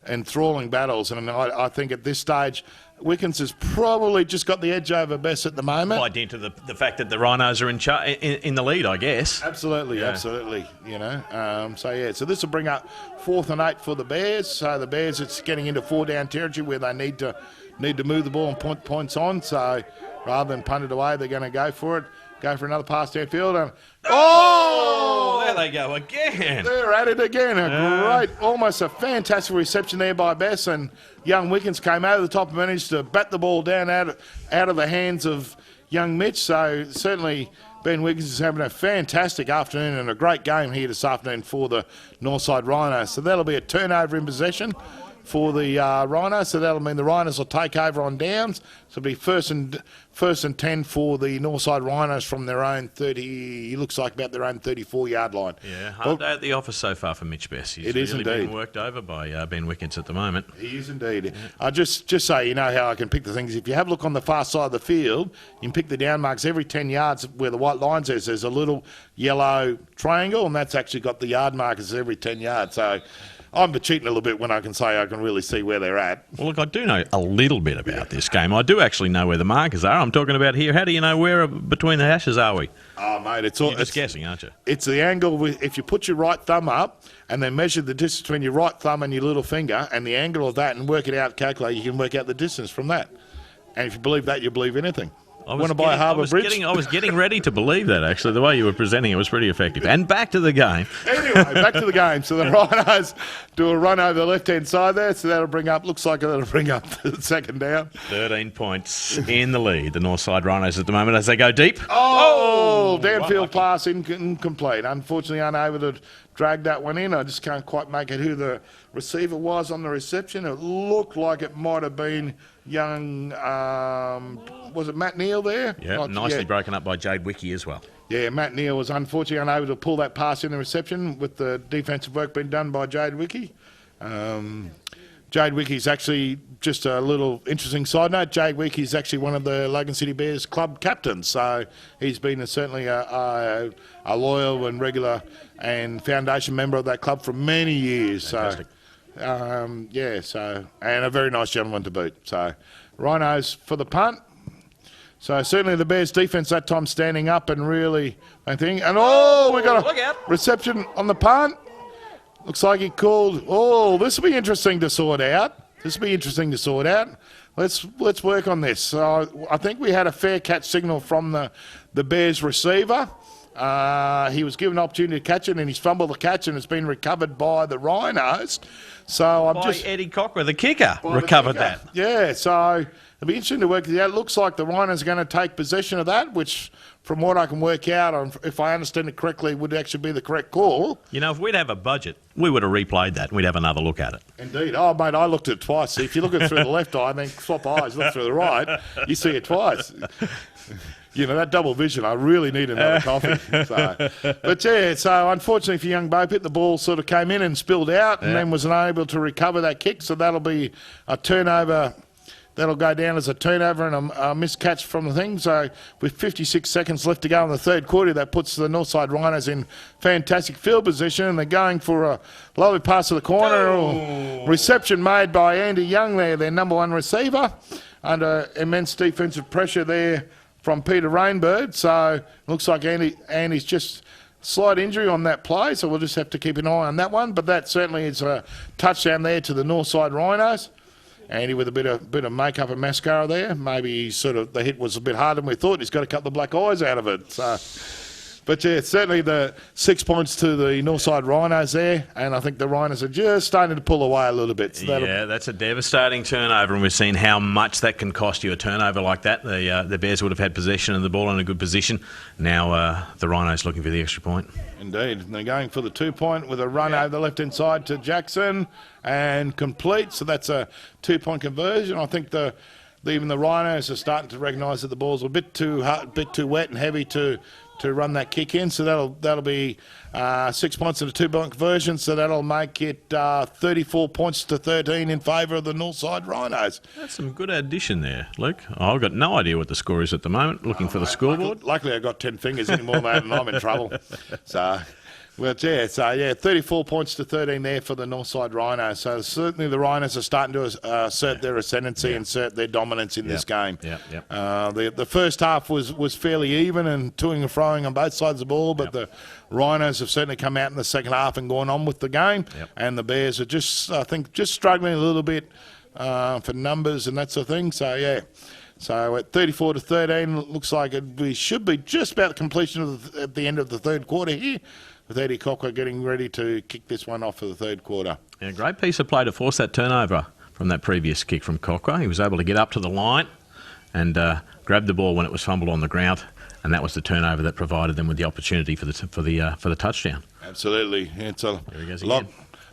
enthralling battles. And I think at this stage, Wickens has probably just got the edge over Bess at the moment. By dint of the fact that the Rhinos are in the lead, I guess. Absolutely, absolutely. So this will bring up 4th and 8 for the Bears. So the Bears, it's getting into 4-down territory where they need to move the ball and put points on. So rather than punt it away, they're going to go for it. Go for another pass downfield. And there they go again. They're at it again. Almost a fantastic reception there by Bess. And young Wickens came over the top and managed to bat the ball down out of the hands of young Mitch. So certainly Ben Wickens is having a fantastic afternoon and a great game here this afternoon for the Northside Rhinos. So that'll be a turnover in possession for the Rhinos, so that'll mean the Rhinos will take over on downs. So it'll be first and 10 for the Northside Rhinos from their own 30. It looks like about their own 34-yard line. Yeah, hard day at the office so far for Mitch Bess. He's really been worked over by Ben Wickens at the moment. He is indeed. Yeah. Just so you know how I can pick the things. If you have a look on the far side of the field, you can pick the down marks every 10 yards where the white line says there's a little yellow triangle, and that's actually got the yard markers every 10 yards. So I'm cheating a little bit when I can say I can really see where they're at. Well, look, I do know a little bit about this game. I do actually know where the markers are. I'm talking about here. How do you know where between the hashes are we? Oh, mate, You're just guessing, aren't you? It's the angle. If you put your right thumb up and then measure the distance between your right thumb and your little finger and the angle of that and work it out, calculate, you can work out the distance from that. And if you believe that, you believe anything. Want to buy a Harbour Bridge? I was getting ready to believe that, actually. The way you were presenting it was pretty effective. And back to the game. Anyway, back to the game. So the Rhinos do a run over the left-hand side there. So that'll bring up the second down. 13 points in the lead. The Northside Rhinos at the moment as they go deep. Downfield pass incomplete. Unfortunately, unable to drag that one in. I just can't quite make it who the receiver was on the reception. It looked like it might have been young, was it Matt Neal there? Yeah, nicely broken up by Jade Wiki as well. Yeah, Matt Neal was unfortunately unable to pull that pass in the reception with the defensive work being done by Jade Wiki. Jade Wiki's actually, just a little interesting side note, Jade Wiki's actually one of the Logan City Bears club captains, so he's been certainly a loyal and regular and foundation member of that club for many years. Fantastic. So and a very nice gentleman to boot. So Rhinos for the punt. So certainly the Bears defence that time standing up and really, I think, and we got a reception on the punt. Looks like he called. This will be interesting to sort out. Let's work on this. So I think we had a fair catch signal from the Bears receiver. He was given an opportunity to catch it, and he's fumbled the catch, and it's been recovered by the Rhinos. So Eddie Cocker, the kicker, recovered that. Yeah, so it'll be interesting to work it out. It looks like the Rhinos are going to take possession of that, which, from what I can work out, if I understand it correctly, would actually be the correct call. You know, if we'd have a budget, we would have replayed that and we'd have another look at it. Indeed. Oh, mate, I looked at it twice. See, if you look at it through the left eye and then swap eyes, look through the right, you see it twice. You know, that double vision, I really need another coffee. So unfortunately for young Bo Pitt, the ball sort of came in and spilled out and then was unable to recover that kick. So that'll be a turnover. That'll go down as a turnover and a miscatch from the thing. So with 56 seconds left to go in the third quarter, that puts the Northside Rhinos in fantastic field position. And they're going for a lovely pass to the corner. Reception made by Andy Young there, their number one receiver, under immense defensive pressure there from Peter Rainbird. So it looks like Andy's just slight injury on that play, so we'll just have to keep an eye on that one. But that certainly is a touchdown there to the Northside Rhinos. Andy with a bit of makeup and mascara there. Maybe the hit was a bit harder than we thought. He's got to cut the black eyes out of it. So, But yeah, certainly the 6 points to the Northside Rhinos there, and I think the Rhinos are just starting to pull away a little bit. So yeah, that's a devastating turnover, and we've seen how much that can cost you, a turnover like that. The Bears would have had possession of the ball in a good position. Now the Rhinos looking for the extra point. Indeed. And they're going for the 2 point with a run over the left-hand side to Jackson and complete. So that's a 2 point conversion. I think even the Rhinos are starting to recognise that the ball's a bit too hard, a bit too wet and heavy to run that kick in. So that'll be 6 points and a 2 point conversion. So that'll make it 34 points to 13 in favour of the Northside Rhinos. That's some good addition there, Luke. I've got no idea what the score is at the moment. Looking for the scoreboard. Luckily, I've got 10 fingers anymore, mate, and I'm in trouble. So 34 points to 13 there for the Northside Rhinos. So certainly the Rhinos are starting to assert their ascendancy and assert their dominance in this game. The first half was fairly even and toing and froing on both sides of the ball, but the Rhinos have certainly come out in the second half and gone on with the game. And the Bears are just struggling a little bit for numbers and that sort of thing. So, yeah. So at 34 to 13, it looks like we should be just about the completion at the end of the third quarter here, with Eddie Cocker getting ready to kick this one off for the third quarter. Yeah, great piece of play to force that turnover from that previous kick from Cocker. He was able to get up to the line and grab the ball when it was fumbled on the ground, and that was the turnover that provided them with the opportunity for the touchdown. Absolutely, it's a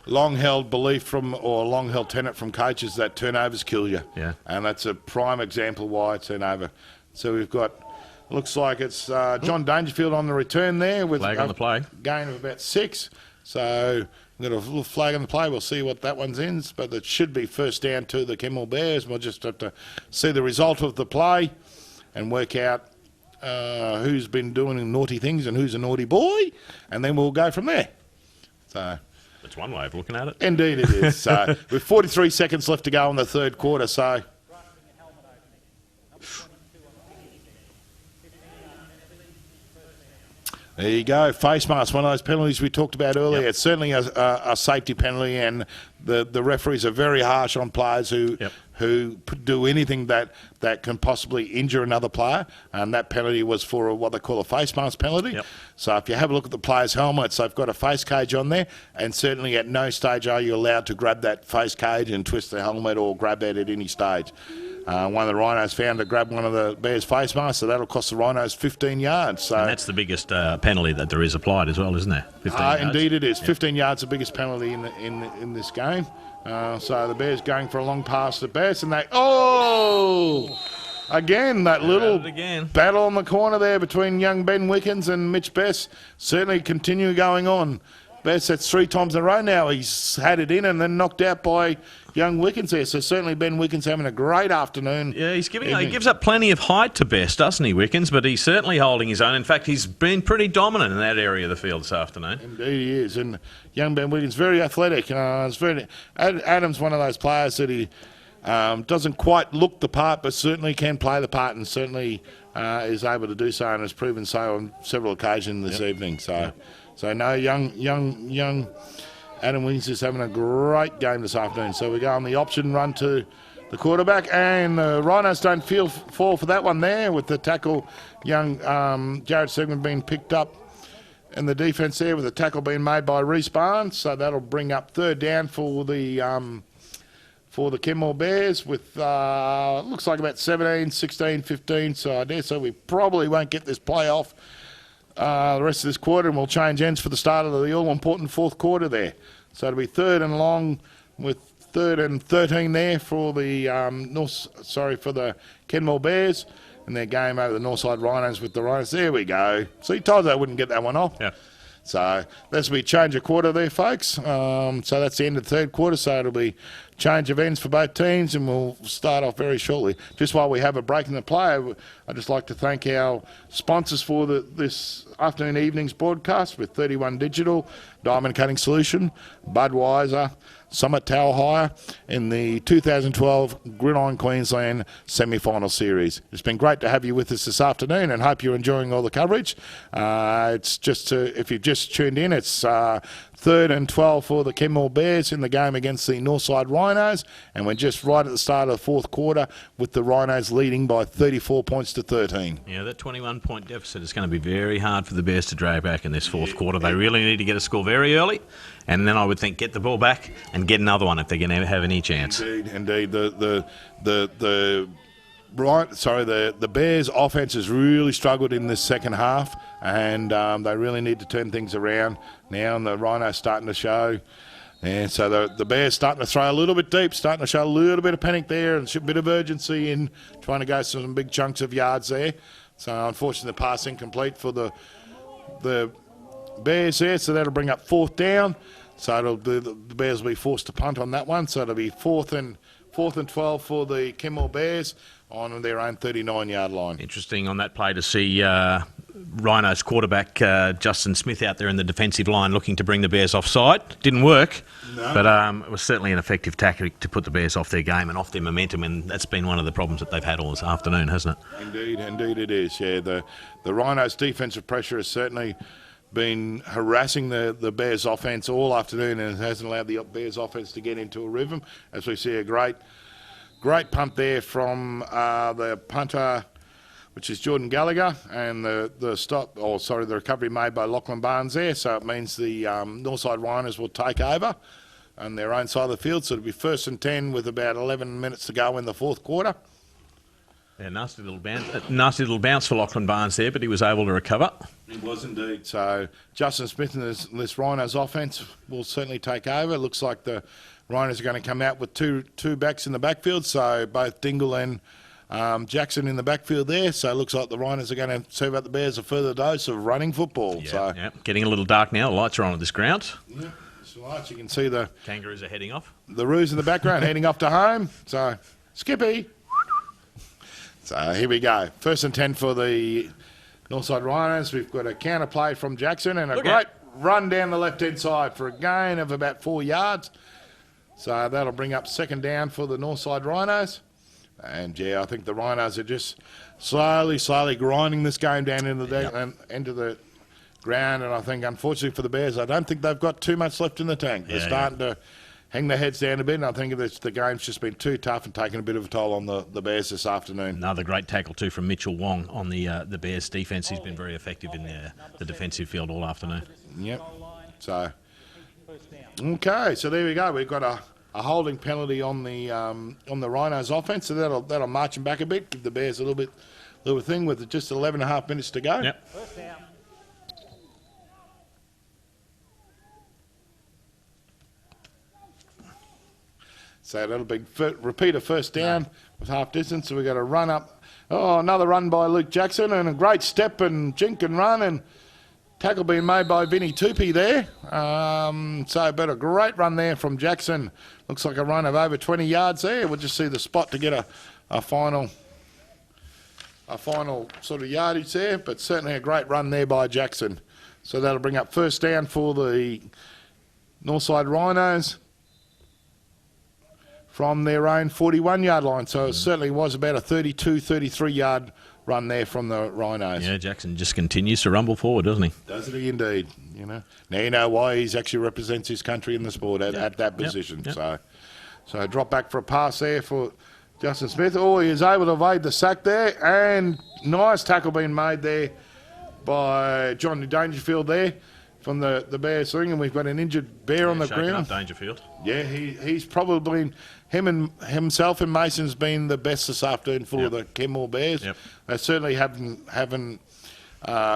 long-held belief long-held tenet from coaches that turnovers kill you. Yeah, and that's a prime example why it's turnover. So we've got. Looks like it's John Dangerfield on the return there with flag on the play. Gain of about 6. So we've got a little flag on the play. We'll see what that one's in, but it should be first down to the Kenmore Bears. We'll just have to see the result of the play and work out who's been doing naughty things and who's a naughty boy, and then we'll go from there. So that's one way of looking at it. Indeed it is. So with 43 seconds left to go in the third quarter, so... There you go, face mask, one of those penalties we talked about earlier. It's certainly a safety penalty, and the referees are very harsh on players who do anything that can possibly injure another player, and that penalty was for what they call a face mask penalty. So if you have a look at the players' helmets, they've got a face cage on there, and certainly at no stage are you allowed to grab that face cage and twist the helmet or grab that at any stage. One of the Rhinos found to grab one of the Bears' face masks, so that'll cost the Rhinos 15 yards. So, and that's the biggest penalty that there is applied as well, isn't there? 15 yards. Indeed it is. 15 yards the biggest penalty in this game. So the Bears going for a long pass to Bess, and again, that little battle on the corner there between young Ben Wickens and Mitch Bess certainly continue going on. Bess, that's 3 times in a row now. He's had it in and then knocked out by young Wickens there. So certainly Ben Wickens having a great afternoon. Yeah, he gives up plenty of height to Bess, doesn't he, Wickens? But he's certainly holding his own. In fact, he's been pretty dominant in that area of the field this afternoon. Indeed he is. And young Ben Wickens, very athletic. Adam's one of those players that he doesn't quite look the part, but certainly can play the part, and certainly is able to do so, and has proven so on several occasions this evening. So no, young Adam Wiggins is having a great game this afternoon. So we go on the option run to the quarterback, and the Rhinos don't fall for that one there with the tackle. Young Jared Segman being picked up in the defence there with the tackle being made by Reece Barnes. So that'll bring up third down for the Kenmore Bears with looks like about 17, 16, 15. So I dare say we probably won't get this play off the rest of this quarter, and we'll change ends for the start of the all-important fourth quarter there. So it'll be third and long with 3rd and 13 there for the for the Kenmore Bears, and their game over the Northside Rhinos with the Rhinos. There we go. So you told us I wouldn't get that one off. Yeah. So that's be change of quarter there, folks. So that's the end of the third quarter. So it'll be change of ends for both teams, and we'll start off very shortly. Just while we have a break in the play, I'd just like to thank our sponsors for this afternoon evening's broadcast with 31 Digital, Diamond Cutting Solution, Budweiser, Summit Tower Hire in the 2012 Gridiron Queensland semi-final series. It's been great to have you with us this afternoon, and hope you're enjoying all the coverage. It's just if you've just tuned in, it's 3rd and 12 for the Kenmore Bears in the game against the Northside Rhinos, and we're just right at the start of the fourth quarter with the Rhinos leading by 34 points to 13. Yeah, that 21-point deficit is going to be very hard for the Bears to drag back in this fourth quarter. They really need to get a score very early, and then I would think get the ball back and get another one if they're going to have any chance. Indeed. The Bears' offense has really struggled in this second half, and they really need to turn things around now, and the Rhinos starting to show. And so the Bears starting to throw a little bit deep, starting to show a little bit of panic there, and a bit of urgency in trying to go some big chunks of yards there. So unfortunately, the pass incomplete for the Bears there, so that'll bring up 4th down. So the Bears will be forced to punt on that one. So it'll be 4th and 12 for the Kenmore Bears on their own 39-yard line. Interesting on that play to see Rhinos quarterback Justin Smith out there in the defensive line looking to bring the Bears offside. Didn't work, but it was certainly an effective tactic to put the Bears off their game and off their momentum, and that's been one of the problems that they've had all this afternoon, hasn't it? Indeed it is, yeah. The Rhinos' defensive pressure has certainly been harassing the Bears' offence all afternoon, and it hasn't allowed the Bears' offence to get into a rhythm, as we see a great punt there from the punter, which is Jordan Gallagher, and the recovery made by Lachlan Barnes there. So it means the Northside Rhinos will take over on their own side of the field. So it'll be 1st and 10 with about 11 minutes to go in the fourth quarter. Yeah, nasty little bounce for Lachlan Barnes there, but he was able to recover. It was indeed. So Justin Smith and this Rhinos offence will certainly take over. It looks like the Rhinos are going to come out with two backs in the backfield, so both Dingle and Jackson in the backfield there. So it looks like the Rhinos are going to serve out the Bears a further dose of running football. Yeah, getting a little dark now. The lights are on at this ground. Yeah, so lights. You can see the Kangaroos are heading off. The Roos in the background heading off to home. So Skippy. So here we go. 1st and 10 for the Northside Rhinos. We've got a counter play from Jackson and a great run down the left-hand side for a gain of about 4 yards. So that'll bring up 2nd down for the Northside Rhinos. And, yeah, I think the Rhinos are just slowly grinding this game down into the ground. And I think, unfortunately for the Bears, I don't think they've got too much left in the tank. They're starting to hang their heads down a bit, and I think the game's just been too tough and taken a bit of a toll on the Bears this afternoon. Another great tackle too from Mitchell Wong on the Bears defence. He's been very effective in the defensive field all afternoon. Yep. So, okay, so there we go. We've got a holding penalty on the Rhinos offence, so that'll march them back a bit, give the Bears a little thing with just 11.5 minutes to go. Yep. So that'll be repeat of 1st down with half distance. So we've got a run up. Oh, another run by Luke Jackson and a great step and jink and run and tackle being made by Vinny Tupy there. But a great run there from Jackson. Looks like a run of over 20 yards there. We'll just see the spot to get a final sort of yardage there, but certainly a great run there by Jackson. So that'll bring up 1st down for the Northside Rhinos from their own 41-yard line. So it certainly was about a 33-yard run there from the Rhinos. Yeah, Jackson just continues to rumble forward, doesn't he? Doesn't he indeed? Now you know why he actually represents his country in the sport at that position. Yep. So drop back for a pass there for Justin Smith. Oh, he is able to evade the sack there, and nice tackle being made there by Johnny Dangerfield there from the Bears swing, and we've got an injured bear on the ground. Up Dangerfield. Yeah, he's probably himself and Mason's been the best this afternoon for the Kenmore Bears. Yep. They certainly haven't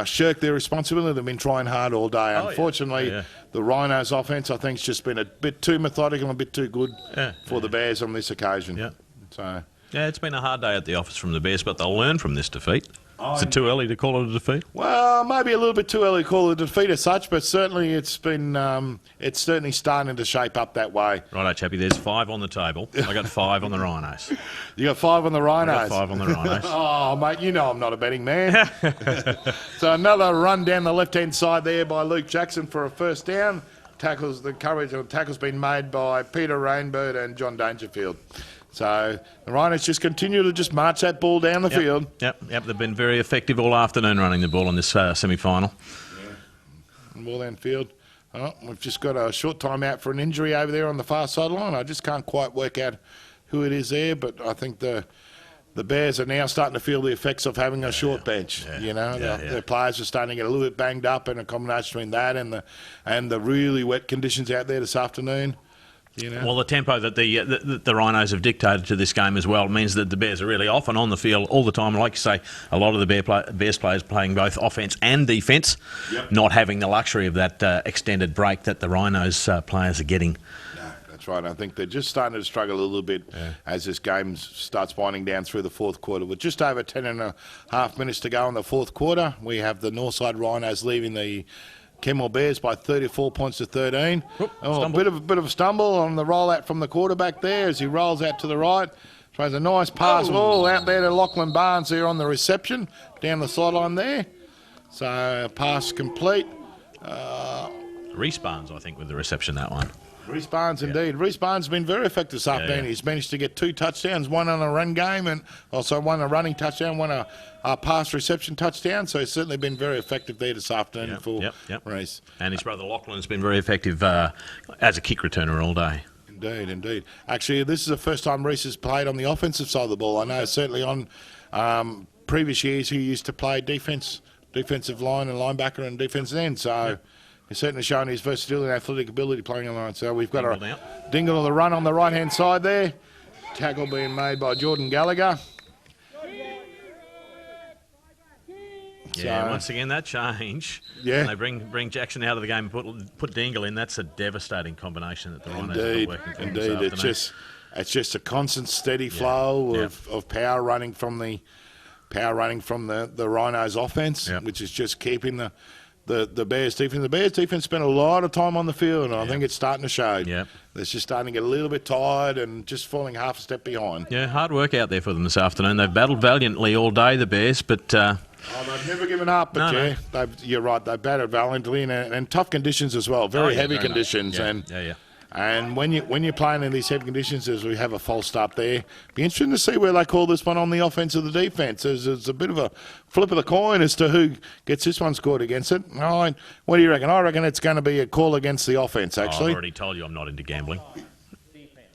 shirked their responsibility. They've been trying hard all day. Unfortunately, the Rhinos' offense, I think, has just been a bit too methodical and a bit too good for the Bears on this occasion. Yeah. So. Yeah, it's been a hard day at the office from the Bears, but they'll learn from this defeat. Is it too early to call it a defeat? Well, maybe a little bit too early to call it a defeat as such, but certainly it's certainly starting to shape up that way. Righto, Chappie, there's 5 on the table. I got 5 on the Rhinos. You got 5 on the Rhinos? I got 5 on the Rhinos. Oh, mate, you know I'm not a betting man. So another run down the left-hand side there by Luke Jackson for a 1st down. Tackle's been made by Peter Rainbird and John Dangerfield. So the Rhinos just continue to just march that ball down the field. Yep. They've been very effective all afternoon running the ball in this semi-final. Ball downfield. Oh, we've just got a short time out for an injury over there on the far sideline. I just can't quite work out who it is there, but I think the Bears are now starting to feel the effects of having a short bench. Their players are starting to get a little bit banged up, and a combination between that and the really wet conditions out there this afternoon. Well, the tempo that the Rhinos have dictated to this game as well means that the Bears are really off and on the field all the time. Like you say, a lot of the Bears players playing both offence and defence, not having the luxury of that extended break that the Rhinos players are getting. That's right. I think they're just starting to struggle a little bit as this game starts winding down through the fourth quarter. With just over 10.5 minutes to go in the fourth quarter, we have the Northside Rhinos leaving the Kenmore Bears by 34 points to 13. A bit of a stumble on the rollout from the quarterback there as he rolls out to the right. Throws a nice pass out there to Lachlan Barnes there on the reception down the sideline there. So pass complete. Reece Barnes, I think, with the reception, that one. Reece Barnes, indeed. Reece Barnes has been very effective this afternoon. He's managed to get 2 touchdowns, one on a run game, and also one a running touchdown, one a pass reception touchdown. So he's certainly been very effective there this afternoon for Reece. And his brother Lachlan's been very effective as a kick returner all day. Indeed. Actually, this is the first time Reece has played on the offensive side of the ball. I know certainly on previous years he used to play defensive line and linebacker and defensive end. So he's certainly shown his versatility and athletic ability playing on the line. So we've got a Dingle on the run on the right-hand side there. Tackle being made by Jordan Gallagher. Yeah, once again, that change. Yeah. When they bring Jackson out of the game and put Dingle in, that's a devastating combination that the Rhinos are working for. Indeed. It's just a constant, steady flow of power running from the Rhinos offense, which is just keeping the Bears defense. The Bears defense spent a lot of time on the field, and I think it's starting to show. Yeah. They're just starting to get a little bit tired and just falling half a step behind. Yeah, hard work out there for them this afternoon. They've battled valiantly all day, the Bears, but... they've never given up, but you're right, they've battled valiantly and tough conditions as well, very heavy conditions. And when you're playing in these heavy conditions, as we have a false start there, be interesting to see where they call this one on the offense or the defense. There's a bit of a flip of the coin as to who gets this one scored against it. What do you reckon? I reckon it's going to be a call against the offense, actually. I've already told you I'm not into gambling.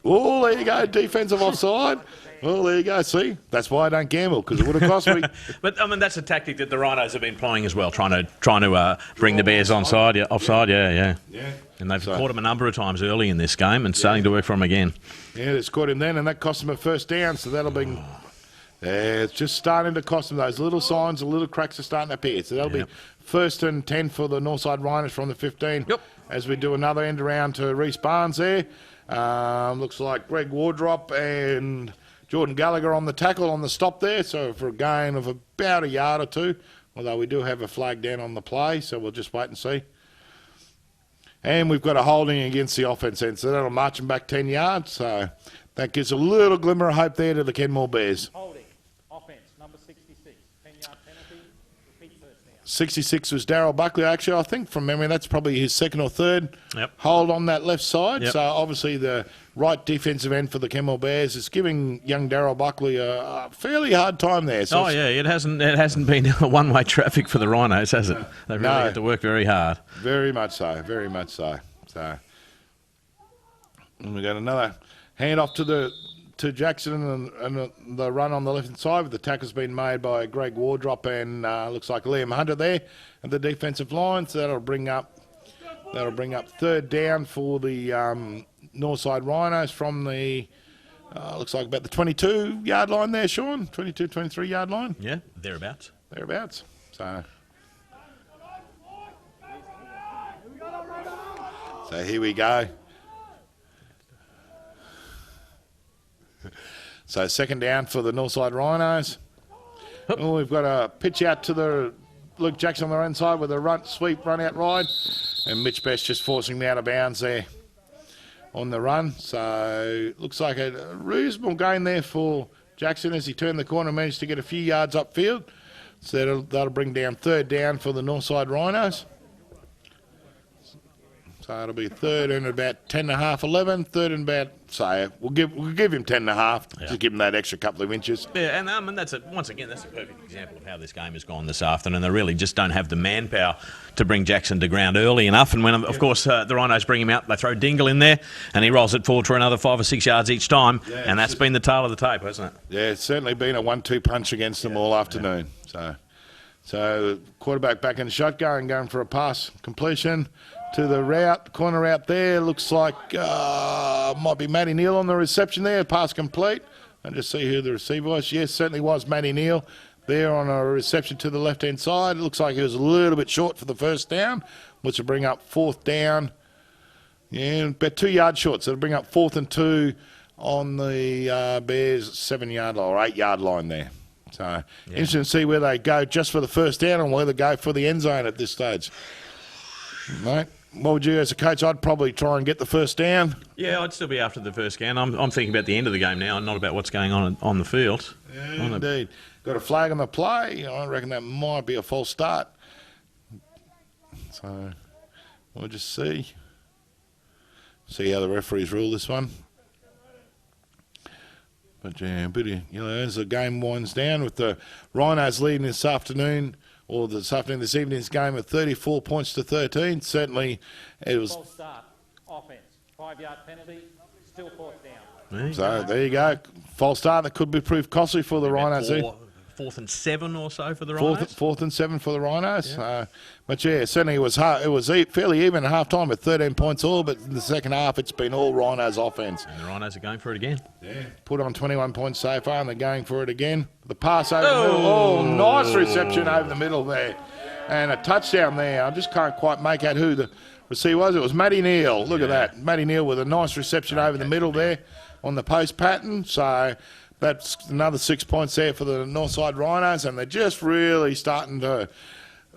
Oh, there you go, defensive offside. Well, there you go. See, that's why I don't gamble, because it would have cost me. But I mean, that's a tactic that the Rhinos have been plying as well, trying to bring the Bears offside. Yeah. And they've caught him a number of times early in this game, and starting to work for him again. Yeah, it's caught him then, and that cost him a first down. So that'll be. It's just starting to cost him. Those little signs, the little cracks are starting to appear. So that'll be 1st and 10 for the Northside Rhinos from the 15. As we do another end around to Reece Barnes there. Looks like Greg Wardrop and Jordan Gallagher on the tackle on the stop there, so for a gain of about a yard or 2, although we do have a flag down on the play, so we'll just wait and see. And we've got a holding against the offense end, so that'll march them back 10 yards, so that gives a little glimmer of hope there to the Kenmore Bears. Holding, offense, number 66, 10-yard penalty, repeat first down. 66 was Darryl Buckley. Actually, I think from memory that's probably his second or third hold on that left side, so obviously the right defensive end for the Kenmore Bears is giving young Darryl Buckley a fairly hard time there. So it hasn't been a one-way traffic for the Rhinos, has it? They've really had to work very hard. Very much so. So, and we got another hand off to Jackson and the run on the left-hand side, with the tackle's been made by Greg Wardrop and looks like Liam Hunter there at the defensive line. So that'll bring up 3rd down for the Northside Rhinos from the, looks like about the 22-yard line there, Sean. 22, 23-yard line. Yeah, thereabouts. So here we go. So 2nd down for the Northside Rhinos. We've got a pitch out to the Luke Jackson on the run side with a run out ride. And Mitch Best just forcing him out of bounds there on the run. So looks like a reasonable gain there for Jackson as he turned the corner and managed to get a few yards upfield. So that'll bring down 3rd down for the Northside Rhinos. So it'll be third and about 10.5, 11. Third and about, say, we'll give him 10.5. Just give him that extra couple of inches. Yeah, and once again, that's a perfect example of how this game has gone this afternoon. They really just don't have the manpower to bring Jackson to ground early enough. And when, of course, the Rhinos bring him out, they throw Dingle in there, and he rolls it forward for another 5 or 6 yards each time. Yeah, and that's been the tail of the tape, hasn't it? Yeah, it's certainly been a 1-2 punch against them all afternoon. So quarterback back in the shotgun, going for a pass completion to the corner route there. Looks like might be Matty Neal on the reception there. Pass complete. And just see who the receiver was. Yes, certainly was Matty Neal there on a reception to the left-hand side. It looks like he was a little bit short for the first down, which will bring up 4th down. Yeah, about 2 yards short. So it'll bring up 4th and 2 on the Bears 7-yard line or 8-yard line there. So interesting to see where they go just for the first down and where they go for the end zone at this stage. Mate, what would you as a coach? I'd probably try and get the first down. Yeah, I'd still be after the first down. I'm thinking about the end of the game now and not about what's going on the field. Yeah, indeed. Got a flag on the play. I reckon that might be a false start. So we'll just see how the referees rule this one. But yeah, as the game winds down with the Rhinos leading this afternoon, or this evening's game at 34 points to 13. Certainly, it was. False start, offense, 5-yard penalty, still 4th down. So there you go, false start that could be proved costly for the Rhinos. 4th and 7 or so for the Rhinos. 4th and 7 for the Rhinos. Yeah. But yeah, certainly it was hard. It was fairly even at half time at 13 points all, but in the second half it's been all Rhinos offense. And the Rhinos are going for it again. Yeah. Put on 21 points so far and they're going for it again. The pass over the middle. Oh, nice reception over the middle there. And a touchdown there. I just can't quite make out who the receiver was. It was Matty Neal. Look at that. Matty Neal with a nice reception over the middle there on the post pattern. So that's another 6 points there for the Northside Rhinos, and they're just really starting to,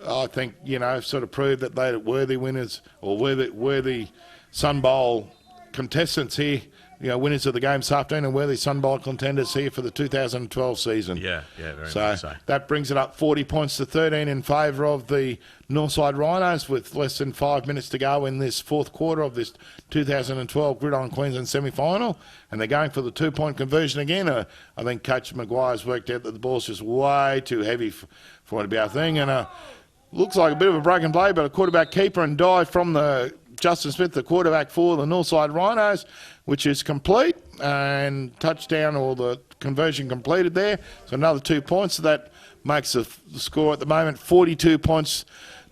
I think, sort of prove that they're worthy winners or worthy Sun Bowl contestants here, winners of the game this afternoon and worthy Sun Bowl contenders here for the 2012 season. Yeah, very much so. That brings it up 40 points to 13 in favour of the Northside Rhinos with less than 5 minutes to go in this fourth quarter of this 2012 Gridiron Queensland semi-final. And they're going for the 2-point conversion again. I think Coach Maguire's worked out that the ball's just way too heavy for it to be our thing. And looks like a bit of a broken play, but a quarterback keeper and dive from the Justin Smith, the quarterback for the Northside Rhinos, which is complete, and touchdown or the conversion completed there. So another 2 points. So that makes the score at the moment 42 points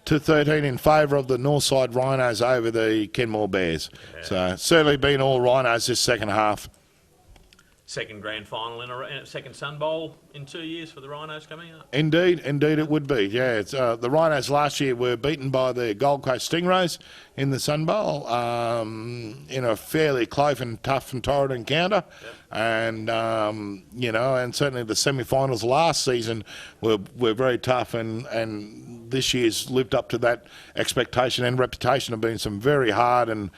to 13 in favour of the Northside Rhinos over the Kenmore Bears. Yeah. So certainly been all Rhinos this second half. Second grand final in a second Sun Bowl in 2 years for the Rhinos coming up. Indeed it would be. Yeah, it's, the Rhinos last year were beaten by the Gold Coast Stingrays in the Sun Bowl in a fairly close and tough and torrid encounter. Yep. And and certainly the semi-finals last season were very tough, and this year's lived up to that expectation and reputation of being some very hard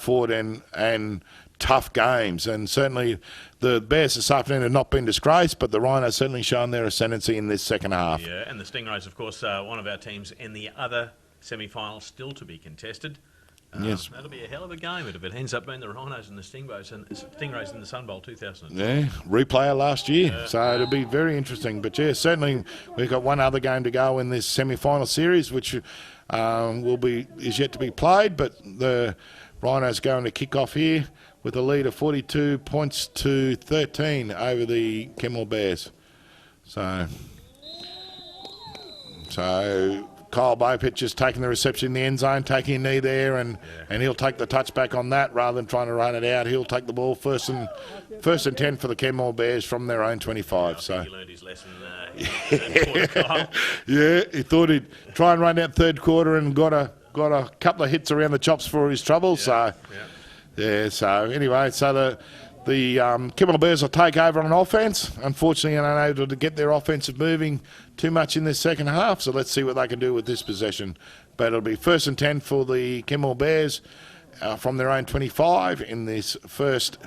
fought and tough games. And certainly the Bears this afternoon have not been disgraced, but the Rhinos certainly shown their ascendancy in this second half. Yeah, and the Stingrays, of course, one of our teams in the other semi-final still to be contested. Yes. That'll be a hell of a game if it ends up being the Rhinos and the Stingrays in the Sun Bowl 2000. Yeah, replayer last year, so it'll be very interesting. But yeah, certainly we've got one other game to go in this semi-final series, which is yet to be played, but the Rhinos going to kick off here with a lead of 42 points to 13 over the Kenmore Bears. So Kyle Bopich just taking the reception in the end zone, taking a knee there, and he'll take the touchback on that rather than trying to run it out. He'll take the ball first and 10 for the Kenmore Bears from their own 25. So he learned his lesson. Yeah, he thought he'd try and run that third quarter and got a couple of hits around the chops for his trouble. So anyway, so the Kenmore Bears will take over on offense. Unfortunately, unable to get their offensive moving too much in this second half. So let's see what they can do with this possession. But it'll be 1st and 10 for the Kenmore Bears from their own 25 in this first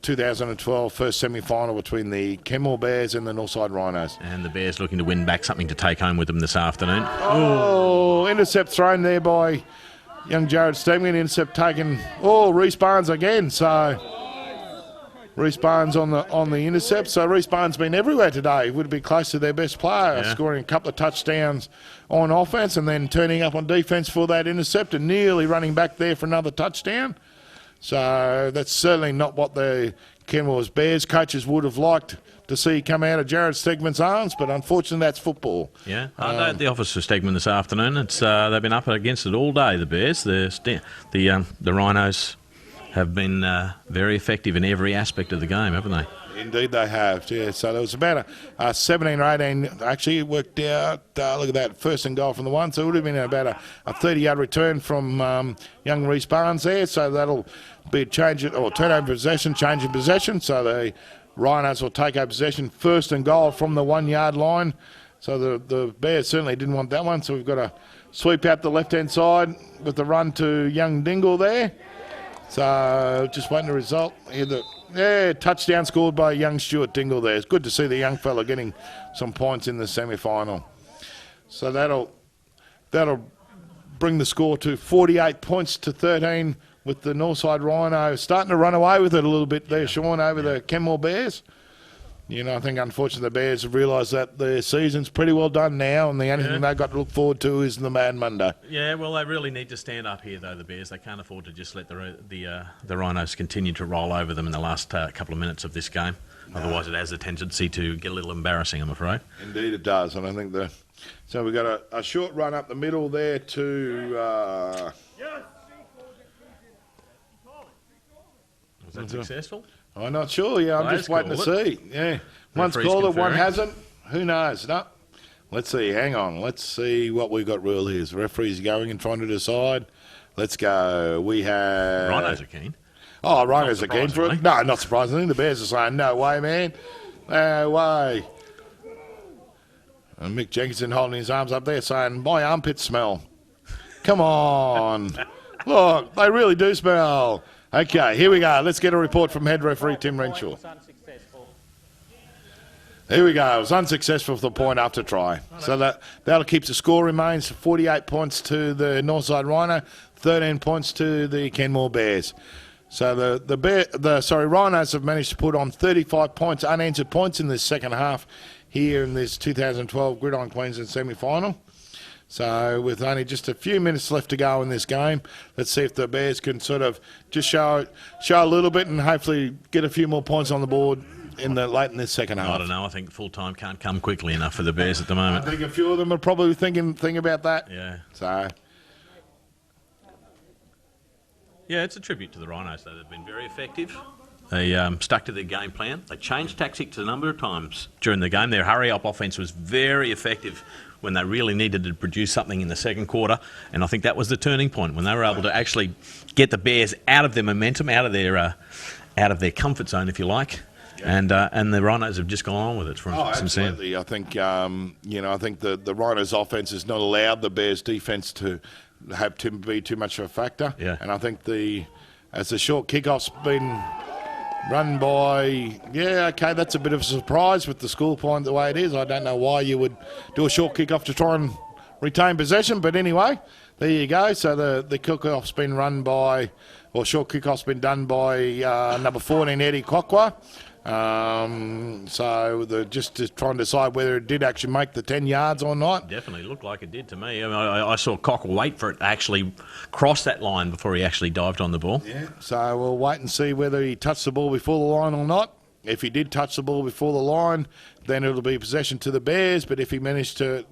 2012 first semi-final between the Kenmore Bears and the Northside Rhinos. And the Bears looking to win back something to take home with them this afternoon. Oh, intercept thrown there by young Jared Stegman intercept taken. Oh, Reece Barnes again. So Reece Barnes on the intercept. So Reece Barnes been everywhere today. Would be close to their best player, scoring a couple of touchdowns on offense and then turning up on defense for that intercept and nearly running back there for another touchdown. So that's certainly not what the Kenmores Bears coaches would have liked to see come out of Jared Stegman's arms, but unfortunately that's football. Yeah, I know at the office for Stegman this afternoon. It's they've been up against it all day, the Bears. The Rhinos have been very effective in every aspect of the game, haven't they? Indeed they have, yeah. So there was about a 17 or 18, actually it worked out, look at that, first and goal from the one, so it would have been about a 30-yard return from young Reece Barnes there, so that'll be a change, or turnover possession, change in possession, so the Rhinos will take over possession, first and goal from the 1 yard line, so the Bears certainly didn't want that one, so we've got to sweep out the left-hand side with the run to young Dingle there. So just waiting the result. Yeah, touchdown scored by young Stuart Dingle there. It's good to see the young fella getting some points in the semi-final. So that'll bring the score to 48 points to 13 with the Northside Rhinos starting to run away with it a little bit there, Sean, over the Kenmore Bears. You know, I think unfortunately the Bears have realised that their season's pretty well done now, and the only thing they've got to look forward to is the Mad Monday. Yeah, well, they really need to stand up here, though, the Bears. They can't afford to just let the Rhinos continue to roll over them in the last couple of minutes of this game. No. Otherwise, it has a tendency to get a little embarrassing, I'm afraid. Indeed it does, and I think so we've got a short run up the middle there to... Was that successful? I'm not sure. Yeah, I'm just waiting to see. Yeah, one's called it, one hasn't. Who knows? No. Let's see. Hang on. Let's see what we've got rule here. The referee's going and trying to decide. Let's go. We have... Rhinos are keen. Oh, Rhinos are keen for it? No, not surprisingly. The Bears are saying, no way, man. No way. And Mick Jenkinson holding his arms up there saying, my armpits smell. Come on. Look, they really do smell. Okay, here we go. Let's get a report from head referee Tim Renshaw. Here we go. It was unsuccessful for the point after try. So that'll keep the score remains 48 points to the Northside Rhino, 13 points to the Kenmore Bears. So the Rhinos have managed to put on 35 points, unanswered points in this second half here in this 2012 Gridiron Queensland semi-final. So with only just a few minutes left to go in this game, let's see if the Bears can sort of just show a little bit and hopefully get a few more points on the board late in this second half. I don't know. I think full time can't come quickly enough for the Bears at the moment. I think a few of them are probably thinking about that. Yeah. So. Yeah, it's a tribute to the Rhinos, though. They've been very effective. They stuck to their game plan. They changed tactics a number of times during the game. Their hurry-up offense was very effective when they really needed to produce something in the second quarter, and I think that was the turning point when they were able to actually get the Bears out of their momentum, out of their comfort zone, if you like. Yeah. And the Rhinos have just gone on with it from absolutely. I think I think the Rhinos' offense has not allowed the Bears' defense to be too much of a factor. Yeah. And I think as the short kickoff's been run by, that's a bit of a surprise with the score point the way it is. I don't know why you would do a short kickoff to try and retain possession, but anyway, there you go. So the kickoff's been run by, or short kickoff's been done by number 14, Eddie Kokwa. So they're just to try and decide whether it did actually make the 10 yards or not. Definitely looked like it did to me. I mean, I saw Cockle wait for it to actually cross that line before he actually dived on the ball. Yeah. So we'll wait and see whether he touched the ball before the line or not. If he did touch the ball before the line, then it'll be possession to the Bears. But if he managed the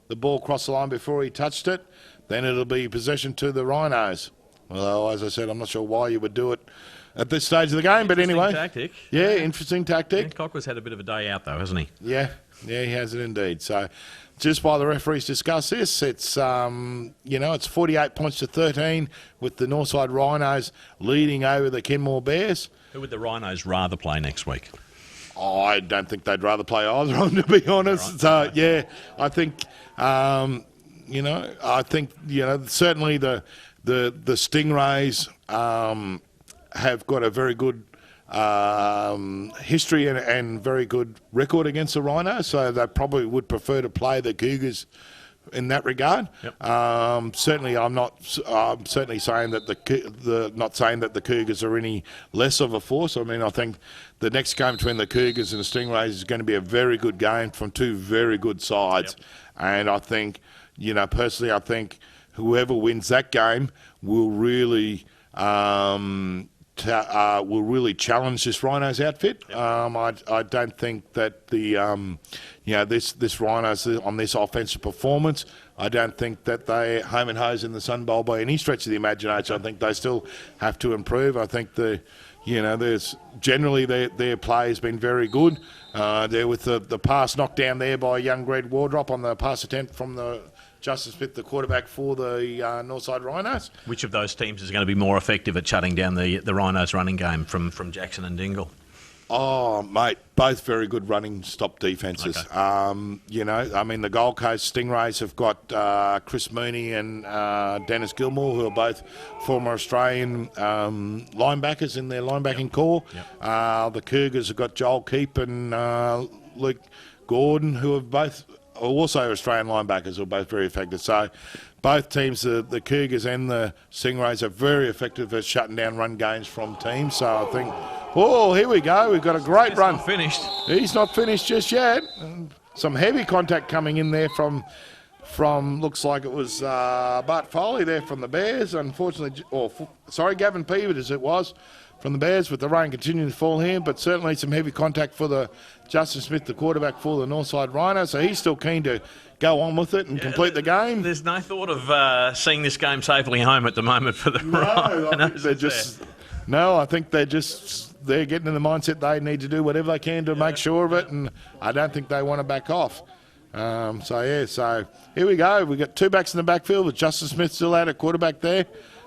ball cross the line before he touched it, then it'll be possession to the Rhinos. Well, as I said, I'm not sure why you would do it at this stage of the game, but anyway. Tactic. Yeah, interesting tactic. And Cockwa's had a bit of a day out, though, hasn't he? Yeah, he has it indeed. So just while the referees discuss this, it's 48 points to 13 with the Northside Rhinos leading over the Kenmore Bears. Who would the Rhinos rather play next week? I don't think they'd rather play either of them, to be honest. Right. So, yeah, I think, certainly the Stingrays have got a very good history and very good record against the Rhinos, so they probably would prefer to play the Cougars in that regard. Yep. Certainly, I'm certainly saying that not saying that the Cougars are any less of a force. I mean, I think the next game between the Cougars and the Stingrays is going to be a very good game from two very good sides. Yep. And I think, personally, I think whoever wins that game will really challenge this Rhinos outfit. Yep. I don't think that this Rhinos on this offensive performance, I don't think that they home and hose in the Sun Bowl by any stretch of the imagination. I think they still have to improve. I think there's generally their play has been very good. There with the pass knocked down there by young Greg Wardrop on the pass attempt from the Justin Smith, the quarterback for the Northside Rhinos. Which of those teams is going to be more effective at shutting down the Rhinos running game from Jackson and Dingle? Oh, mate, both very good running stop defences. Okay. The Gold Coast Stingrays have got Chris Mooney and Dennis Gilmore, who are both former Australian linebackers in their linebacking core. Yep. The Cougars have got Joel Keep and Luke Gordon, who have both also Australian linebackers, who are both very effective. So both teams, the Cougars and the Stingrays, are very effective at shutting down run games from teams. So I think, here we go. We've got a great run. Not finished. He's not finished just yet. Some heavy contact coming in there from looks like it was Bart Foley there from the Bears. Unfortunately, Gavin Peavers it was from the Bears, with the rain continuing to fall here, but certainly some heavy contact for the Justin Smith, the quarterback for the Northside Rhinos. So he's still keen to go on with it and complete the game. There's no thought of seeing this game safely home at the moment for the Rhinos. I think they're getting in the mindset they need to do whatever they can to make sure of it, and I don't think they want to back off. So here we go. We've got two backs in the backfield with Justin Smith still out at quarterback there,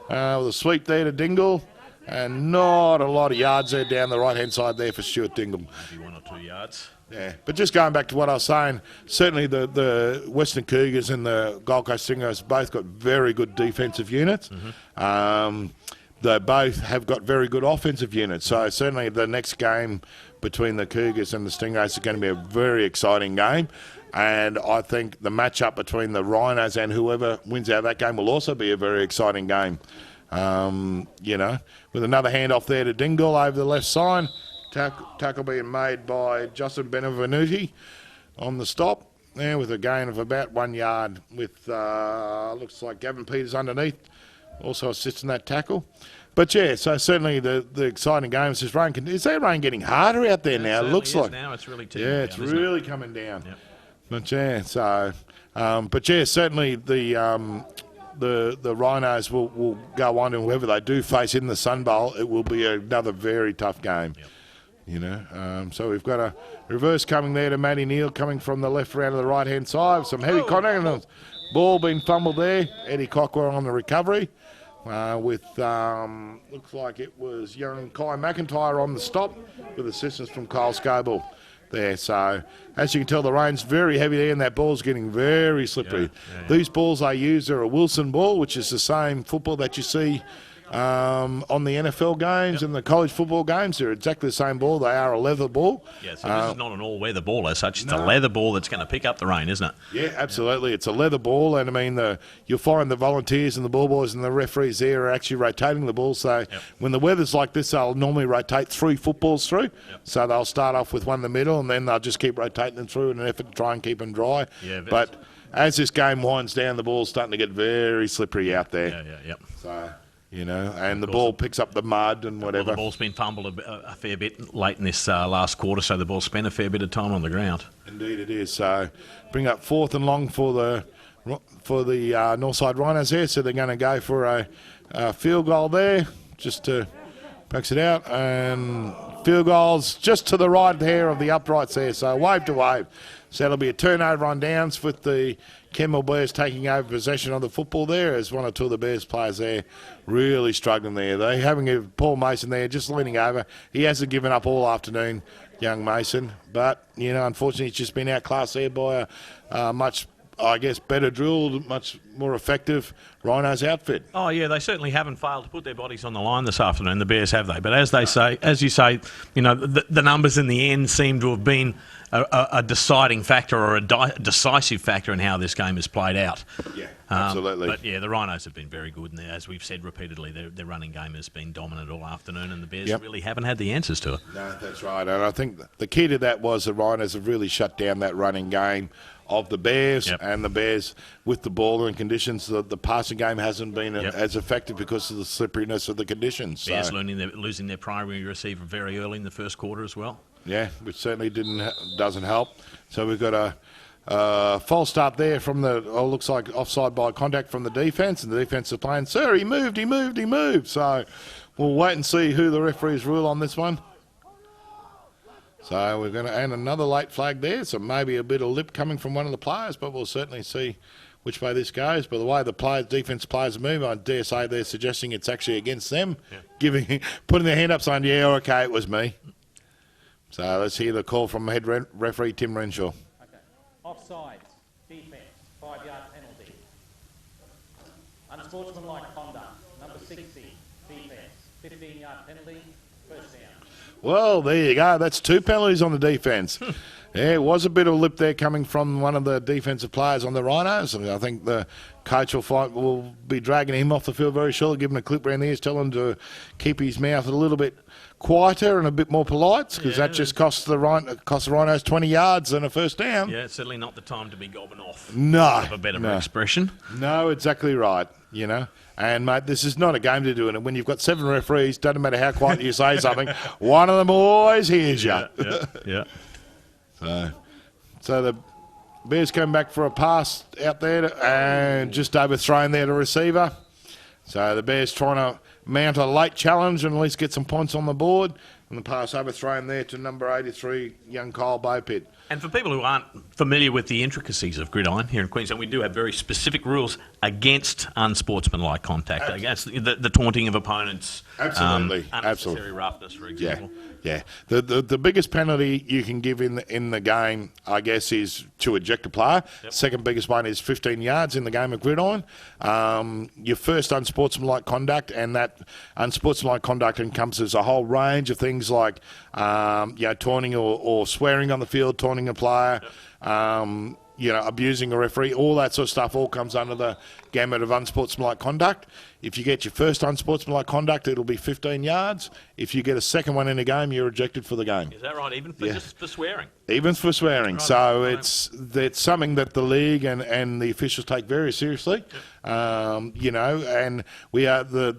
with a sweep there to Dingle. And not a lot of yards there down the right-hand side there for Stuart Dingle. Maybe 1 or 2 yards. Yeah, but just going back to what I was saying, certainly the Western Cougars and the Gold Coast Stingers both got very good defensive units. Mm-hmm. They both have got very good offensive units. So certainly the next game between the Cougars and the Stingrays is going to be a very exciting game. And I think the matchup between the Rhinos and whoever wins out of that game will also be a very exciting game. With another handoff there to Dingle over the left side. Tackle being made by Justin Benevenuti on the stop. There with a gain of about 1 yard with, looks like Gavin Peters underneath, also assisting that tackle. But yeah, so certainly the exciting game is this rain. Is that rain getting harder out there now? It looks like. Now it's really it's really coming down. Yep. But certainly the Rhinos will go on, and whoever they do face in the Sun Bowl, it will be another very tough game. Yep. So we've got a reverse coming there to Matty Neal, coming from the left round of the right-hand side. Some heavy contact, and the ball being fumbled there. Eddie Cockwell on the recovery, with looks like it was young Kai McIntyre on the stop, with assistance from Kyle Scoble there. So as you can tell, the rain's very heavy there, and that ball's getting very slippery. These balls they use are a Wilson ball, which is the same football that you see on the NFL games and the college football games. They're exactly the same ball. They are a leather ball. Yeah, so this is not an all-weather ball as such. It's a leather ball that's going to pick up the rain, isn't it? Yeah, absolutely. It's a leather ball, and I mean, you'll find the volunteers and the ball boys and the referees there are actually rotating the ball. So when the weather's like this, they'll normally rotate 3 footballs through. Yep. So they'll start off with one in the middle, and then they'll just keep rotating them through in an effort to try and keep them dry. Yeah, but as this game winds down, the ball's starting to get very slippery out there. So... and the ball picks up the mud and whatever. Well, the ball's been fumbled a fair bit late in this last quarter, so the ball's spent a fair bit of time on the ground. Indeed it is. So bring up 4th and long for the Northside Rhinos there. So they're going to go for a field goal there, just to backs it out. And field goals just to the right there of the uprights there. So wave to wave. So it'll be a turnover on downs with the Kenmore Bears taking over possession of the football there, as 1 or 2 of the Bears players there really struggling there. They're having Paul Mason there just leaning over. He hasn't given up all afternoon, young Mason. But, unfortunately he's just been outclassed there by a much I guess, better drilled, much more effective Rhinos outfit. Oh yeah, they certainly haven't failed to put their bodies on the line this afternoon. The Bears, have they? But as you say, the numbers in the end seem to have been a deciding factor or a decisive factor in how this game is played out. Yeah, absolutely. But yeah, the Rhinos have been very good, and as we've said repeatedly, their running game has been dominant all afternoon, and the Bears really haven't had the answers to it. No, that's right. And I think the key to that was the Rhinos have really shut down that running game of the Bears, and the Bears with the ball and conditions, the passing game hasn't been as effective because of the slipperiness of the conditions. Bears losing their primary receiver very early in the first quarter as well. Yeah, which certainly doesn't help. So we've got a false start there from looks like offside by contact from the defence, and the defence is playing, sir, he moved. So we'll wait and see who the referees rule on this one. So we're going to add another late flag there, so maybe a bit of lip coming from one of the players, but we'll certainly see which way this goes. But the way the defence players move, I dare say they're suggesting it's actually against them, putting their hand up saying, yeah, okay, it was me. So let's hear the call from head referee Tim Renshaw. Okay. Offsides, defence, 5-yard penalty. Unsportsmanlike conduct, number 60, defence, 15-yard penalty, first down. Well, there you go. That's 2 penalties on the defence. Yeah, it was a bit of a lip there coming from one of the defensive players on the Rhinos. And I think the coach will be dragging him off the field very shortly, give him a clip around the ears, tell him to keep his mouth a little bit quieter and a bit more polite, because that just cost the Rhinos 20 yards and a first down. Yeah, it's certainly not the time to be gobbing off. No. For a better expression. No, exactly right, And, mate, this is not a game to do it. And when you've got 7 referees, doesn't matter how quietly you say something, one of them always hears you. Yeah. So the Bears come back for a pass out there and just overthrown there to receiver. So the Bears trying to mount a late challenge and at least get some points on the board. And the pass overthrown there to number 83, young Kyle Bowpitt. And for people who aren't familiar with the intricacies of Gridiron here in Queensland, we do have very specific rules against unsportsmanlike contact, against the taunting of opponents. Absolutely. Unnecessary roughness, for example. Yeah. The biggest penalty you can give in the game, I guess, is to eject a player. Second biggest one is 15 yards in the game of Gridiron. Your first unsportsmanlike conduct, and that unsportsmanlike conduct encompasses a whole range of things like taunting or swearing on the field, taunting a player, abusing a referee, all that sort of stuff all comes under the gamut of unsportsmanlike conduct. If you get your first unsportsmanlike conduct, it'll be 15 yards. If you get a second one in a game, you're ejected for the game. Is that right? Even just for swearing? Even for swearing. Right. So it's something that the league and the officials take very seriously. And the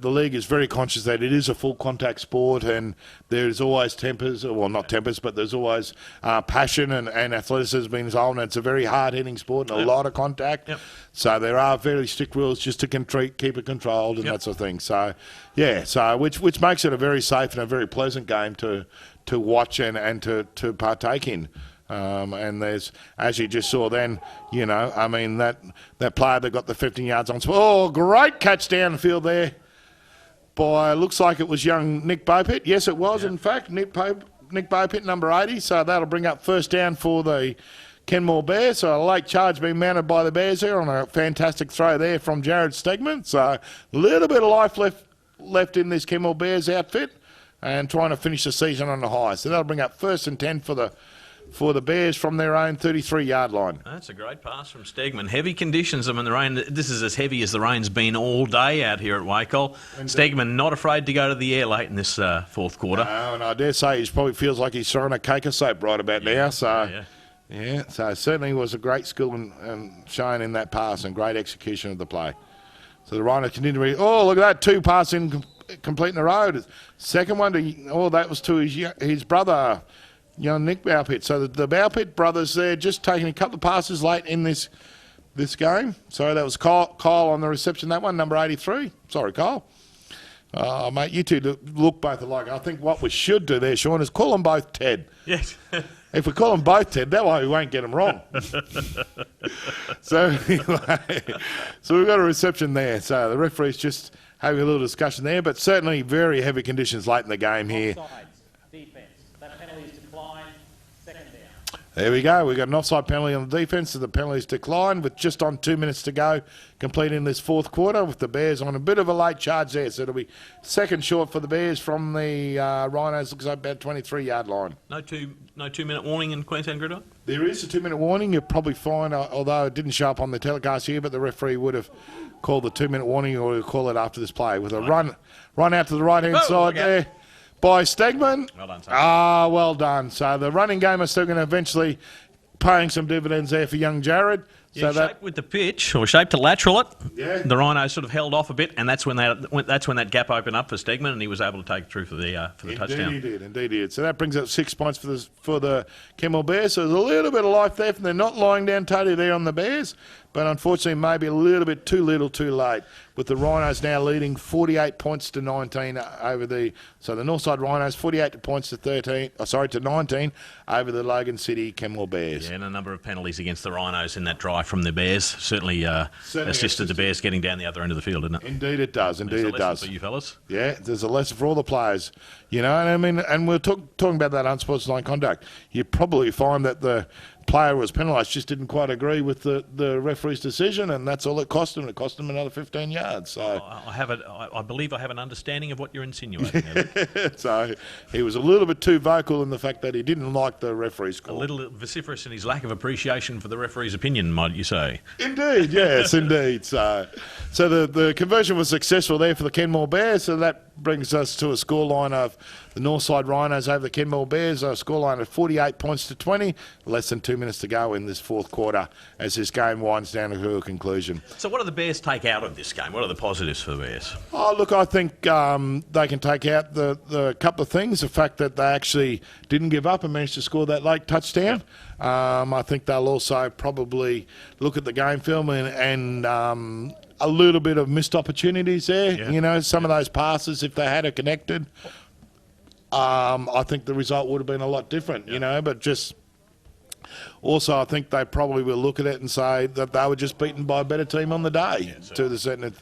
league is very conscious that it is a full contact sport, and there's always but there's always passion and athleticism involved, and it's a very hard-hitting sport and a lot of contact. So there are very strict rules just to keep it controlled and that sort of thing. So, which makes it a very safe and a very pleasant game to watch and to partake in. And there's, as you just saw then, that player that got the 15 yards on. Oh, great catch down the field there by, looks like it was young Nick Bowpitt. Yes, it was, in fact, Nick Bowpitt, number 80. So that'll bring up first down for the Kenmore Bears. So a late charge being mounted by the Bears here on a fantastic throw there from Jared Stegman. So a little bit of life left in this Kenmore Bears outfit, and trying to finish the season on the high. So that'll bring up first and 10 for the Bears from their own 33-yard line. That's a great pass from Stegman. Heavy conditions. I mean, the rain. This is as heavy as the rain's been all day out here at Wacol. Stegman not afraid to go to the air late in this fourth quarter. No, and I dare say he probably feels like he's throwing a cake of soap right about now. So. Yeah, so certainly was a great skill and shown in that pass, and great execution of the play. So the Rhinos continue to look at that, 2 passes complete in a row. Second one that was to his brother, young Nick Bowpitt. So the Bowpitt brothers there just taking a couple of passes late in this game. So that was Kyle on the reception, that one, number 83. Sorry, Kyle. Mate, you two look both alike. I think what we should do there, Sean, is call them both Ted. Yes. If we call them both Ted, that way we won't get them wrong. So anyway, we've got a reception there. So the referee's just having a little discussion there, but certainly very heavy conditions late in the game here. Offsides, defence. That penalty is declined. Second down. There we go. We've got an offside penalty on the defence, so the penalties declined with just on 2 minutes to go, completing this fourth quarter with the Bears on a bit of a late charge there. So it'll be second short for the Bears from the Rhinos. Looks like about 23-yard line. No 2-minute warning in Queensland Gridiron? There is a 2-minute warning. You'll probably find, although it didn't show up on the telecast here, but the referee would have called the 2-minute warning, or he'll call it after this play with a run out to the right-hand side there by Stegman. Well done, sir. Well done. So the running game is still going to eventually paying some dividends there for young Jared. Yeah, So shape with the pitch, or shape to lateral it. Yeah. The Rhinos sort of held off a bit, and that's when that gap opened up for Stegman, and he was able to take it through for the touchdown. Indeed he did. So that brings up 6 points for the Camel Bears. So there's a little bit of life there. They're not lying down totally there on the Bears, but unfortunately maybe a little bit too little too late, with the Rhinos now leading 48 points to 19 over the... So the Northside Rhinos 48 points to 19 over the Logan City Camel Bears. Yeah, and a number of penalties against the Rhinos in that drive from the Bears certainly assisted the Bears getting down the other end of the field, didn't it? Indeed it does. Indeed it does. For you fellas. Yeah, there's a lesson for all the players, and I mean, and we're talking about that unsportsmanlike conduct. You probably find that the player who was penalised just didn't quite agree with the referee's decision, and that's all it cost him. It cost him another 15 yards. So I believe I have an understanding of what you're insinuating there. So he was a little bit too vocal in the fact that he didn't like the referee's call. A little vociferous in his lack of appreciation for the referee's opinion, might you say? Indeed, yes, indeed. So the conversion was successful there for the Kenmore Bears. So that brings us to a scoreline of the Northside Rhinos over the Kenmore Bears. A scoreline of 48 points to 20. Less than 2 minutes to go in this fourth quarter as this game winds down to a conclusion. So what do the Bears take out of this game? What are the positives for the Bears? Oh, look, I think they can take out the couple of things. The fact that they actually didn't give up and managed to score that late touchdown. I think they'll also probably look at the game film and a little bit of missed opportunities there. Yeah. Some of those passes, if they had it connected, I think the result would have been a lot different, but just... Also, I think they probably will look at it and say that they were just beaten by a better team on the day to a certain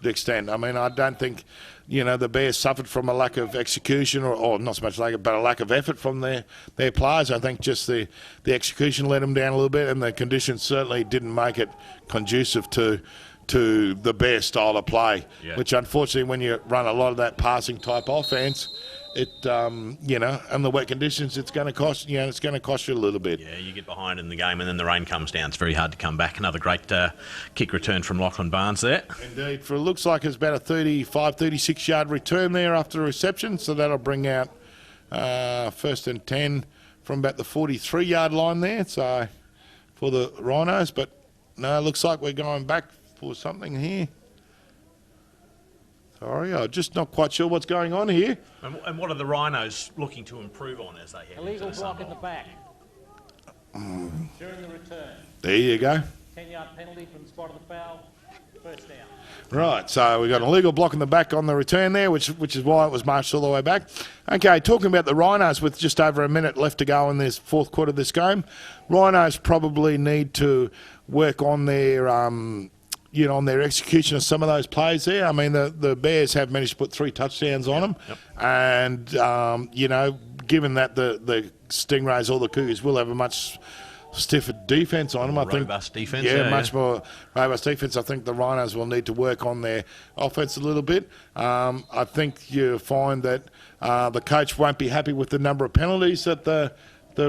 extent. I mean, I don't think, the Bears suffered from a lack of execution or not so much but a lack of effort from their players. I think just the execution let them down a little bit, and the conditions certainly didn't make it conducive to the Bears style of play, which unfortunately when you run a lot of that passing type offense, it and the wet conditions, it's going to cost you a little bit. Yeah, you get behind in the game and then the rain comes down. It's very hard to come back. Another great kick return from Lachlan Barnes there. Indeed, it looks like it's about a 36 yard return there after the reception, so that'll bring out first and 10 from about the 43 yard line there. So for the Rhinos, but no, it looks like we're going back for something here. Sorry, I'm just not quite sure what's going on here. And what are the Rhinos looking to improve on as they head Illegal into the block in the back. During the return. There you go. 10-yard penalty from the spot of the foul. First down. Right, so we've got an illegal block in the back on the return there, which is why it was marched all the way back. Okay, talking about the Rhinos with just over a minute left to go in this fourth quarter of this game, Rhinos probably need to work on their... on their execution of some of those plays there. I mean, the Bears have managed to put 3 touchdowns on them. And, given that the Stingrays or the Cougars will have a much stiffer defence on them, I think. Robust defence. Much more robust defence. I think the Rhinos will need to work on their offence a little bit. I think you find that the coach won't be happy with the number of penalties that the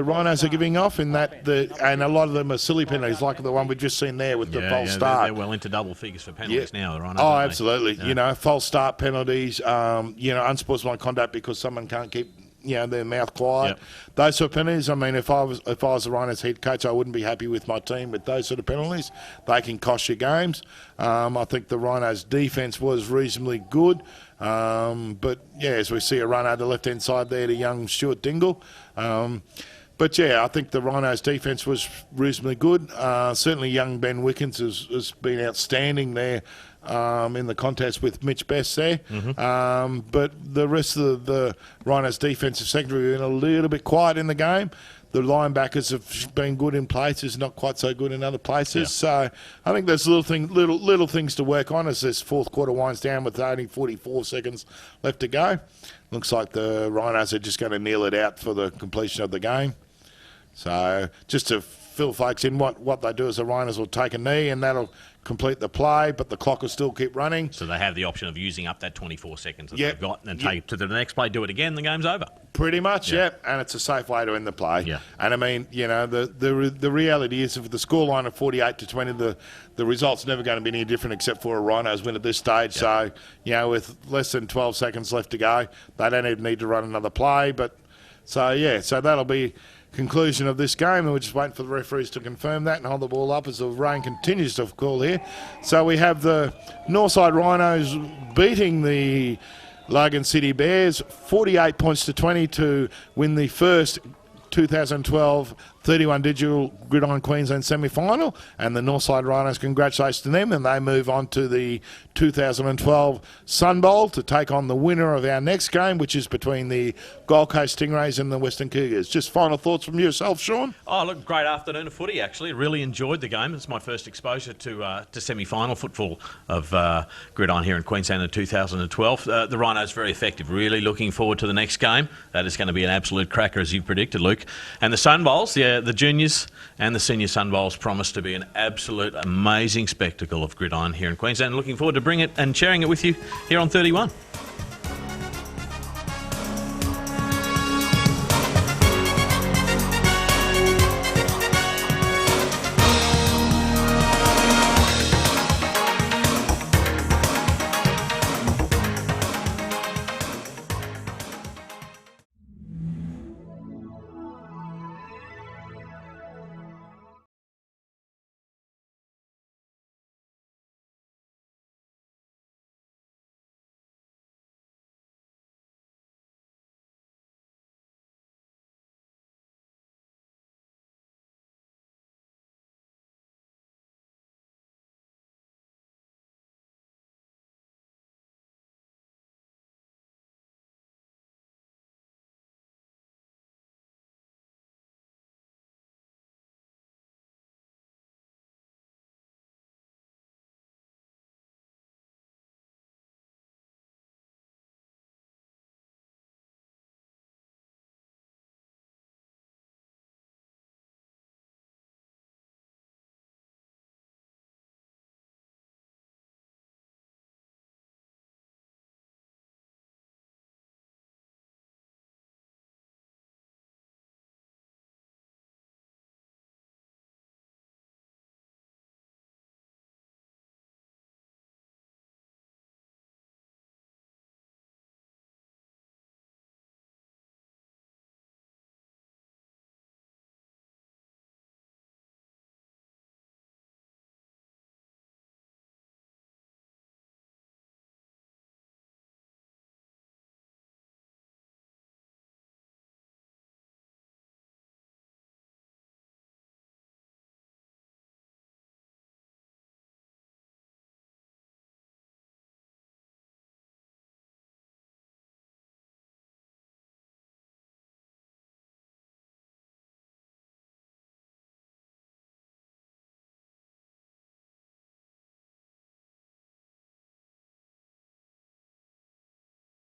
Rhinos are giving off, and a lot of them are silly penalties, like the one we've just seen there with the false start. They're well into double figures for penalties now, the Rhinos. Oh, absolutely. False start penalties, unsportsmanlike conduct because someone can't keep their mouth quiet. Those sort of penalties. I mean, if I was the Rhinos head coach, I wouldn't be happy with my team with those sort of penalties. They can cost you games. I think the Rhinos defence was reasonably good. But as we see a run over the left-hand side there to young Stuart Dingle. But, I think the Rhinos' defence was reasonably good. Certainly young Ben Wickens has been outstanding there in the contest with Mitch Best there. But the rest of the Rhinos' defensive secondary have been a little bit quiet in the game. The linebackers have been good in places, not quite so good in other places. So I think there's little things to work on as this fourth quarter winds down with only 44 seconds left to go. Looks like the Rhinos are just going to kneel it out for the completion of the game. So just to fill folks in, what they do is the Rhinos will take a knee and that'll complete the play, but the clock will still keep running. So they have the option of using up that 24 seconds that Yep. they've got and take it to the next play, do it again, the game's over. Pretty much, yeah. And it's a safe way to end the play. Yeah. And I mean, the reality is, if the scoreline of 48-20, the result's never going to be any different except for a Rhinos win at this stage. Yep. So, with less than 12 seconds left to go, they don't even need to run another play. But so that'll be conclusion of this game, and we're just waiting for the referees to confirm that and hold the ball up as the rain continues to fall here. So we have the Northside Rhinos beating the Logan City Bears 48 points to 20 to win the first 2012 31 Digital Gridiron Queensland semi-final, and the Northside Rhinos, congratulations to them, and they move on to the 2012 Sun Bowl to take on the winner of our next game, which is between the Gold Coast Stingrays and the Western Cougars. Just final thoughts from yourself, Sean? Oh, look, great afternoon of footy, actually. Really enjoyed the game. It's my first exposure to semi-final football of Gridiron here in Queensland in 2012. The Rhinos very effective. Really looking forward to the next game. That is going to be an absolute cracker, as you predicted, Luke. And the Sun Bowls, the juniors and the senior Sun Bowls promise to be an absolute amazing spectacle of Gridiron here in Queensland. Looking forward to bring it and sharing it with you here on 31.